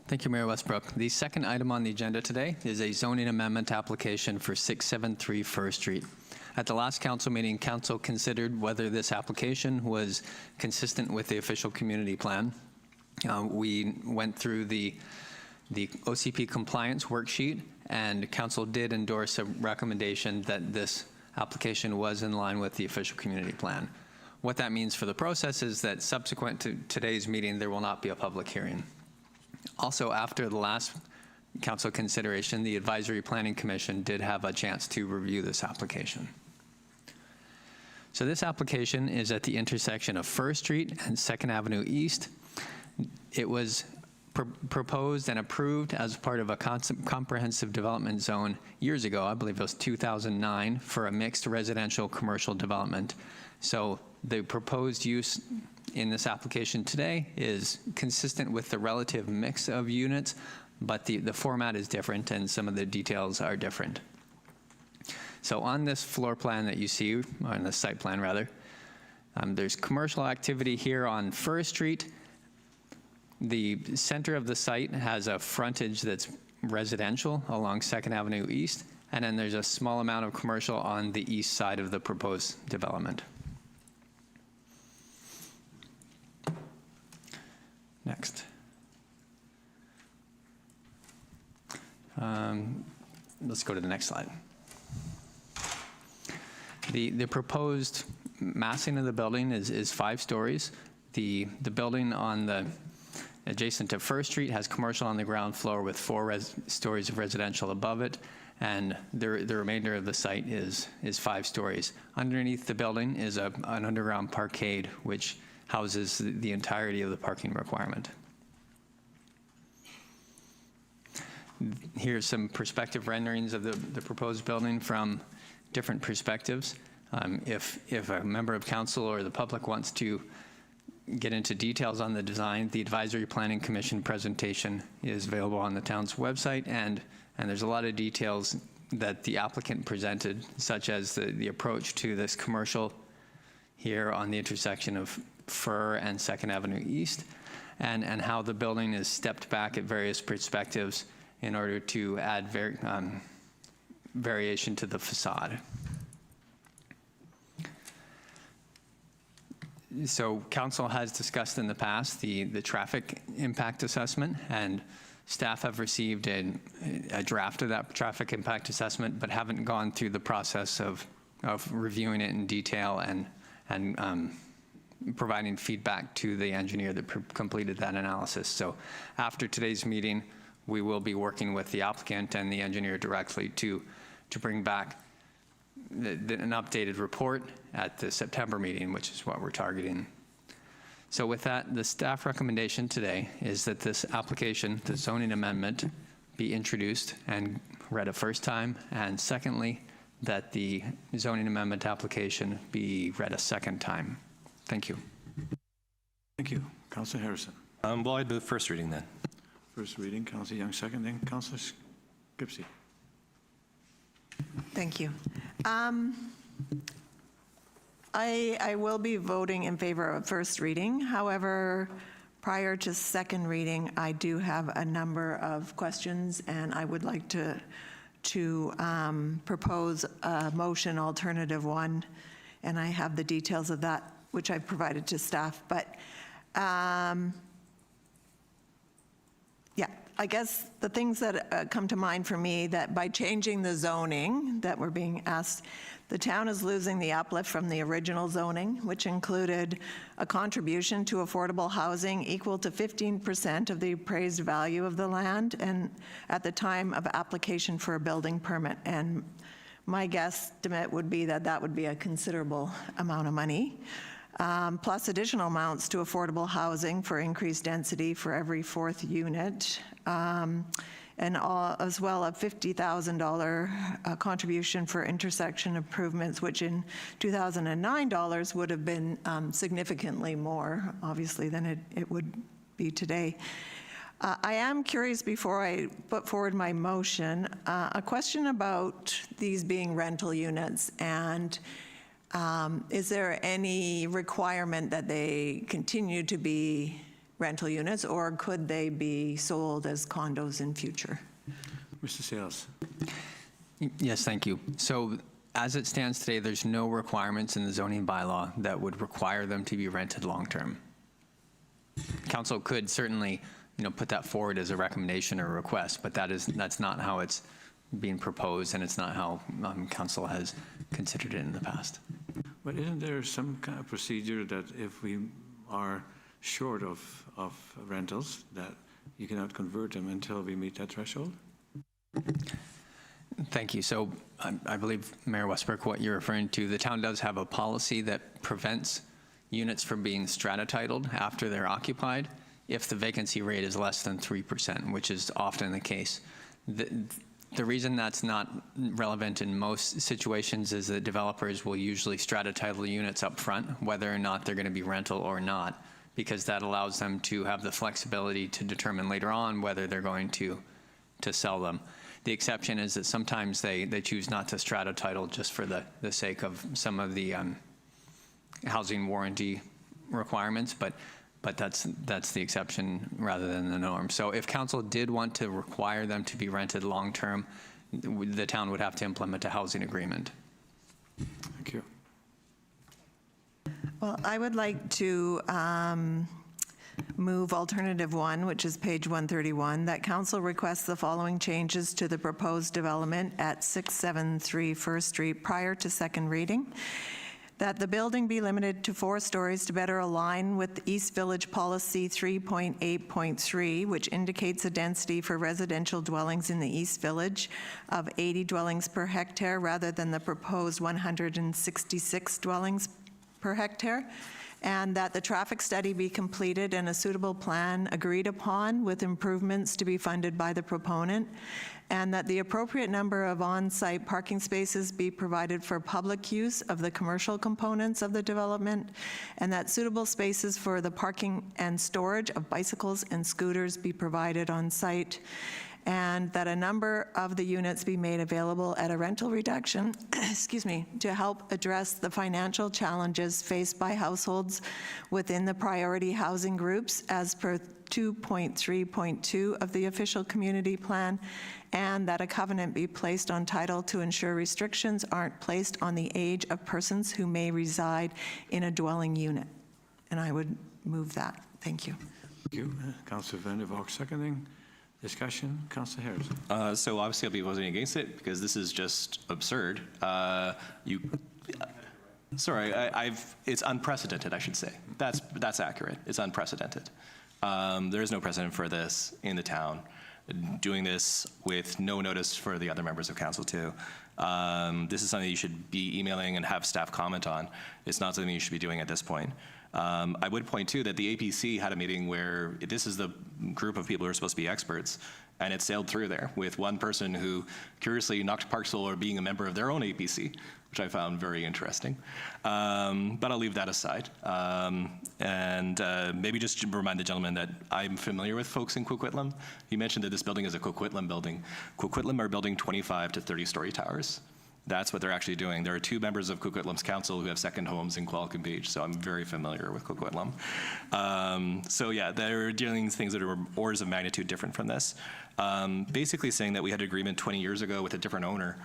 Thank you, Mayor Westbrook. The second item on the agenda today is a zoning amendment application for 673 First Street. At the last council meeting, council considered whether this application was consistent with the official community plan. We went through the OCP compliance worksheet, and council did endorse a recommendation that this application was in line with the official community plan. What that means for the process is that subsequent to today's meeting, there will not be a public hearing. Also, after the last council consideration, the Advisory Planning Commission did have a chance to review this application. So this application is at the intersection of First Street and 2nd Avenue East. It was proposed and approved as part of a comprehensive development zone years ago. I believe it was 2009, for a mixed residential commercial development. So the proposed use in this application today is consistent with the relative mix of units, but the format is different and some of the details are different. So on this floor plan that you see, or on the site plan rather, there's commercial activity here on First Street. The center of the site has a frontage that's residential along 2nd Avenue East, and then there's a small amount of commercial on the east side of the proposed development. Next. Let's go to the next slide. The proposed massing of the building is 5 stories. The building on the adjacent to First Street has commercial on the ground floor with 4 stories of residential above it, and the remainder of the site is 5 stories. Underneath the building is an underground parkade, which houses the entirety of the parking requirement. Here's some perspective renderings of the proposed building from different perspectives. If a member of council or the public wants to get into details on the design, the Advisory Planning Commission presentation is available on the town's website, and there's a lot of details that the applicant presented, such as the approach to this commercial here on the intersection of Fur and 2nd Avenue East, and how the building is stepped back at various perspectives in order to add variation to the facade. So council has discussed in the past the traffic impact assessment, and staff have received a draft of that traffic impact assessment, but haven't gone through the process of reviewing it in detail and providing feedback to the engineer that completed that analysis. So after today's meeting, we will be working with the applicant and the engineer directly to bring back an updated report at the September meeting, which is what we're targeting. So with that, the staff recommendation today is that this application, the zoning amendment, be introduced and read a first time, and secondly, that the zoning amendment application be read a second time. Thank you. Thank you. Councillor Harrison. Well, I'd move first reading then. First reading, Councillor Young seconding. Councillor Skipsey. Thank you. I will be voting in favor of first reading. However, prior to second reading, I do have a number of questions, and I would like to propose a motion alternative one, and I have the details of that, which I've provided to staff. But yeah, I guess the things that come to mind for me, that by changing the zoning that we're being asked, the town is losing the uplift from the original zoning, which included a contribution to affordable housing equal to 15% of the appraised value of the land and at the time of application for a building permit. And my guesstimate would be that that would be a considerable amount of money. Plus additional amounts to affordable housing for increased density for every fourth unit, and as well a $50,000 contribution for intersection improvements, which in 2009 dollars would have been significantly more, obviously, than it would be today. I am curious, before I put forward my motion, a question about these being rental units, and is there any requirement that they continue to be rental units, or could they be sold as condos in future? Mr. Sales. Yes, thank you. So as it stands today, there's no requirements in the zoning bylaw that would require them to be rented long-term. Council could certainly, put that forward as a recommendation or a request, but that's not how it's being proposed, and it's not how council has considered it in the past. But isn't there some kind of procedure that if we are short of rentals, that you cannot convert them until we meet that threshold? Thank you. So I believe, Mayor Westbrook, what you're referring to, the town does have a policy that prevents units from being strata titled after they're occupied if the vacancy rate is less than 3%, which is often the case. The reason that's not relevant in most situations is that developers will usually strata title units up front, whether or not they're going to be rental or not, because that allows them to have the flexibility to determine later on whether they're going to sell them. The exception is that sometimes they choose not to strata title just for the sake of some of the housing warranty requirements, but that's the exception rather than the norm. So if council did want to require them to be rented long-term, the town would have to implement a housing agreement. Thank you. Well, I would like to move alternative one, which is page 131, that council requests the following changes to the proposed development at 673 First Street prior to second reading. That the building be limited to 4 stories to better align with East Village Policy 3.8.3, which indicates a density for residential dwellings in the East Village of 80 dwellings per hectare rather than the proposed 166 dwellings per hectare. and that the traffic study be completed and a suitable plan agreed upon with improvements to be funded by the proponent, and that the appropriate number of on-site parking spaces be provided for public use of the commercial components of the development, and that suitable spaces for the parking and storage of bicycles and scooters be provided on site, and that a number of the units be made available at a rental reduction, excuse me, to help address the financial challenges faced by households within the priority housing groups as per 2.3.2 of the official community plan, and that a covenant be placed on title to ensure restrictions aren't placed on the age of persons who may reside in a dwelling unit. And I would move that. Thank you. Thank you. Councillor Vander, Valk seconding. Discussion, Councillor Harrison. So obviously I'll be voting against it because this is just absurd. It's unprecedented, I should say. That's accurate. It's unprecedented. There is no precedent for this in the town, doing this with no notice for the other members of council too. This is something you should be emailing and have staff comment on. It's not something you should be doing at this point. I would point too that the APC had a meeting where this is the group of people who are supposed to be experts, and it sailed through there with one person who curiously knocked Park Solar being a member of their own APC, which I found very interesting. But I'll leave that aside. Maybe just to remind the gentleman that I'm familiar with folks in Coquitlam. He mentioned that this building is a Coquitlam building. Coquitlam are building 25 to 30-story towers. That's what they're actually doing. There are two members of Coquitlam's council who have second homes in Qualicum Beach, so I'm very familiar with Coquitlam. So yeah, they're dealing with things that are orders of magnitude different from this. Basically saying that we had an agreement 20 years ago with a different owner,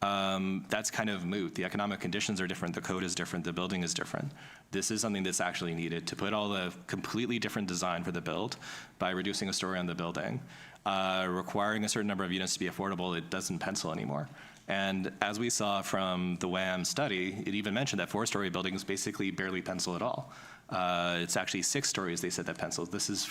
that's kind of moot. The economic conditions are different, the code is different, the building is different. This is something that's actually needed to put all the completely different design for the build by reducing a story on the building, requiring a certain number of units to be affordable. It doesn't pencil anymore. And as we saw from the WAM study, it even mentioned that 4-story buildings basically barely pencil at all. It's actually 6 stories they said that pencils. This is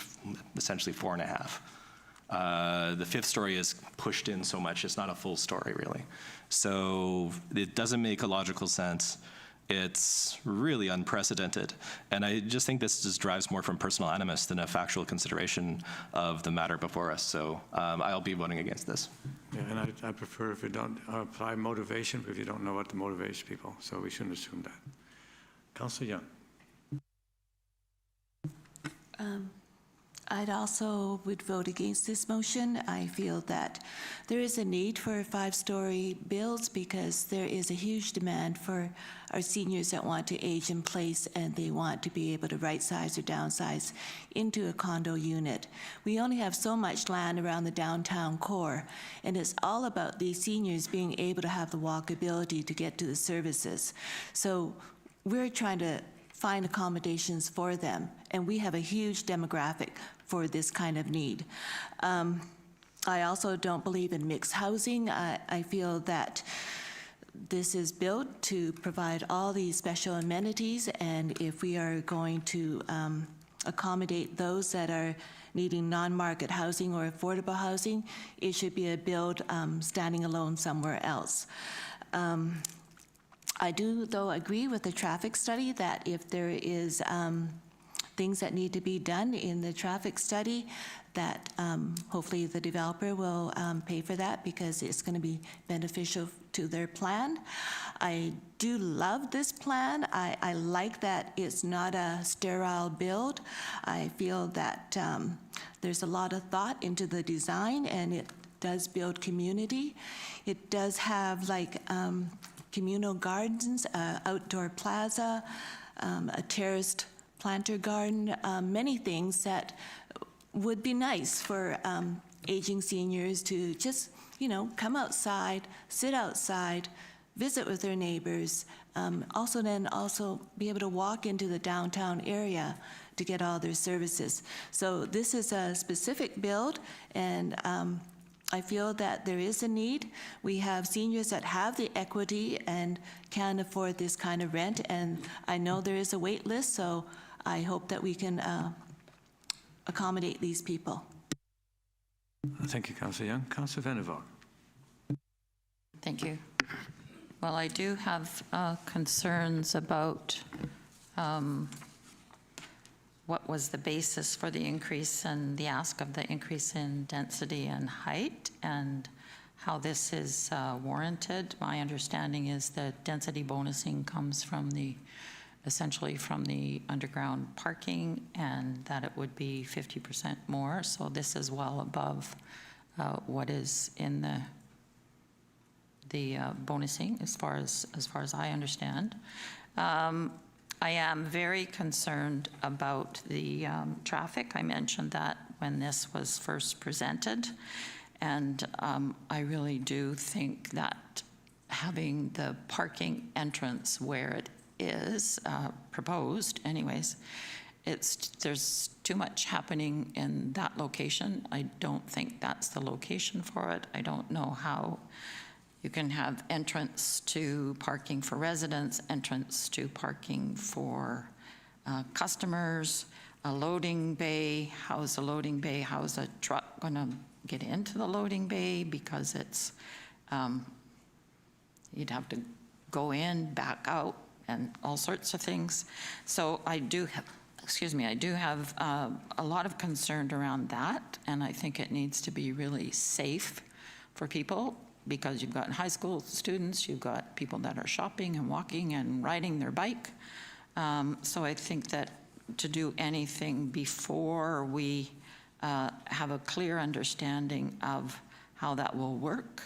essentially 4.5. The 5th story is pushed in so much, it's not a full story really. So it doesn't make a logical sense. It's really unprecedented. And I just think this just drives more from personal animus than a factual consideration of the matter before us. So I'll be voting against this. Yeah, and I prefer if you don't apply motivation, if you don't know what to motivates people. So we shouldn't assume that. Councillor Young. I'd also would vote against this motion. I feel that there is a need for 5-story builds because there is a huge demand for our seniors that want to age in place and they want to be able to right-size or downsize into a condo unit. We only have so much land around the downtown core, and it's all about these seniors being able to have the walkability to get to the services. So we're trying to find accommodations for them, and we have a huge demographic for this kind of need. I also don't believe in mixed housing. I feel that this is built to provide all these special amenities, and if we are going to accommodate those that are needing non-market housing or affordable housing, it should be a build standing alone somewhere else. I do, though, agree with the traffic study that if there is things that need to be done in the traffic study, that hopefully the developer will pay for that because it's going to be beneficial to their plan. I do love this plan. I like that it's not a sterile build. I feel that there's a lot of thought into the design, and it does build community. It does have like communal gardens, outdoor plaza, a terraced planter garden, many things that would be nice for aging seniors to just, come outside, sit outside, visit with their neighbors, also be able to walk into the downtown area to get all their services. So this is a specific build, and I feel that there is a need. We have seniors that have the equity and can afford this kind of rent, and I know there is a wait list, so I hope that we can accommodate these people. Thank you, Councillor Young. Councillor Vander Valk. Thank you. Well, I do have concerns about what was the basis for the increase and the ask of the increase in density and height, and how this is warranted. My understanding is that density bonusing comes from essentially from the underground parking, and that it would be 50% more. So this is well above what is in the bonusing, as far as I understand. I am very concerned about the traffic. I mentioned that when this was first presented, and I really do think that having the parking entrance where it is proposed, anyways, there's too much happening in that location. I don't think that's the location for it. I don't know how you can have entrance to parking for residents, entrance to parking for customers, a loading bay. How's a loading bay? How's a truck going to get into the loading bay? Because it's, you'd have to go in, back out, and all sorts of things. So I do have, a lot of concern around that, and I think it needs to be really safe for people, because you've got high school students, you've got people that are shopping and walking and riding their bike. So I think that to do anything before we have a clear understanding of how that will work,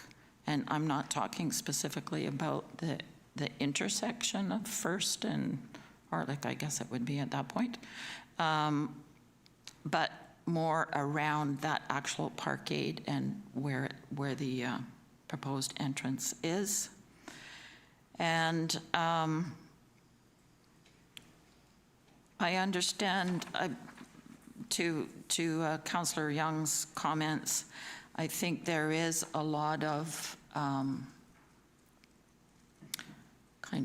and I'm not talking specifically about the intersection of First and Hartlick, I guess it would be at that point, but more around that actual parkade and where the proposed entrance is. And I understand to Councillor Young's comments, I think there is a lot of kind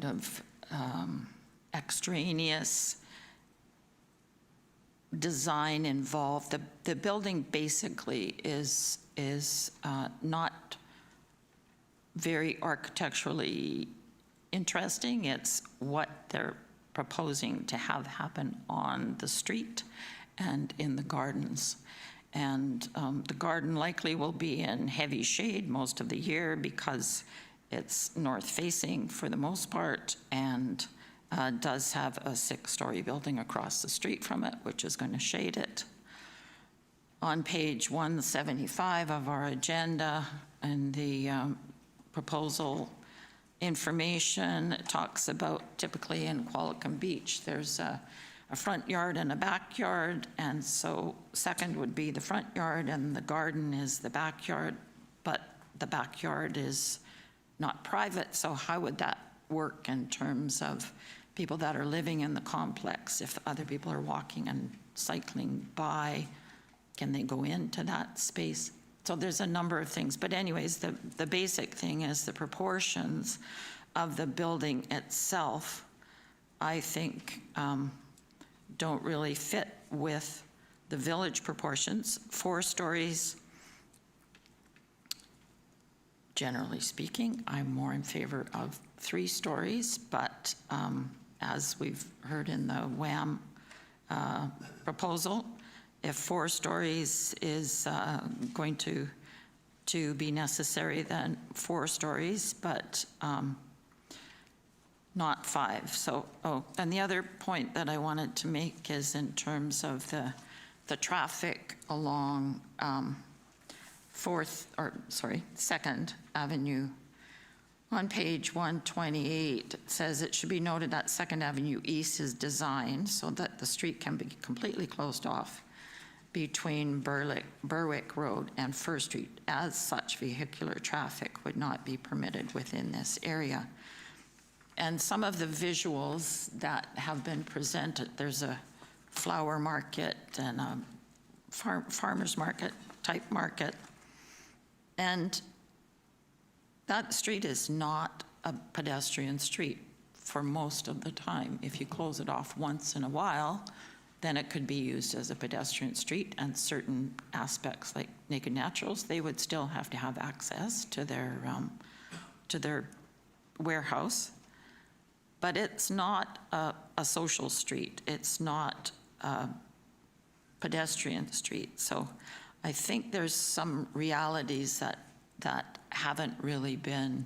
of extraneous design involved. The building basically is not very architecturally interesting. It's what they're proposing to have happen on the street and in the gardens. And the garden likely will be in heavy shade most of the year because it's north-facing for the most part, and does have a 6-story building across the street from it, which is going to shade it. On page 175 of our agenda, and the proposal information, it talks about typically in Qualicum Beach, there's a front yard and a backyard, and so second would be the front yard and the garden is the backyard, but the backyard is not private, so how would that work in terms of people that are living in the complex? If other people are walking and cycling by, can they go into that space? So there's a number of things, but anyways, the basic thing is the proportions of the building itself, I think, don't really fit with the village proportions. 4 stories, generally speaking, I'm more in favor of 3 stories, but as we've heard in the WHAM proposal, if 4 stories is going to be necessary, then 4 stories, but not 5. So, and the other point that I wanted to make is in terms of the traffic along 2nd Avenue. On page 128, it says it should be noted that 2nd Avenue East is designed so that the street can be completely closed off between Berwick Road and First Street. As such, vehicular traffic would not be permitted within this area. And some of the visuals that have been presented, there's a flower market and a farmer's market type market. And that street is not a pedestrian street for most of the time. If you close it off once in a while, then it could be used as a pedestrian street, and certain aspects like Naked Naturals, they would still have to have access to their warehouse. But it's not a social street. It's not pedestrian street. So I think there's some realities that haven't really been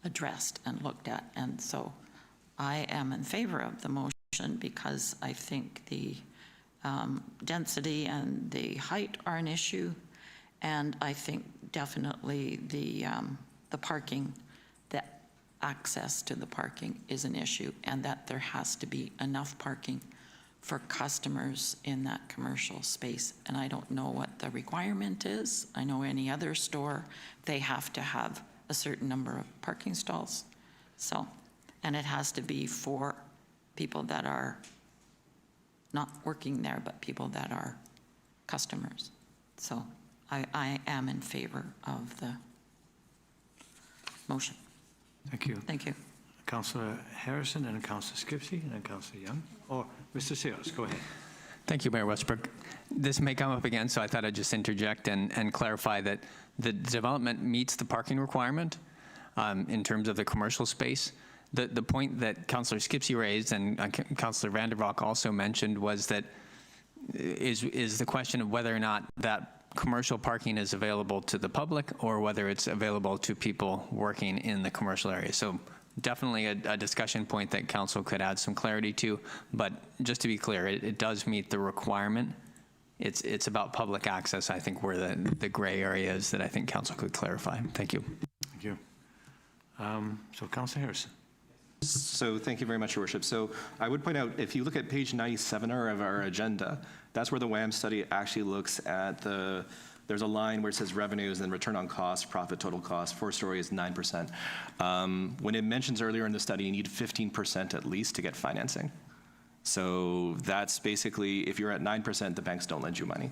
addressed and looked at. And so I am in favor of the motion because I think the density and the height are an issue. And I think definitely the parking, the access to the parking is an issue, and that there has to be enough parking for customers in that commercial space. And I don't know what the requirement is. I know any other store, they have to have a certain number of parking stalls. So, and it has to be for people that are not working there, but people that are customers. So I am in favor of the motion. Thank you. Thank you. Councillor Harrison and Councillor Skipsey and then Councillor Young. Or Mr. Sears, go ahead. Thank you, Mayor Westbrook. This may come up again, so I thought I'd just interject and clarify that the development meets the parking requirement in terms of the commercial space. The point that Councillor Skipsey raised and Councillor Vander also mentioned was that is the question of whether or not that commercial parking is available to the public or whether it's available to people working in the commercial area. So definitely a discussion point that council could add some clarity to, but just to be clear, it does meet the requirement. It's about public access, I think, where the gray area is that I think council could clarify. Thank you. Thank you. So Councillor Harrison. So thank you very much, Your Worship. So I would point out, if you look at page 97 of our agenda, that's where the WAM study actually looks at there's a line where it says revenues and return on cost, profit, total cost. 4-story is 9%. When it mentions earlier in the study, you need 15% at least to get financing. So that's basically, if you're at 9%, the banks don't lend you money.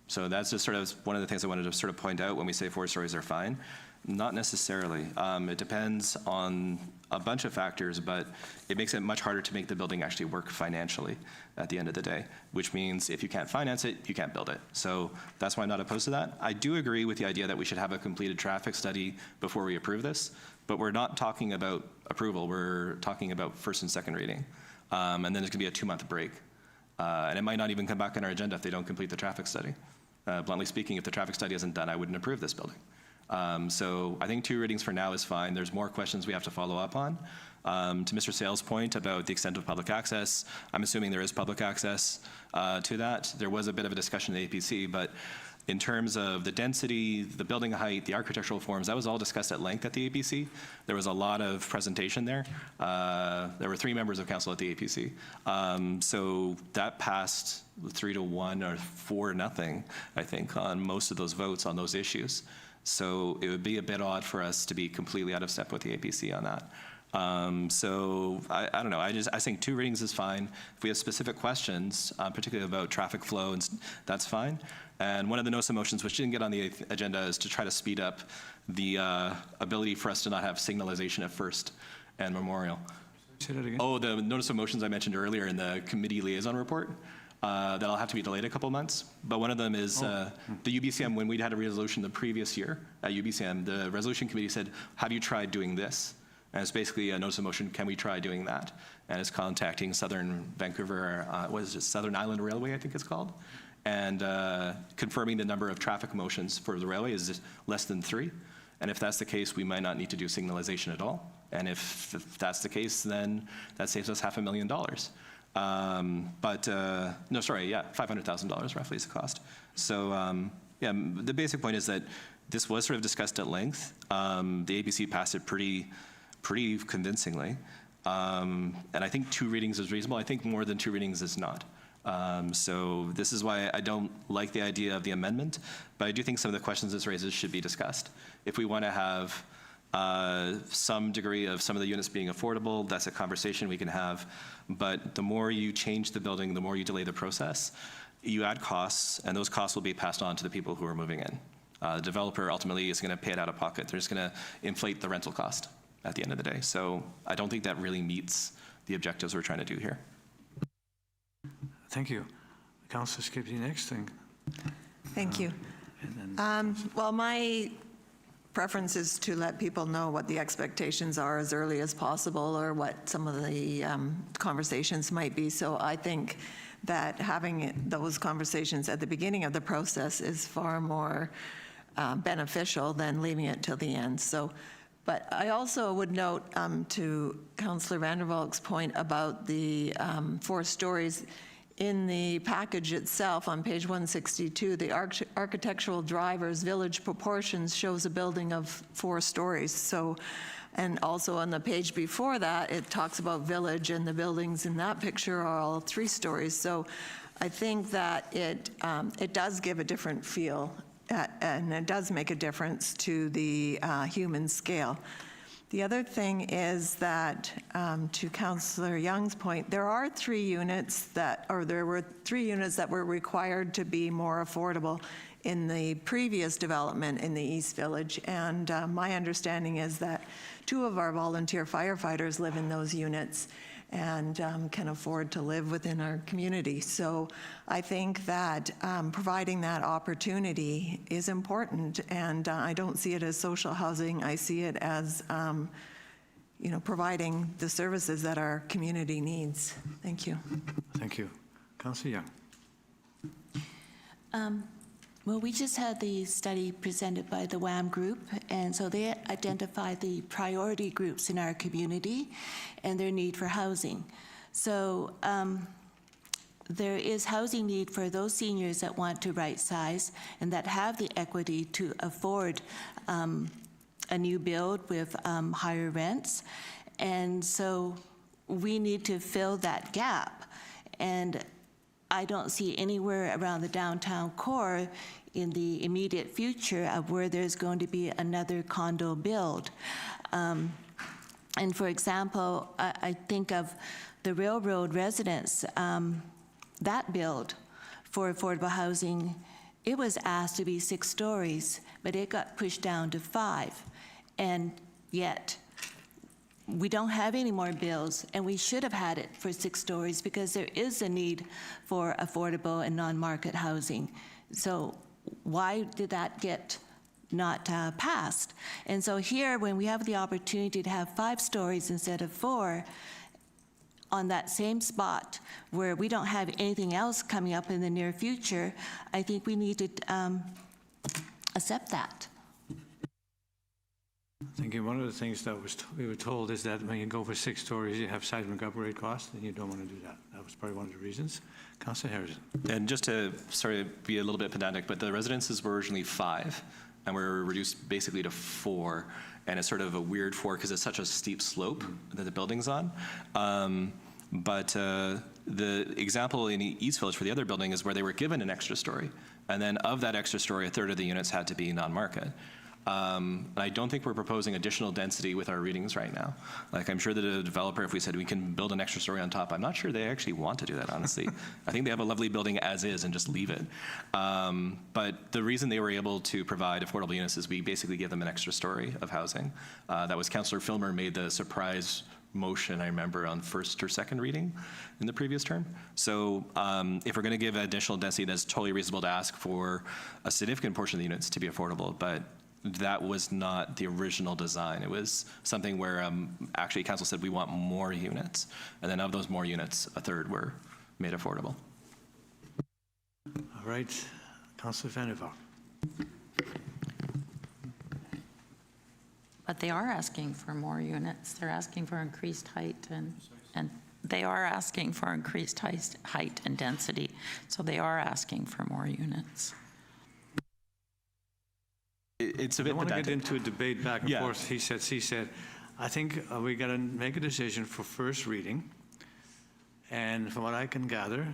So that's just sort of one of the things I wanted to sort of point out when we say 4 stories are fine. Not necessarily. It depends on a bunch of factors, but it makes it much harder to make the building actually work financially at the end of the day, which means if you can't finance it, you can't build it. So that's why I'm not opposed to that. I do agree with the idea that we should have a completed traffic study before we approve this, but we're not talking about approval. We're talking about first and second reading. And then there's going to be a 2-month break. And it might not even come back on our agenda if they don't complete the traffic study. Bluntly speaking, if the traffic study isn't done, I wouldn't approve this building. So I think 2 readings for now is fine. There's more questions we have to follow up on. To Mr. Sale's point about the extent of public access, I'm assuming there is public access to that. There was a bit of a discussion in the APC, but in terms of the density, the building height, the architectural forms, that was all discussed at length at the APC. There was a lot of presentation there. There were 3 members of council at the APC. So that passed 3-1 or 4-0, I think, on most of those votes on those issues. So it would be a bit odd for us to be completely out of step with the APC on that. So I don't know. I think 2 readings is fine. If we have specific questions, particularly about traffic flow, that's fine. And one of the notice of motions, which didn't get on the agenda, is to try to speed up the ability for us to not have signalization at First and Memorial. Say that again. Oh, the notice of motions I mentioned earlier in the committee liaison report. That'll have to be delayed a couple months. But one of them is the UBCM. When we had a resolution the previous year at UBCM, the resolution committee said, have you tried doing this? And it's basically a notice of motion, can we try doing that? And it's contacting Southern Vancouver, what is it, Southern Island Railway, I think it's called, and confirming the number of traffic motions for the railway is less than 3. And if that's the case, we might not need to do signalization at all. And if that's the case, then that saves us $500,000. No, sorry, yeah, $500,000 roughly is the cost. So, yeah, the basic point is that this was sort of discussed at length. The APC passed it pretty convincingly. And I think 2 readings is reasonable. I think more than 2 readings is not. So this is why I don't like the idea of the amendment, but I do think some of the questions this raises should be discussed. If we want to have some degree of some of the units being affordable, that's a conversation we can have. But the more you change the building, the more you delay the process, you add costs, and those costs will be passed on to the people who are moving in. The developer ultimately is going to pay it out of pocket. They're just going to inflate the rental cost at the end of the day. So I don't think that really meets the objectives we're trying to do here. Thank you. Councillor Skipsey next thing. Thank you. Well, my preference is to let people know what the expectations are as early as possible, or what some of the conversations might be. So I think that having those conversations at the beginning of the process is far more beneficial than leaving it till the end. So, but I also would note to Councillor Vander Valk's point about the 4 stories, in the package itself on page 162, the architectural drivers village proportions shows a building of 4 stories. So, and also on the page before that, it talks about village, and the buildings in that picture are all 3 stories. So I think that it does give a different feel, and it does make a difference to the human scale. The other thing is that, to Councillor Young's point, there are 3 units that, or there were 3 units that were required to be more affordable in the previous development in the East Village. And my understanding is that 2 of our volunteer firefighters live in those units and can afford to live within our community. So I think that providing that opportunity is important, and I don't see it as social housing. I see it as providing the services that our community needs. Thank you. Thank you. Councillor Young. Well, we just had the study presented by the WAM group, and so they identified the priority groups in our community and their need for housing. So there is housing need for those seniors that want to right size and that have the equity to afford a new build with higher rents. And so we need to fill that gap. And I don't see anywhere around the downtown core in the immediate future of where there's going to be another condo build. And for example, I think of the railroad residents, that build for affordable housing, it was asked to be 6 stories, but it got pushed down to 5. And yet, we don't have any more bills, and we should have had it for 6 stories because there is a need for affordable and non-market housing. So why did that get not passed? And so here, when we have the opportunity to have 5 stories instead of 4, on that same spot where we don't have anything else coming up in the near future, I think we need to accept that. Thank you. One of the things that we were told is that when you go for 6 stories, you have seismic upgrade costs, and you don't want to do that. That was probably one of the reasons. Councillor Harrison. And just to, sorry, be a little bit pedantic, but the residences were originally 5, and were reduced basically to 4, and it's sort of a weird 4 because it's such a steep slope that the building's on. But the example in East Village for the other building is where they were given an extra story, and then of that extra story, 1/3 of the units had to be non-market. I don't think we're proposing additional density with our readings right now. Like, I'm sure that a developer, if we said we can build an extra story on top, I'm not sure they actually want to do that, honestly. I think they have a lovely building as is and just leave it. But the reason they were able to provide affordable units is we basically give them an extra story of housing. That was Councillor Filmer made the surprise motion, I remember, on first or second reading in the previous term. So if we're going to give additional density, that's totally reasonable to ask for a significant portion of the units to be affordable, but that was not the original design. It was something where actually council said we want more units, and then of those more units, 1/3 were made affordable. All right. Councillor Vander Valk. But they are asking for more units. They're asking for increased height and they are asking for increased height and density. So they are asking for more units. It's a I bit don't want to get pedantic. into a debate back and Yeah. forth. He said, she said. I think we got to make a decision for first reading. And from what I can gather,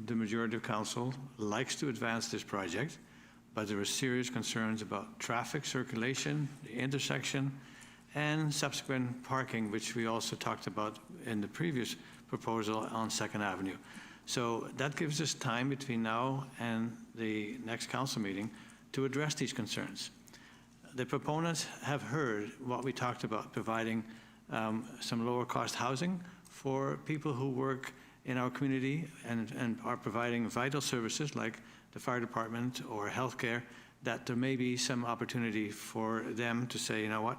the majority of council likes to advance this project, but there are serious concerns about traffic circulation, the intersection, and subsequent parking, which we also talked about in the previous proposal on 2nd Avenue. So that gives us time between now and the next council meeting to address these concerns. The proponents have heard what we talked about, providing some lower cost housing for people who work in our community and are providing vital services like the fire department or healthcare, that there may be some opportunity for them to say, you know what,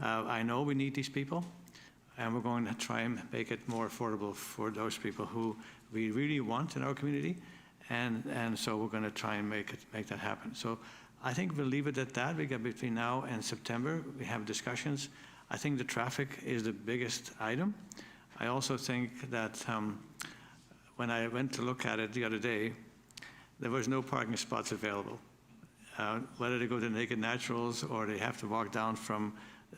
I know we need these people, and we're going to try and make it more affordable for those people who we really want in our community, and so we're going to try and make that happen. So I think we'll leave it at that. We got between now and September, we have discussions. I think the traffic is the biggest item. I also think that when I went to look at it the other day, there was no parking spots available. Whether they go to Naked Naturals or they have to walk down from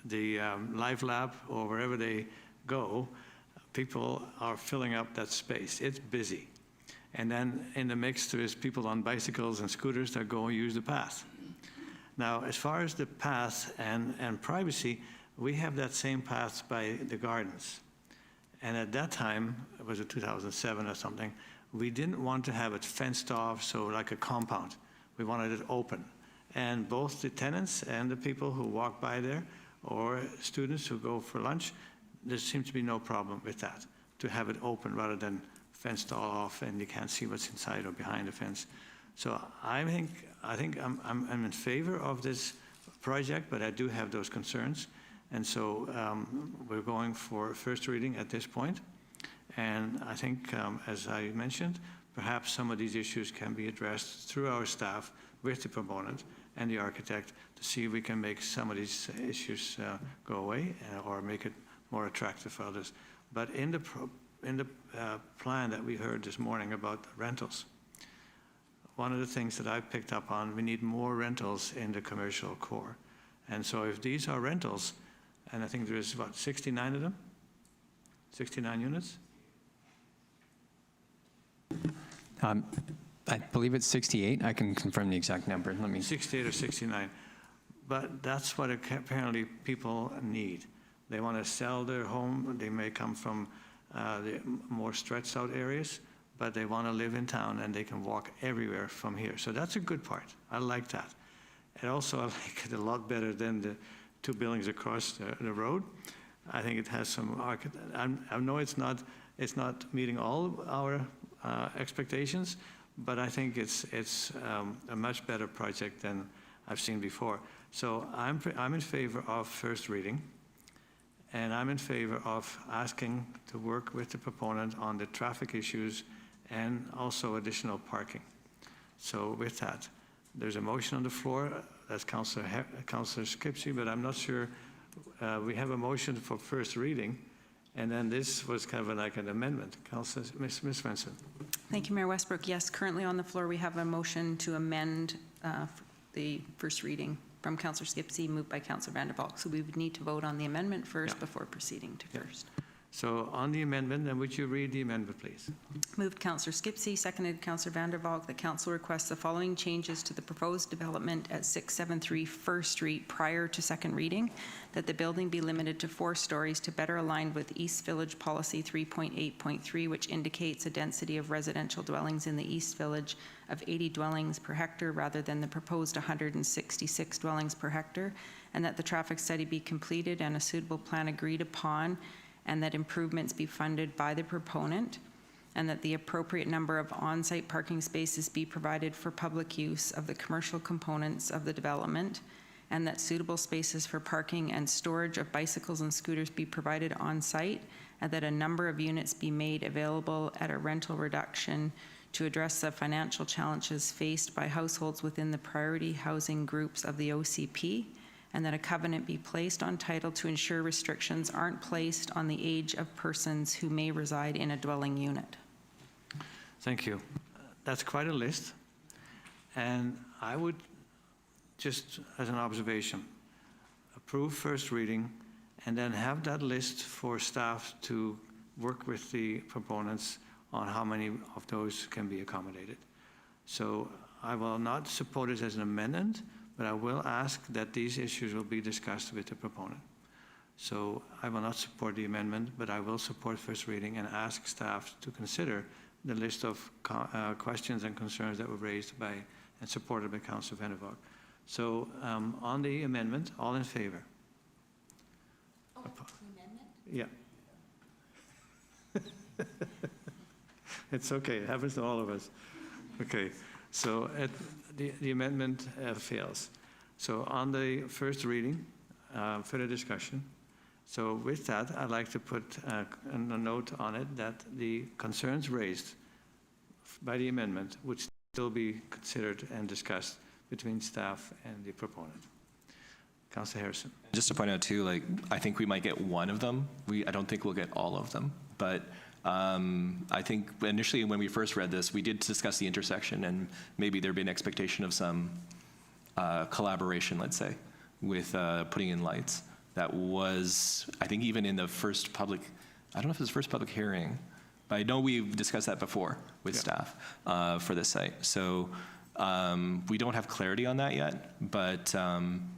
the Live Lab or wherever they go, people are filling up that space. It's busy. And then in the mix, there is people on bicycles and scooters that go and use the path. Now, as far as the path and privacy, we have that same path by the gardens. And at that time, it was 2007 or something, we didn't want to have it fenced off, so like a compound. We wanted it open. And both the tenants and the people who walk by there, or students who go for lunch, there seems to be no problem with that, to have it open rather than fenced all off and you can't see what's inside or behind the fence. So I think I'm in favor of this project, but I do have those concerns. And so we're going for first reading at this point. And I think, as I mentioned, perhaps some of these issues can be addressed through our staff with the proponent and the architect to see if we can make some of these issues go away or make it more attractive for others. But in the plan that we heard this morning about rentals, one of the things that I picked up on, we need more rentals in the commercial core. And so if these are rentals, and I think there is about 69 of them, 69 units? I believe it's 68. I can confirm the exact number. Let me. 68 or 69. But that's what apparently people need. They want to sell their home. They may come from the more stretched out areas, but they want to live in town and they can walk everywhere from here. So that's a good part. I like that. And also I like it a lot better than the two buildings across the road. I think it has some I know it's not meeting all our expectations, but I think it's a much better project than I've seen before. So I'm in favor of first reading, and I'm in favor of asking to work with the proponent on the traffic issues and also additional parking. So with that, there's a motion on the floor. That's Councillor Skipsey, but I'm not sure. We have a motion for first reading, and then this was kind of like an amendment. Councillor, Ms. Svensson. Thank you, Mayor Westbrook. Yes, currently on the floor, we have a motion to amend the first reading from Councillor Skipsey, moved by Councillor Vander. So we would need to vote on the amendment first before proceeding to first. So on the amendment, then would you read the amendment, please? Moved Councillor Skipsey, seconded Councillor Vander. The council requests the following changes to the proposed development at 673 First Street prior to second reading: that the building be limited to 4 stories to better align with East Village Policy 3.8.3, which indicates a density of residential dwellings in the East Village of 80 dwellings per hectare rather than the proposed 166 dwellings per hectare, and that the traffic study be completed and a suitable plan agreed upon, and that improvements be funded by the proponent, and that the appropriate number of on-site parking spaces be provided for public use of the commercial components of the development, and that suitable spaces for parking and storage of bicycles and scooters be provided on-site, and that a number of units be made available at a rental reduction to address the financial challenges faced by households within the priority housing groups of the OCP, and that a covenant be placed on title to ensure restrictions aren't placed on the age of persons who may reside in a dwelling unit. Thank you. That's quite a list. And I would just, as an observation, approve first reading and then have that list for staff to work with the proponents on how many of those can be accommodated. So I will not support it as an amendment, but I will ask that these issues will be discussed with the proponent. So I will not support the amendment, but I will support first reading and ask staff to consider the list of questions and concerns that were raised by and supported by Councillor Vander. So on the amendment, all in favor? Oh, the amendment? Yeah. It's okay, it happens to all of us. Okay, so the amendment fails. So on the first reading, further discussion. So with that, I'd like to put a note on it that the concerns raised by the amendment would still be considered and discussed between staff and the proponent. Councillor Harrison. Just to point out too, like, I think we might get one of them. I don't think we'll get all of them, but I think initially when we first read this, we did discuss the intersection, and maybe there'd be an expectation of some collaboration, let's say, with putting in lights. That was, I think, even in the first public, I don't know if it was the first public hearing, but I know we've discussed that before with staff for this site. So we don't have clarity on that yet, but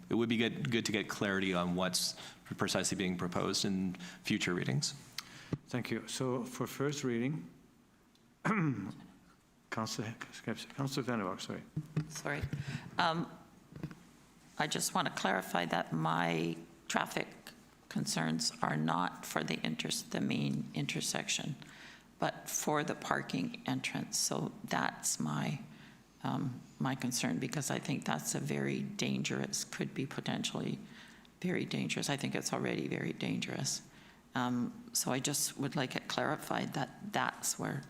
it would be good to get clarity on what's precisely being proposed in future readings. Thank you. So for first reading, Councillor Skipsey, Councillor Vander, sorry. Sorry. I just want to clarify that my traffic concerns are not for the main intersection, but for the parking entrance. So that's my concern, because I think that's a very dangerous, could be potentially very dangerous. I think it's already very dangerous. So I just would like it clarified that that's where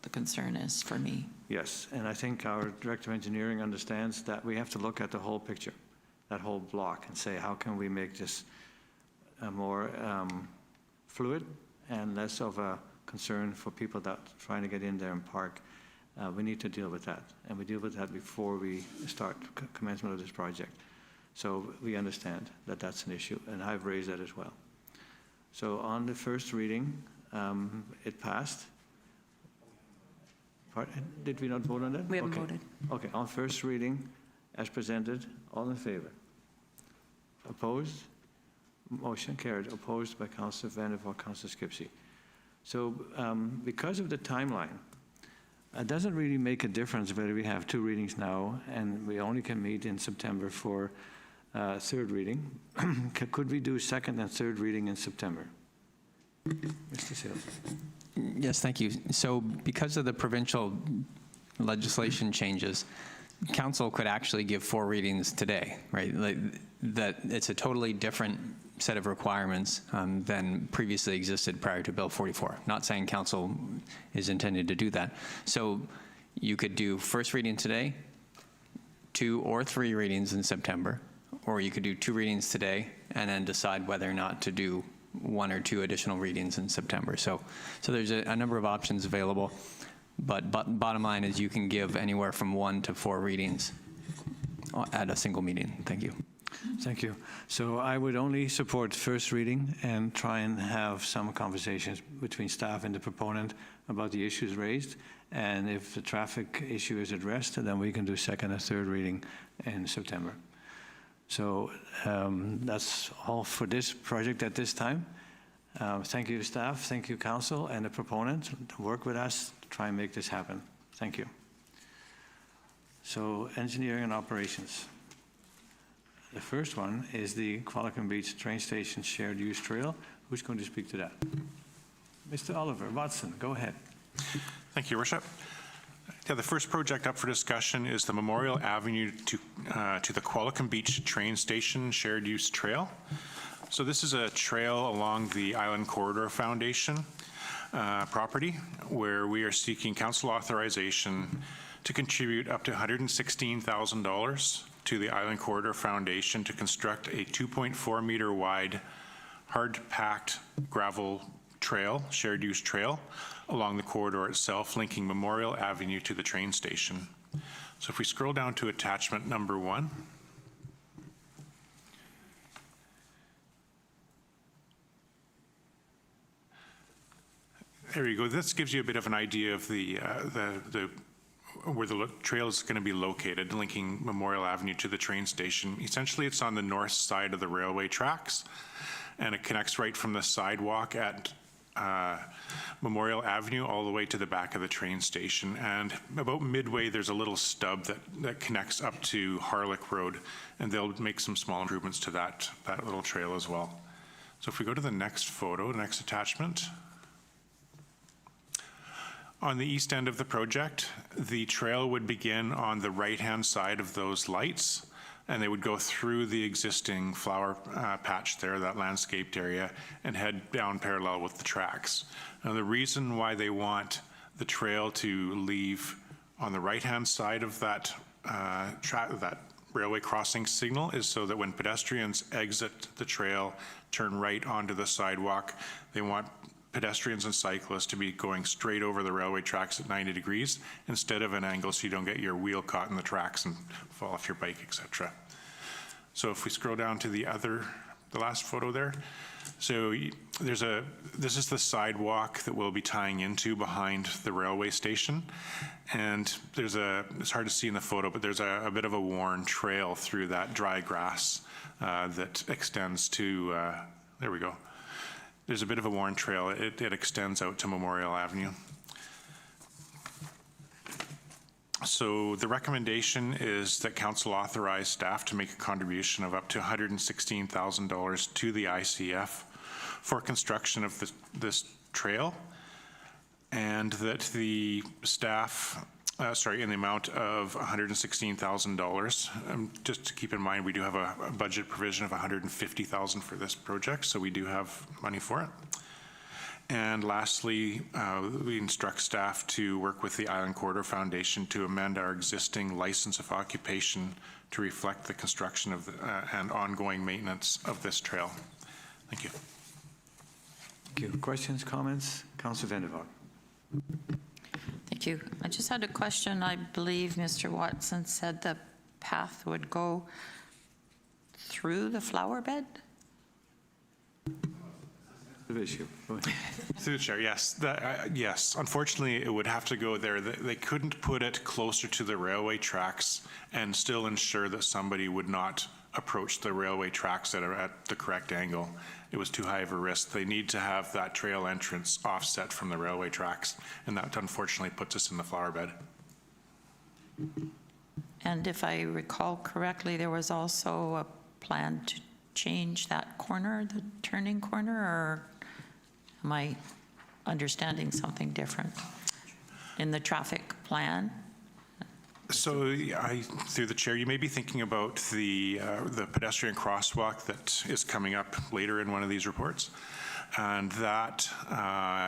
the concern is for me. Yes, and I think our Director of Engineering understands that we have to look at the whole picture, that whole block, and say, how can we make this more fluid and less of a concern for people that are trying to get in there and park. We need to deal with that, and we deal with that before we start commencement of this project. So we understand that that's an issue, and I've raised that as well. So on the first reading, it passed. Did we not vote on that? We haven't voted. Okay, on first reading, as presented, all in favor? Opposed? Motion carried. Opposed by Councillor Vander, Councillor Skipsey. So because of the timeline, it doesn't really make a difference whether we have two readings now and we only can meet in September for third reading. Could we do second and third reading in September? Mr. Sales. Yes, thank you. So because of the provincial legislation changes, council could actually give 4 readings today, right? Like, that it's a totally different set of requirements than previously existed prior to Bill 44. Not saying council is intended to do that. So you could do first reading today, 2 or 3 readings in September, or you could do 2 readings today and then decide whether or not to do 1 or 2 additional readings in September. So there's a number of options available, but bottom line is you can give anywhere from 1 to 4 readings at a single meeting. Thank you. Thank you. So I would only support first reading and try and have some conversations between staff and the proponent about the issues raised. And if the traffic issue is addressed, then we can do second and third reading in September. So that's all for this project at this time. Thank you, staff. Thank you, council, and the proponent to work with us to try and make this happen. Thank you. So engineering and operations. The first one is the Qualicum Beach train station shared use trail. Who's going to speak to that? Mr. Oliver Watson, go ahead. Thank you, Your Worship. Yeah, the first project up for discussion is the Memorial Avenue to the Qualicum Beach train station shared use trail. So this is a trail along the Island Corridor Foundation property, where we are seeking council authorization to contribute up to $116,000 to the Island Corridor Foundation to construct a 2.4 meter wide hard-packed gravel trail, shared use trail, along the corridor itself, linking Memorial Avenue to the train station. So if we scroll down to attachment number 1. There you go. This gives you a bit of an idea of where the trail is going to be located, linking Memorial Avenue to the train station. Essentially, it's on the north side of the railway tracks, and it connects right from the sidewalk at Memorial Avenue all the way to the back of the train station. And about midway, there's a little stub that connects up to Harlech Road, and they'll make some small improvements to that little trail as well. So if we go to the next photo, next attachment. On the east end of the project, the trail would begin on the right-hand side of those lights, and they would go through the existing flower patch there, that landscaped area, and head down parallel with the tracks. Now, the reason why they want the trail to leave on the right-hand side of that that railway crossing signal is so that when pedestrians exit the trail, turn right onto the sidewalk, they want pedestrians and cyclists to be going straight over the railway tracks at 90 degrees instead of an angle so you don't get your wheel caught in the tracks and fall off your bike, etc. So if we scroll down to the last photo there, so this is the sidewalk that we'll be tying into behind the railway station. And it's hard to see in the photo, but there's a bit of a worn trail through that dry grass that extends to, there we go. There's a bit of a worn trail. It extends out to Memorial Avenue. So the recommendation is that council authorize staff to make a contribution of up to $116,000 to the ICF for construction of this trail, and that the staff, in the amount of $116,000. Just to keep in mind, we do have a budget provision of $150,000 for this project, so we do have money for it. And lastly, we instruct staff to work with the Island Corridor Foundation to amend our existing license of occupation to reflect the construction of and ongoing maintenance of this trail. Thank you. Thank you. Questions, comments? Councillor Vander. Thank you. I just had a question. I believe Mr. Watson said the path would go through the flower bed? Issue. Go ahead. Through the chair, yes. Yes, unfortunately, it would have to go there. They couldn't put it closer to the railway tracks and still ensure that somebody would not approach the railway tracks that are at the correct angle. It was too high of a risk. They need to have that trail entrance offset from the railway tracks, and that unfortunately puts us in the flower bed. And if I recall correctly, there was also a plan to change that corner, the turning corner, or am I understanding something different in the traffic plan? So, through the chair, you may be thinking about the pedestrian crosswalk that is coming up later in one of these reports, and that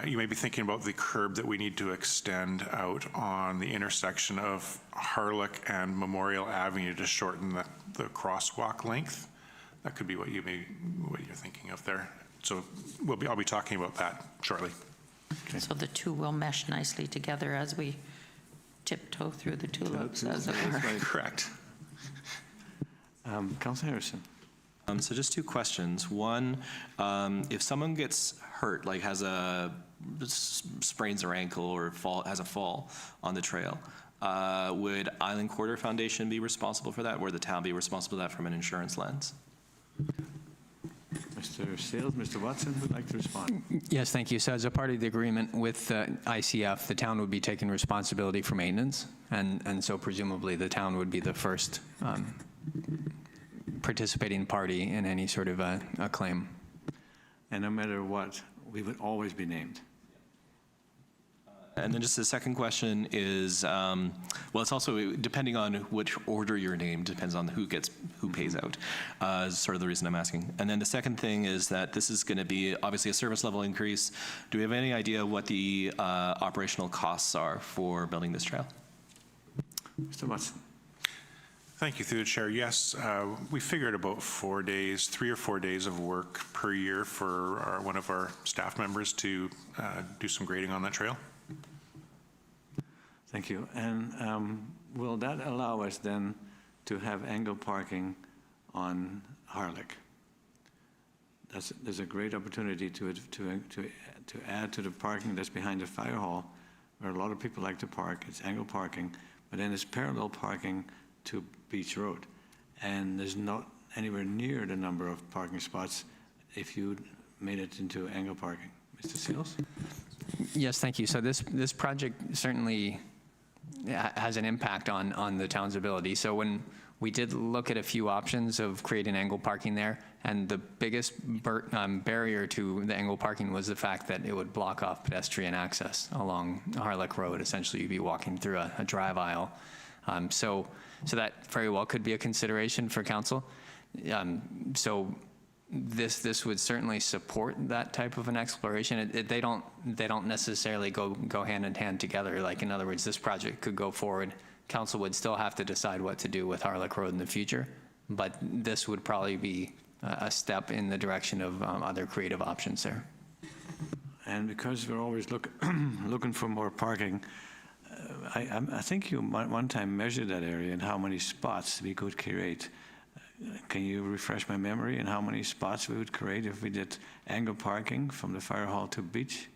you may be thinking about the curb that we need to extend out on the intersection of Harlech and Memorial Avenue to shorten the crosswalk length. That could be what you're thinking of there. So I'll be talking about that shortly. Okay. So the two will mesh nicely together as we tiptoe through the tulips, as it were. Correct. Councillor Harrison. So just two questions. One, if someone gets hurt, like sprains their ankle or has a fall on the trail, would Island Corridor Foundation be responsible for that? Would the town be responsible for that from an insurance lens? Mr. Sales, Mr. Watson would like to respond. Yes, thank you. So as a part of the agreement with ICF, the town would be taking responsibility for maintenance, and so presumably the town would be the first participating party in any sort of a claim. And no matter what, we would always be named. And then just the second question is, well, it's also depending on which order you're named, depends on who pays out, is sort of the reason I'm asking. And then the second thing is that this is going to be obviously a service level increase. Do we have any idea what the operational costs are for building this trail? Mr. Watson. Thank you, through the chair. Yes, we figured about 4 days, 3 or 4 days of work per year for one of our staff members to do some grading on that trail. Thank you. And will that allow us then to have angle parking on Harlech? There's a great opportunity to add to the parking that's behind the fire hall, where a lot of people like to park. It's angle parking, but then it's parallel parking to Beach Road. And there's not anywhere near the number of parking spots if you made it into angle parking. Mr. Seals? Yes, thank you. So this project certainly has an impact on the town's ability. So when we did look at a few options of creating angle parking there, and the biggest barrier to the angle parking was the fact that it would block off pedestrian access along Harlech Road. Essentially, you'd be walking through a drive aisle. So that very well could be a consideration for council. So this would certainly support that type of an exploration. They don't necessarily go hand in hand together. Like, in other words, this project could go forward. Council would still have to decide what to do with Harlech Road in the future, but this would probably be a step in the direction of other creative options there. And because we're always looking for more parking, I think you one time measured that area and how many spots we could create. Can you refresh my memory and how many spots we would create if we did angle parking from the fire hall to beach?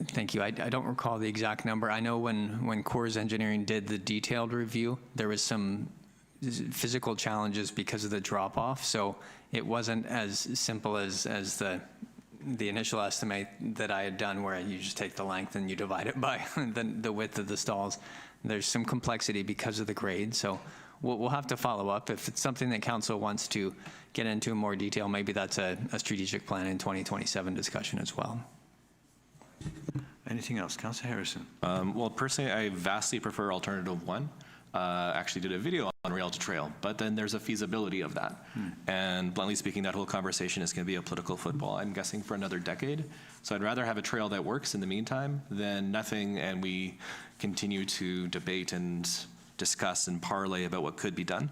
Thank you. I don't recall the exact number. I know when Coors Engineering did the detailed review, there was some physical challenges because of the drop-off, so it wasn't as simple as the initial estimate that I had done, where you just take the length and you divide it by the width of the stalls. There's some complexity because of the grade, so we'll have to follow up. If it's something that council wants to get into in more detail, maybe that's a strategic plan in 2027 discussion as well. Anything else? Councillor Harrison. Well, personally, I vastly prefer alternative one. Actually did a video on rail to trail, but then there's a feasibility of that. And bluntly speaking, that whole conversation is going to be a political football, I'm guessing, for another decade. So I'd rather have a trail that works in the meantime than nothing, and we continue to debate and discuss and parlay about what could be done.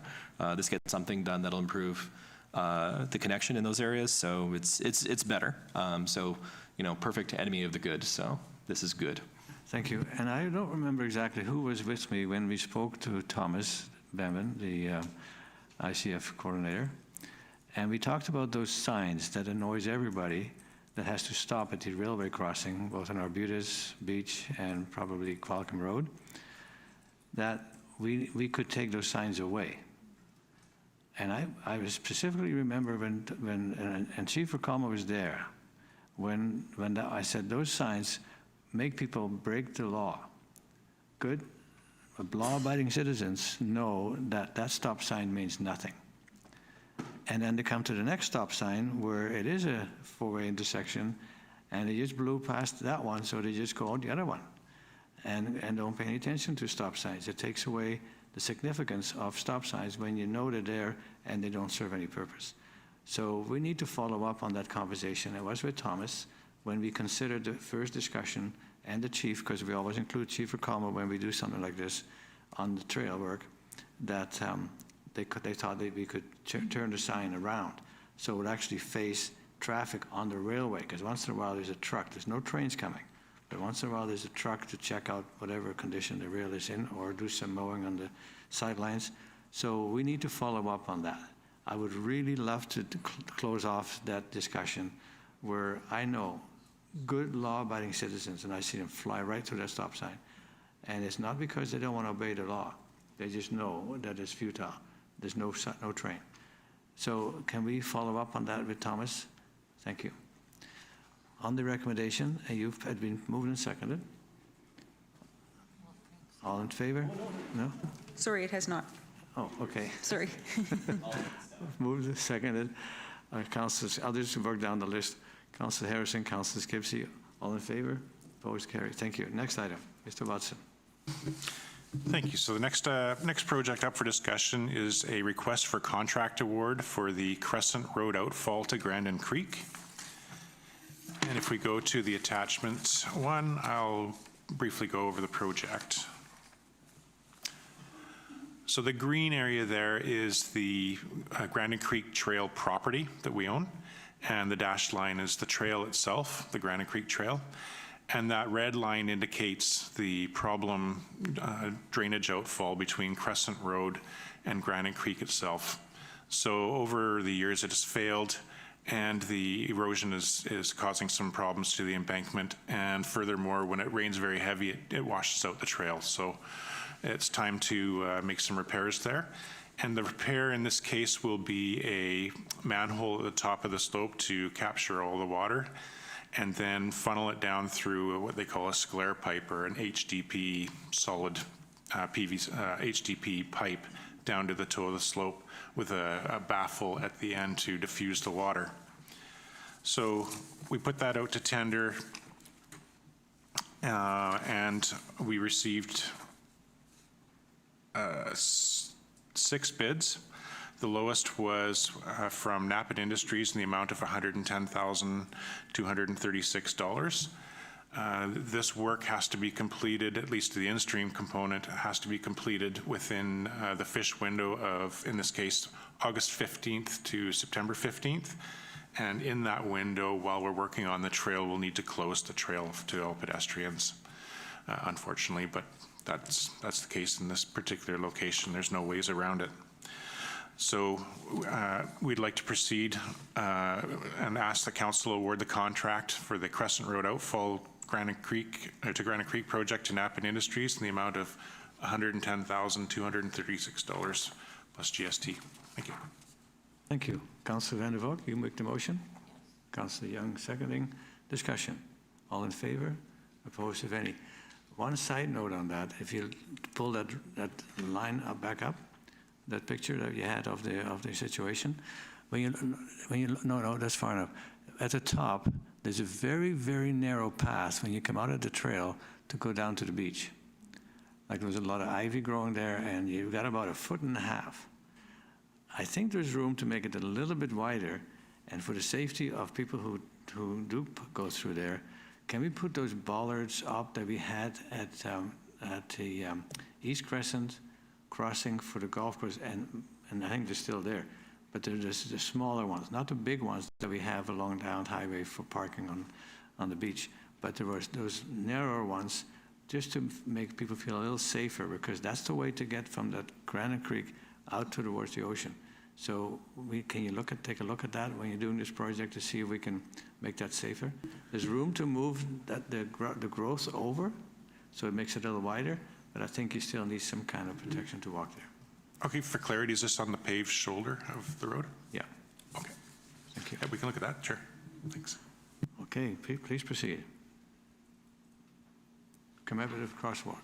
This gets something done that'll improve the connection in those areas, so it's better. So, you know, perfect enemy of the good, so this is good. Thank you. And I don't remember exactly who was with me when we spoke to Thomas Bevan, the ICF coordinator, and we talked about those signs that annoys everybody that has to stop at the railway crossing, both on Arbutus Beach and probably Qualicum Road, that we could take those signs away. And I specifically remember when Chief Racama was there, when I said those signs make people break the law. Good, law-abiding citizens know that that stop sign means nothing. And then they come to the next stop sign where it is a four-way intersection, and they just blew past that one, so they just go out the other one and don't pay any attention to stop signs. It takes away the significance of stop signs when you know they're there and they don't serve any purpose. So we need to follow up on that conversation. I was with Thomas when we considered the first discussion, and the chief, because we always include Chief Racama when we do something like this on the trail work, that they thought that we could turn the sign around so it would actually face traffic on the railway, because once in a while there's a truck. There's no trains coming, but once in a while there's a truck to check out whatever condition the rail is in or do some mowing on the sidelines. So we need to follow up on that. I would really love to close off that discussion where I know good law-abiding citizens, and I see them fly right through that stop sign. And it's not because they don't want to obey the law. They just know that it's futile. There's no train. So can we follow up on that with Thomas? Thank you. On the recommendation, you've been moved and seconded. All in favor? No? Sorry, it has not. Oh, okay. Sorry. Moved and seconded. Councillors, others who work down the list. Councillor Harrison, Councillor Skipsey, all in favor? Opposed? Carried. Thank you. Next item, Mr. Watson. Thank you. So the next project up for discussion is a request for contract award for the Crescent Road outfall to Grandon Creek. And if we go to the attachment one, I'll briefly go over the project. So the green area there is the Grandon Creek Trail property that we own, and the dashed line is the trail itself, the Grandon Creek Trail. And that red line indicates the problem drainage outfall between Crescent Road and Grandon Creek itself. So over the years it has failed, and the erosion is causing some problems to the embankment. And furthermore, when it rains very heavy, it washes out the trail. So it's time to make some repairs there. And the repair in this case will be a manhole at the top of the slope to capture all the water, and then funnel it down through what they call a sclare pipe, or an HDP solid HDP pipe down to the toe of the slope with a baffle at the end to diffuse the water. So we put that out to tender, and we received 6 bids. The lowest was from Napit Industries in the amount of $110,236. This work has to be completed, at least the in-stream component, has to be completed within the fish window of, in this case, August 15th to September 15th. And in that window, while we're working on the trail, we'll need to close the trail to all pedestrians, unfortunately, but that's the case in this particular location. There's no ways around it. So we'd like to proceed and ask the council award the contract for the Crescent Road Outfall Grandon Creek project to Napit Industries in the amount of $110,236 plus GST. Thank you. Thank you. Councillor Vander, you make the motion. Councillor Young seconding. Discussion. All in favor? Opposed, if any? One side note on that, if you pull that line back up, that picture that you had of the situation, no, that's far enough. At the top, there's a very, very narrow path when you come out of the trail to go down to the beach. Like there's a lot of ivy growing there, and you've got about 1.5 feet. I think there's room to make it a little bit wider, and for the safety of people who do go through there, can we put those bollards up that we had at the East Crescent crossing for the golf course, and I think they're still there, but they're just the smaller ones, not the big ones that we have along down highway for parking on the beach, but there was those narrower ones just to make people feel a little safer, because that's the way to get from that Grandon Creek out towards the ocean. So can you take a look at that when you're doing this project to see if we can make that safer? There's room to move the growth over, so it makes it a little wider, but I think you still need some kind of protection to walk there. Okay, for clarity, is this on the paved shoulder of the road? Yeah. Okay. Thank you. Yeah, we can look at that, sure. Thanks. Okay, please proceed. Commemorative crosswalk.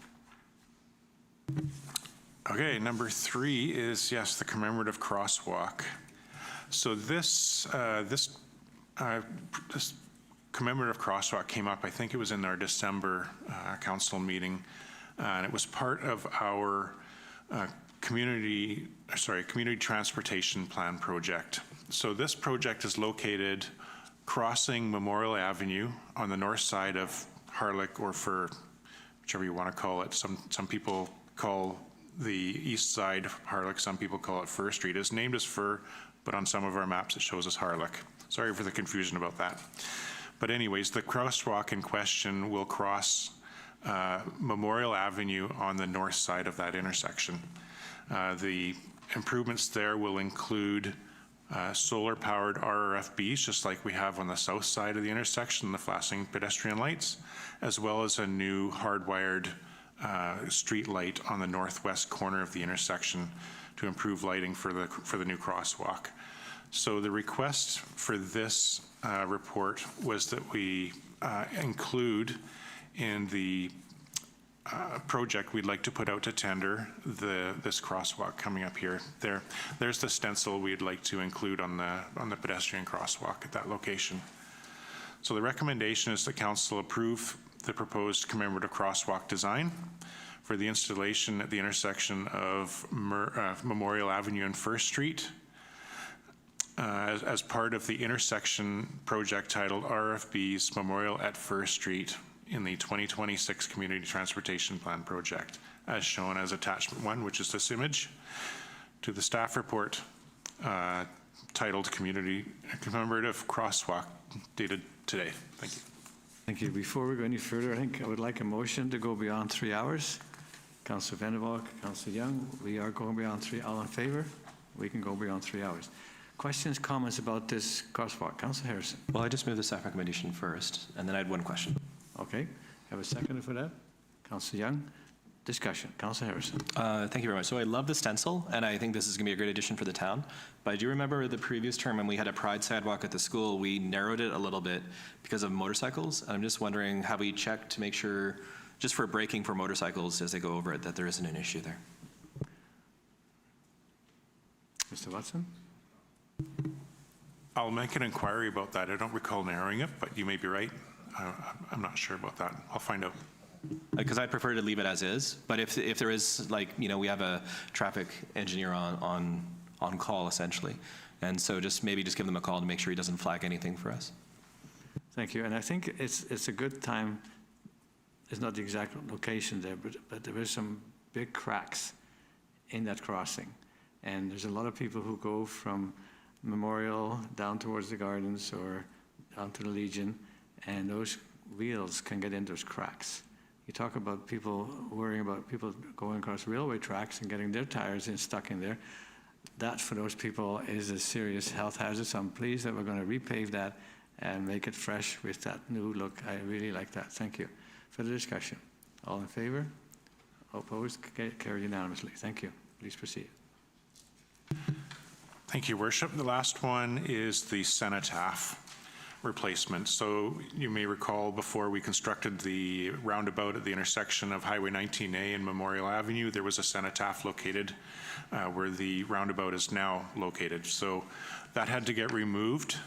Okay, number 3 is, yes, the commemorative crosswalk. So this commemorative crosswalk came up, I think it was in our December council meeting, and it was part of our community transportation plan project. So this project is located crossing Memorial Avenue on the north side of Harlech, or for whichever you want to call it. Some people call the east side of Harlech, some people call it Fur Street. It's named as Fur, but on some of our maps it shows as Harlech. Sorry for the confusion about that. But anyways, the crosswalk in question will cross Memorial Avenue on the north side of that intersection. The improvements there will include solar-powered RRFBs, just like we have on the south side of the intersection, the flashing pedestrian lights, as well as a new hardwired street light on the northwest corner of the intersection to improve lighting for the new crosswalk. So the request for this report was that we include in the project we'd like to put out to tender this crosswalk coming up here. There's the stencil we'd like to include on the pedestrian crosswalk at that location. So the recommendation is that council approve the proposed commemorative crosswalk design for the installation at the intersection of Memorial Avenue and First Street as part of the intersection project titled RFB's Memorial at First Street in the 2026 Community Transportation Plan project, as shown as attachment 1, which is this image, to the staff report titled Commemorative Crosswalk, dated today. Thank you. Thank you. Before we go any further, I think I would like a motion to go beyond 3 hours. Councillor Vander, Councillor Young, we are going beyond 3. All in favor? We can go beyond 3 hours. Questions, comments about this crosswalk? Councillor Harrison. Well, I just moved the staff recommendation first, and then I had one question. Okay. Have a second for that? Councillor Young. Discussion. Councillor Harrison. Thank you very much. So I love the stencil, and I think this is going to be a great addition for the town. But I do remember the previous term when we had a pride sidewalk at the school, we narrowed it a little bit because of motorcycles. And I'm just wondering, have we checked to make sure, just for braking for motorcycles as they go over it, that there isn't an issue there? Mr. Watson? I'll make an inquiry about that. I don't recall narrowing it, but you may be right. I'm not sure about that. I'll find out. Because I'd prefer to leave it as is, but if there is, like, you know, we have a traffic engineer on on call, essentially. And so maybe just give them a call to make sure he doesn't flag anything for us. Thank you. And I think it's a good time, it's not the exact location there, but there is some big cracks in that crossing. And there's a lot of people who go from Memorial down towards the Gardens or down to the Legion, and those wheels can get in those cracks. You talk about people worrying about people going across railway tracks and getting their tires stuck in there. That, for those people, is a serious health hazard. So I'm pleased that we're going to repave that and make it fresh with that new look. I really like that. Thank you. Further discussion. All in favor? Opposed? Carried unanimously. Thank you. Please proceed. Thank you, Worship. The last one is the Cenotaph replacement. So you may recall before we constructed the roundabout at the intersection of Highway 19A and Memorial Avenue, there was a Cenotaph located where the roundabout is now located. So that had to get removed,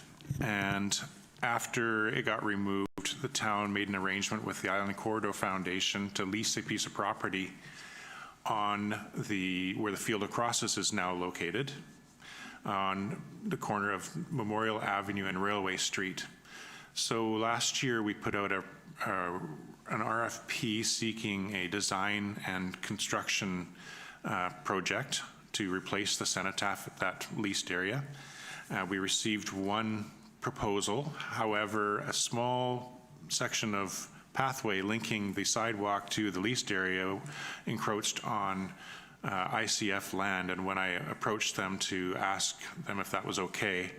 and after it got removed, the town made an arrangement with the Island Corridor Foundation to lease a piece of property on where the Field of Crosses is now located, on the corner of Memorial Avenue and Railway Street. So last year we put out an RFP seeking a design and construction project to replace the Cenotaph at that leased area. We received one proposal. However, a small section of pathway linking the sidewalk to the leased area encroached on ICF land, and when I approached them to ask them if that was okay,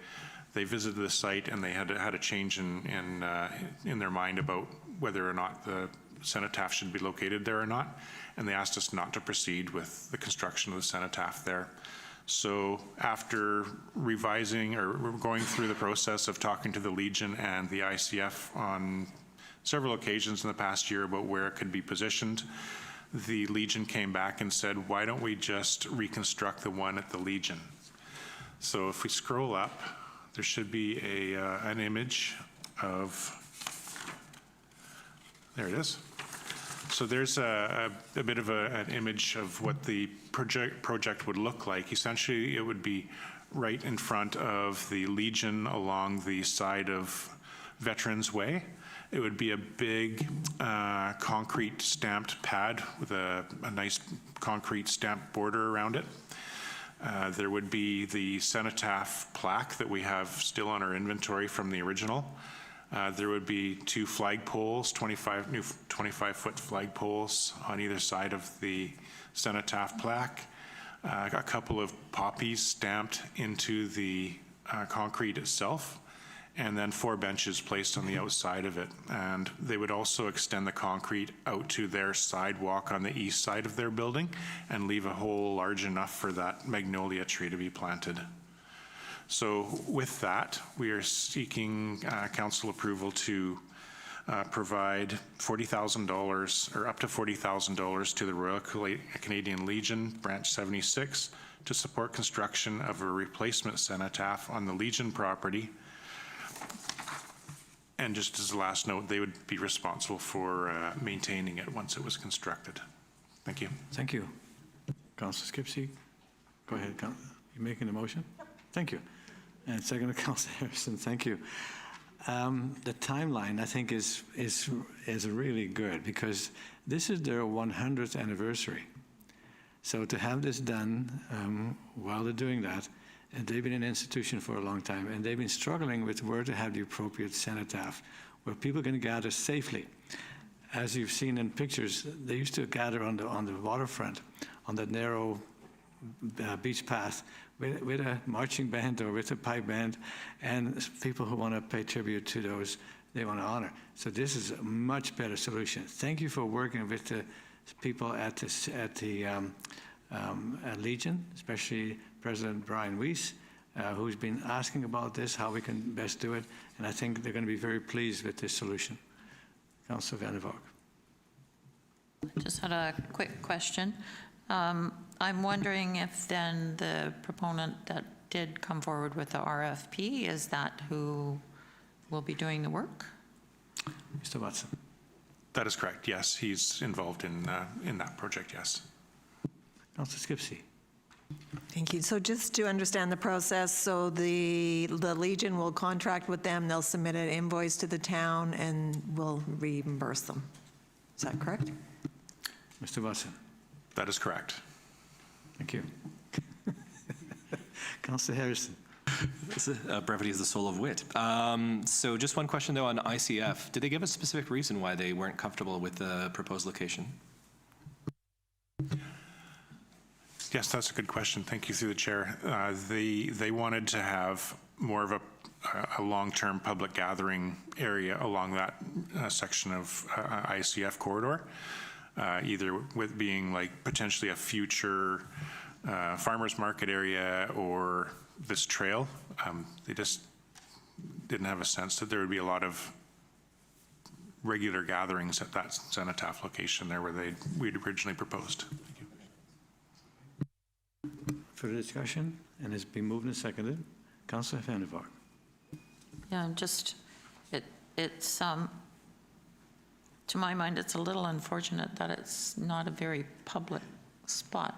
they visited the site and they had a change in their mind about whether or not the Cenotaph should be located there or not, and they asked us not to proceed with the construction of the Cenotaph there. So after revising or going through the process of talking to the Legion and the ICF on several occasions in the past year about where it could be positioned, the Legion came back and said, why don't we just reconstruct the one at the Legion? So if we scroll up, there should be an image of, there it is. So there's a bit of an image of what the project would look like. Essentially, it would be right in front of the Legion along the side of Veterans Way. It would be a big concrete stamped pad with a nice concrete stamped border around it. There would be the Cenotaph plaque that we have still on our inventory from the original. There would be two flagpoles, 25-foot flagpoles on either side of the Cenotaph plaque. A couple of poppies stamped into the concrete itself, and then 4 benches placed on the outside of it. And they would also extend the concrete out to their sidewalk on the east side of their building and leave a hole large enough for that magnolia tree to be planted. So with that, we are seeking council approval to provide $40,000 or up to $40,000 to the Royal Canadian Legion, Branch 76, to support construction of a replacement Cenotaph on the Legion property. And just as a last note, they would be responsible for maintaining it once it was constructed. Thank you. Thank you. Councillor Skipsey, go ahead. You're making the motion? Thank you. And second, Councillor Harrison, thank you. The timeline, I think, is really good because this is their 100th anniversary. So to have this done while they're doing that, and they've been an institution for a long time, and they've been struggling with where to have the appropriate Cenotaph, where people can gather safely. As you've seen in pictures, they used to gather on the waterfront, on that narrow beach path, with a marching band or with a pipe band, and people who want to pay tribute to those they want to honor. So this is a much better solution. Thank you for working with the people at the Legion, especially President Brian Weiss, who's been asking about this, how we can best do it, and I think they're going to be very pleased with this solution. Councillor Vander. Just had a quick question. I'm wondering if then the proponent that did come forward with the RFP, is that who will be doing the work? Mr. Watson. That is correct, yes. He's involved in that project, yes. Councillor Skipsey. Thank you. So just to understand the process, so the Legion will contract with them, they'll submit an invoice to the town, and we'll reimburse them. Is that correct? Mr. Watson? That is correct. Thank you. Councillor Harrison? Brevity is the soul of wit. So just one question, though, on ICF. Did they give a specific reason why they weren't comfortable with the proposed location? Yes, that's a good question. Thank you, through the chair. They wanted to have more of a long-term public gathering area along that section of ICF corridor, either with being like potentially a future farmers market area or this trail. They just didn't have a sense that there would be a lot of regular gatherings at that Cenotaph location there where we'd originally proposed. Thank you. Further discussion? And it's been moved and seconded. Councillor Vander. Yeah, just, it's, to my mind, it's a little unfortunate that it's not a very public spot.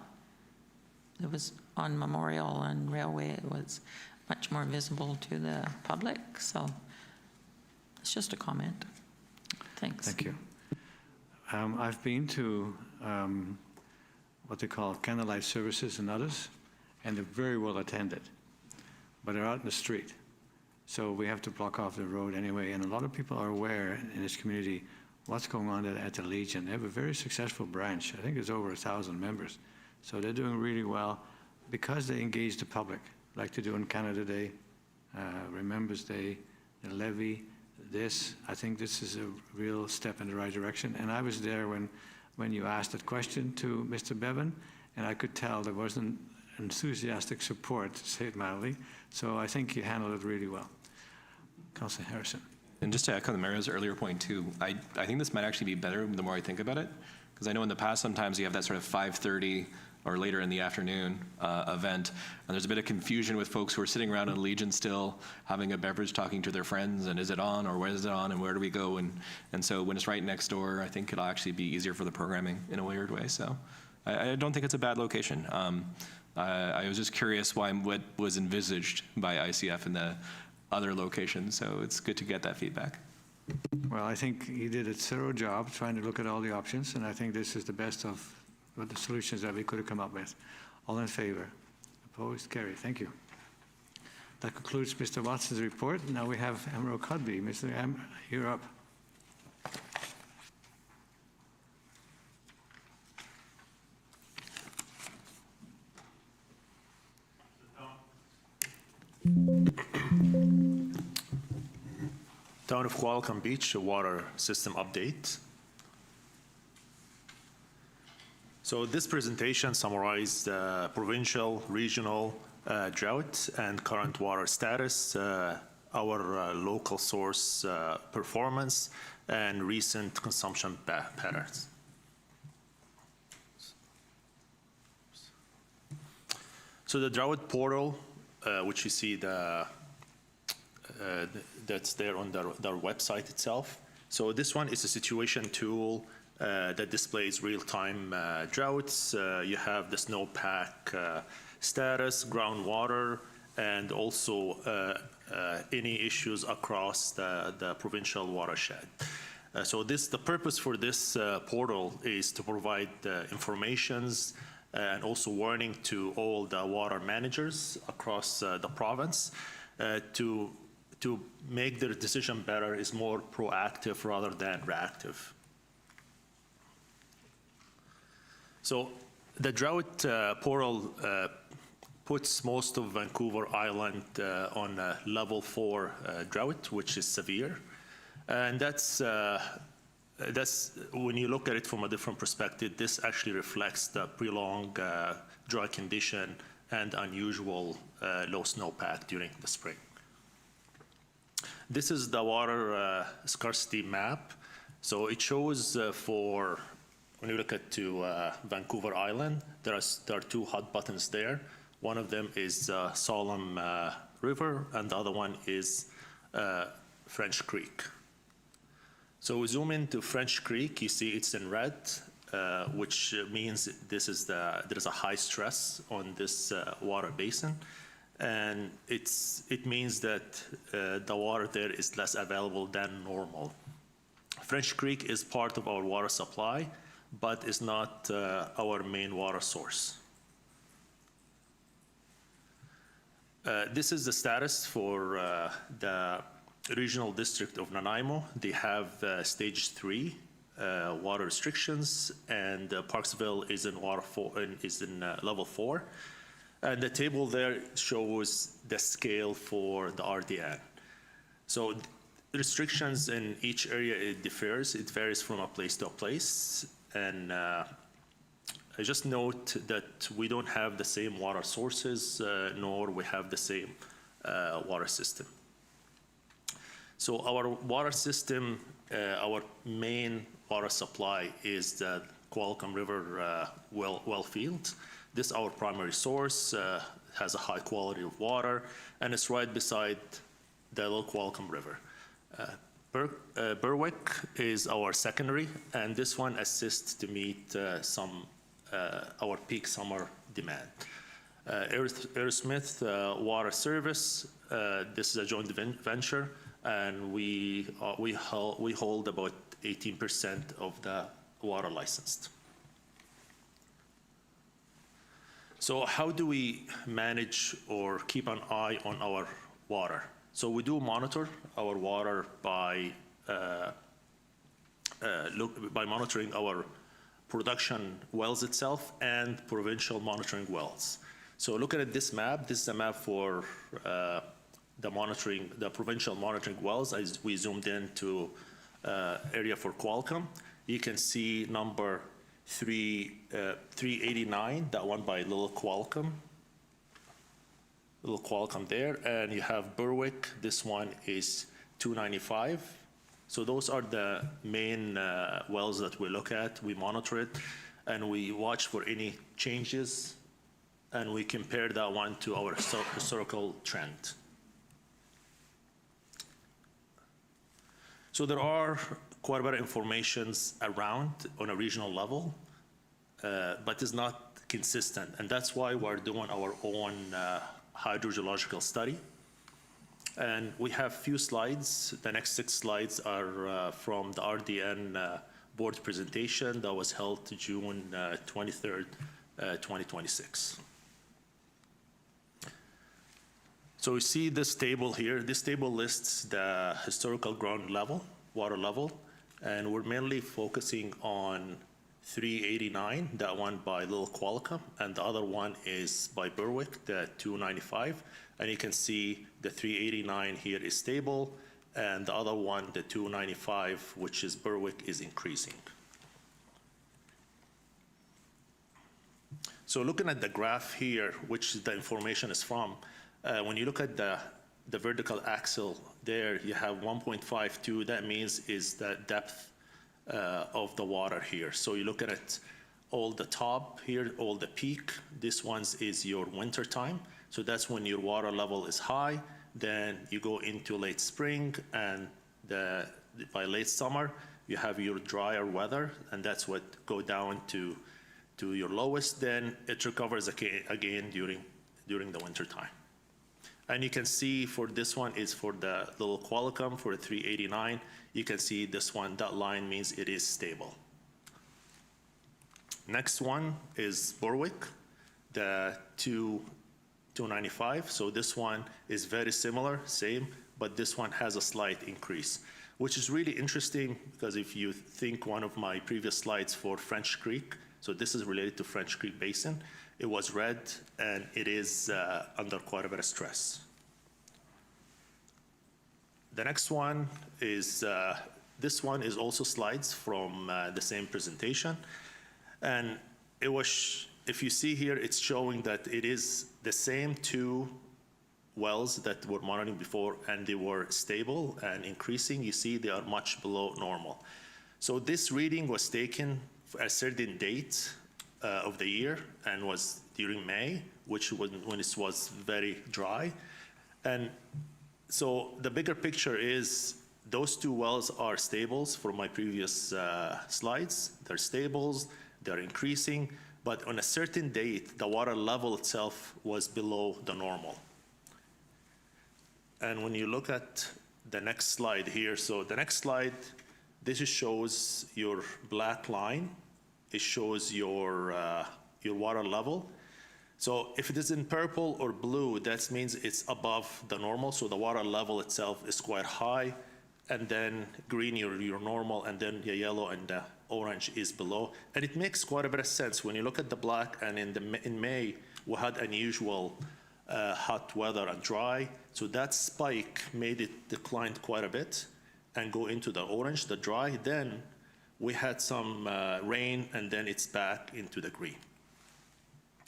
It was on Memorial and Railway, it was much more visible to the public, so it's just a comment. Thanks. Thank you. I've been to what they call candlelight services and others, and they're very well attended, but they're out in the street. So we have to block off the road anyway, and a lot of people are aware in this community what's going on at the Legion. They have a very successful branch. I think there's over 1,000 members. So they're doing really well because they engage the public, like they do on Canada Day, Remembrance Day, the levy, this. I think this is a real step in the right direction. And I was there when you asked that question to Mr. Bevan, and I could tell there wasn't enthusiastic support, to say it mildly. So I think you handled it really well. Councillor Harrison. And just to echo the mayor's earlier point too, I think this might actually be better the more I think about it, because I know in the past sometimes you have that sort of 5:30 or later in the afternoon event, and there's a bit of confusion with folks who are sitting around in Legion still, having a beverage, talking to their friends, and is it on, or where is it on, and where do we go? And so when it's right next door, I think it'll actually be easier for the programming in a weird way. So I don't think it's a bad location. I was just curious what was envisaged by ICF in the other locations, so it's good to get that feedback. Well, I think he did a thorough job trying to look at all the options, and I think this is the best of the solutions that we could have come up with. All in favor? Opposed? Carried. Thank you. That concludes Mr. Watson's report. Now we have Emerald Cudby. Mr. You're up. Town of Qualicum Beach, a water system update. So this presentation summarized provincial, regional drought and current water status, our local source performance, and recent consumption patterns. So the drought portal, which you see that's there on their website itself. So this one is a situation tool that displays real-time droughts. You have the snowpack status, groundwater, and also any issues across the provincial watershed. So the purpose for this portal is to provide informations and also warning to all the water managers across the province to make their decision better, is more proactive rather than reactive. So the drought portal puts most of Vancouver Island on level 4 drought, which is severe. And that's when you look at it from a different perspective, this actually reflects the prolonged dry condition and unusual low snowpack during the spring. This is the water scarcity map. So it shows when you look at Vancouver Island, there are two hot buttons there. One of them is Solemn River, and the other one is French Creek. So we zoom into French Creek, you see it's in red. which means there is a high stress on this water basin. And it means that the water there is less available than normal. French Creek is part of our water supply, but is not our main water source. This is the status for the regional district of Nanaimo. They have stage 3 water restrictions, and Parksville is in level 4. And the table there shows the scale for the RDN. So restrictions in each area, it differs. It varies from a place to a place. And I just note that we don't have the same water sources, nor we have the same water system. So our water system, our main water supply is the Qualicum River well field. This is our primary source, has a high quality of water, and it's right beside the Little Qualicum River. Berwick is our secondary, and this one assists to meet our peak summer demand. Aerosmith Water Service, this is a joint venture, and we hold about 18% of the water licensed. So how do we manage or keep an eye on our water? So we do monitor our water by monitoring our production wells itself and provincial monitoring wells. So looking at this map, this is a map for the provincial monitoring wells. As we zoomed into area for Qualicum, you can see number 389, that one by Little Qualicum there, and you have Berwick, this one is 295. So those are the main wells that we look at, we monitor it, and we watch for any changes, and we compare that one to our historical trend. So there are quite a bit of information around on a regional level, but it's not consistent. And that's why we're doing our own hydrogeological study. And we have few slides. The next 6 slides are from the RDN board presentation that was held June 23rd, 2026. So we see this table here. This table lists the historical ground level, water level, and we're mainly focusing on 389, that one by Little Qualicum, and the other one is by Berwick, the 295. And you can see the 389 here is stable, and the other one, the 295, which is Berwick, is increasing. So looking at the graph here, which the information is from, when you look at the vertical axle there, you have 1.52. That means is the depth of the water here. So you look at it, all the top here, all the peak. This one is your winter time. So that's when your water level is high. Then you go into late spring, and by late summer, you have your drier weather, and that's what go down to your lowest. Then it recovers again during the winter time. And you can see for this one is for the Little Qualicum, for 389. You can see this one, that line means it is stable. Next one is Berwick, the 295. So this one is very similar, same, but this one has a slight increase, which is really interesting because if you think one of my previous slides for French Creek, so this is related to French Creek Basin, it was red, and it is under quite a bit of stress. The next one is, this one is also slides from the same presentation. And it was, if you see here, it's showing that it is the same 2 wells that were monitoring before, and they were stable and increasing. You see they are much below normal. So this reading was taken at a certain date of the year, and was during May, which was when it was very dry. And so the bigger picture is those 2 wells are stables from my previous slides. They're stables, they're increasing, but on a certain date, the water level itself was below the normal. And when you look at the next slide here, so the next slide, this shows your black line. It shows your water level. So if it is in purple or blue, that means it's above the normal, so the water level itself is quite high. And then green, your normal, and then the yellow and the orange is below. And it makes quite a bit of sense. When you look at the black, and in May, we had unusual hot weather and dry, so that spike made it decline quite a bit and go into the orange, the dry. Then we had some rain, and then it's back into the green.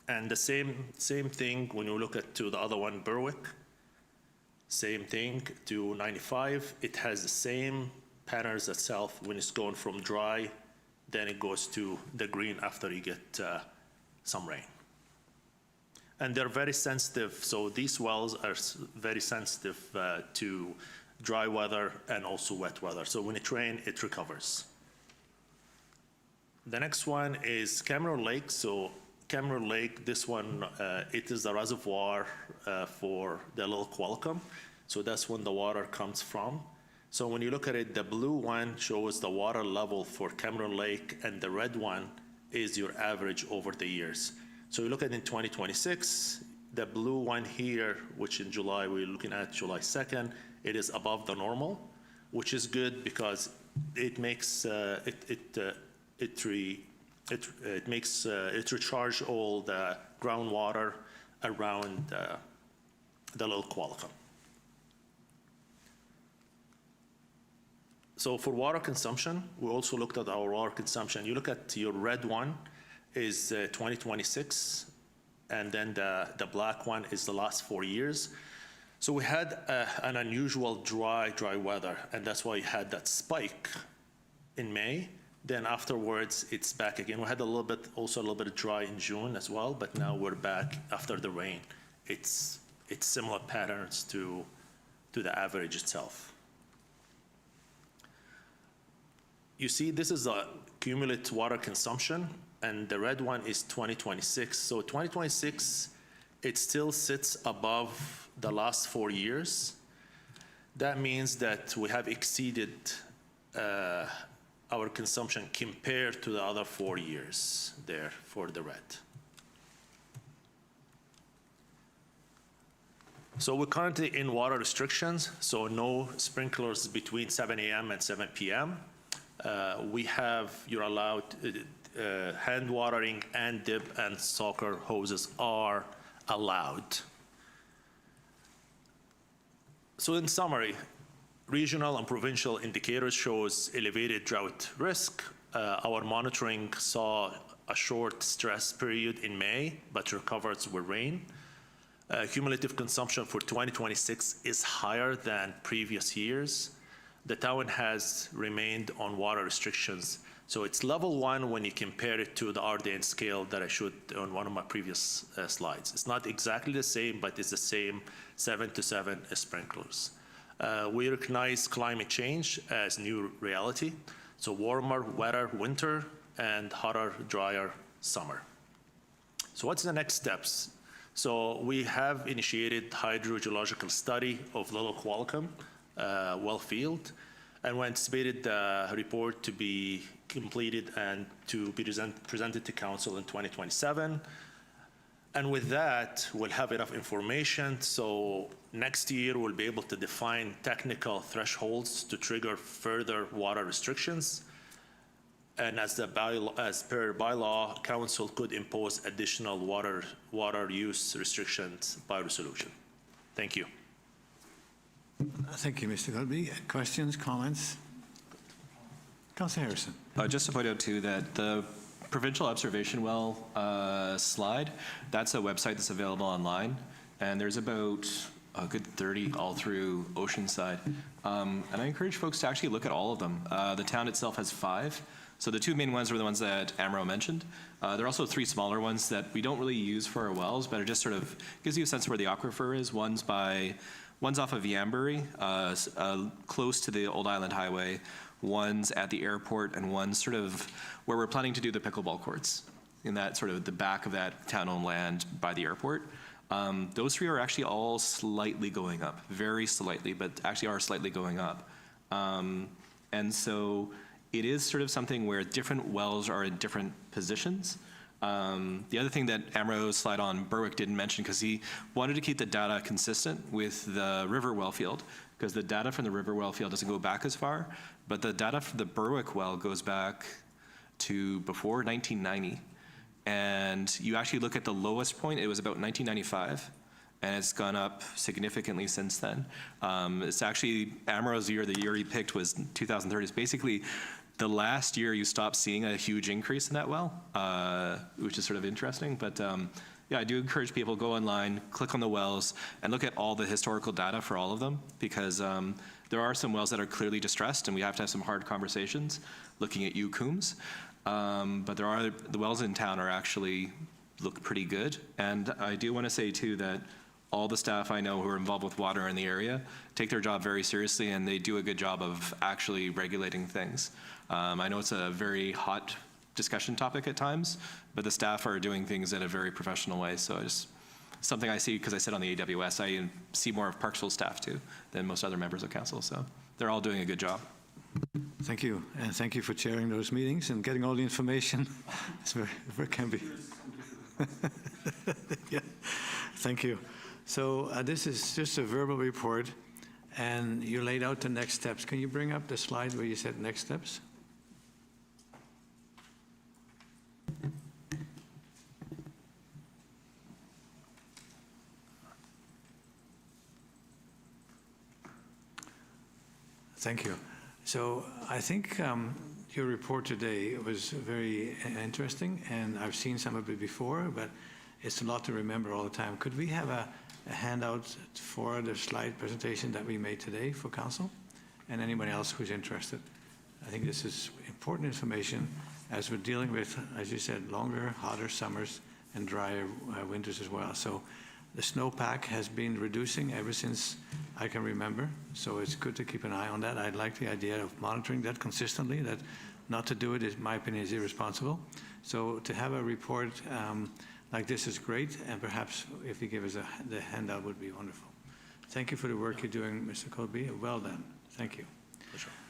And the same thing when you look at to the other one, Berwick. Same thing to 95. It has the same patterns itself. When it's going from dry, then it goes to the green after you get some rain. And they're very sensitive. So these wells are very sensitive to dry weather and also wet weather. So when it rains, it recovers. The next one is Cameron Lake. So Cameron Lake, this one, it is the reservoir for the little Qualicum. So that's when the water comes from. So when you look at it, the blue one shows the water level for Cameron Lake, and the red one is your average over the years. So you look at in 2026, the blue one here, which in July, we're looking at July 2nd, it is above the normal, which is good because it makes it recharge all the groundwater around the little Qualicum. So for water consumption, we also looked at our water consumption. You look at your red one is 2026, and then the black one is the last 4 years. So we had an unusual dry weather, and that's why you had that spike in May. Then afterwards, it's back again. We had also a little bit of dry in June as well, but now we're back after the rain. It's similar patterns to the average itself. You see, this is the cumulative water consumption, and the red one is 2026. So 2026, it still sits above the last 4 years. That means that we have exceeded our consumption compared to the other 4 years there for the red. So we're currently in water restrictions, so no sprinklers between 7 a.m. and 7 p.m. You're allowed hand watering and dip and soaker hoses are allowed. So in summary, regional and provincial indicators shows elevated drought risk. Our monitoring saw a short stress period in May, but recovers with rain. Cumulative consumption for 2026 is higher than previous years. The town has remained on water restrictions. So it's level 1 when you compare it to the RDN scale that I showed on one of my previous slides. It's not exactly the same, but it's the same 7 to 7 sprinklers. We recognize climate change as new reality. So warmer, wetter winter and hotter, drier summer. So what's the next steps? So we have initiated hydrogeological study of Little Qualicum well field, and we anticipated the report to be completed and to be presented to council in 2027. And with that, we'll have enough information. So next year, we'll be able to define technical thresholds to trigger further water restrictions. And as per bylaw, council could impose additional water use restrictions by resolution. Thank you. Thank you, Mr. Godby. Questions, comments? Councillor Harrison. Just to point out too that the provincial observation well slide, that's a website that's available online, and there's about a good 30 all through Oceanside. And I encourage folks to actually look at all of them. The town itself has 5. So the 2 main ones were the ones that Amro mentioned. There are also 3 smaller ones that we don't really use for our wells, but it just sort of gives you a sense of where the aquifer is. One's off of Yambury, close to the Old Island Highway. One's at the airport, and one's sort of where we're planning to do the pickleball courts, in that sort of the back of that town-owned land by the airport. Those three are actually all slightly going up, very slightly, but actually are slightly going up. And so it is sort of something where different wells are in different positions. The other thing that Amro's slide on Berwick didn't mention, because he wanted to keep the data consistent with the river well field, because the data from the river well field doesn't go back as far, but the data from the Berwick well goes back to before 1990. And you actually look at the lowest point, it was about 1995, and it's gone up significantly since then. It's actually, Amro's year, the year he picked was 2030. It's basically the last year you stop seeing a huge increase in that well, which is sort of interesting. But yeah, I do encourage people, go online, click on the wells, and look at all the historical data for all of them, because there are some wells that are clearly distressed, and we have to have some hard conversations looking at Coombs. But there are, the wells in town are actually look pretty good. And I do want to say too that all the staff I know who are involved with water in the area take their job very seriously, and they do a good job of actually regulating things. I know it's a very hot discussion topic at times, but the staff are doing things in a very professional way. So it's something I see because I sit on the AWS. I see more of Parksville staff too than most other members of council. So they're all doing a good job. Thank you, and thank you for chairing those meetings and getting all the information. It's very can be. Yeah, thank you. So this is just a verbal report, and you laid out the next steps. Can you bring up the slide where you said next steps? Thank you. So I think your report today was very interesting, and I've seen some of it before, but it's a lot to remember all the time. Could we have a handout for the slide presentation that we made today for council and anybody else who's interested? I think this is important information as we're dealing with, as you said, longer, hotter summers and drier winters as well. So the snowpack has been reducing ever since I can remember, so it's good to keep an eye on that. I like the idea of monitoring that consistently, that not to do it, in my opinion, is irresponsible. So to have a report like this is great, and perhaps if you give us the handout would be wonderful. Thank you for the work you're doing, Mr. Colby. Well done. Thank you.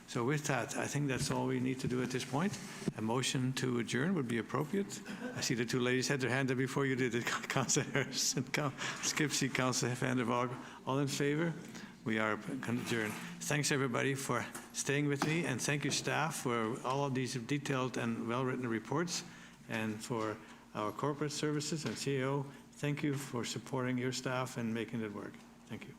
So with that, I think that's all we need to do at this point. A motion to adjourn would be appropriate. I see the two ladies had their hand up before you did it, Councillor Harris and Skipsey, Councillor Vander. All in favor? We are adjourned. Thanks everybody for staying with me, and thank you staff for all of these detailed and well-written reports, and for our corporate services and CEO, thank you for supporting your staff and making it work. Thank you.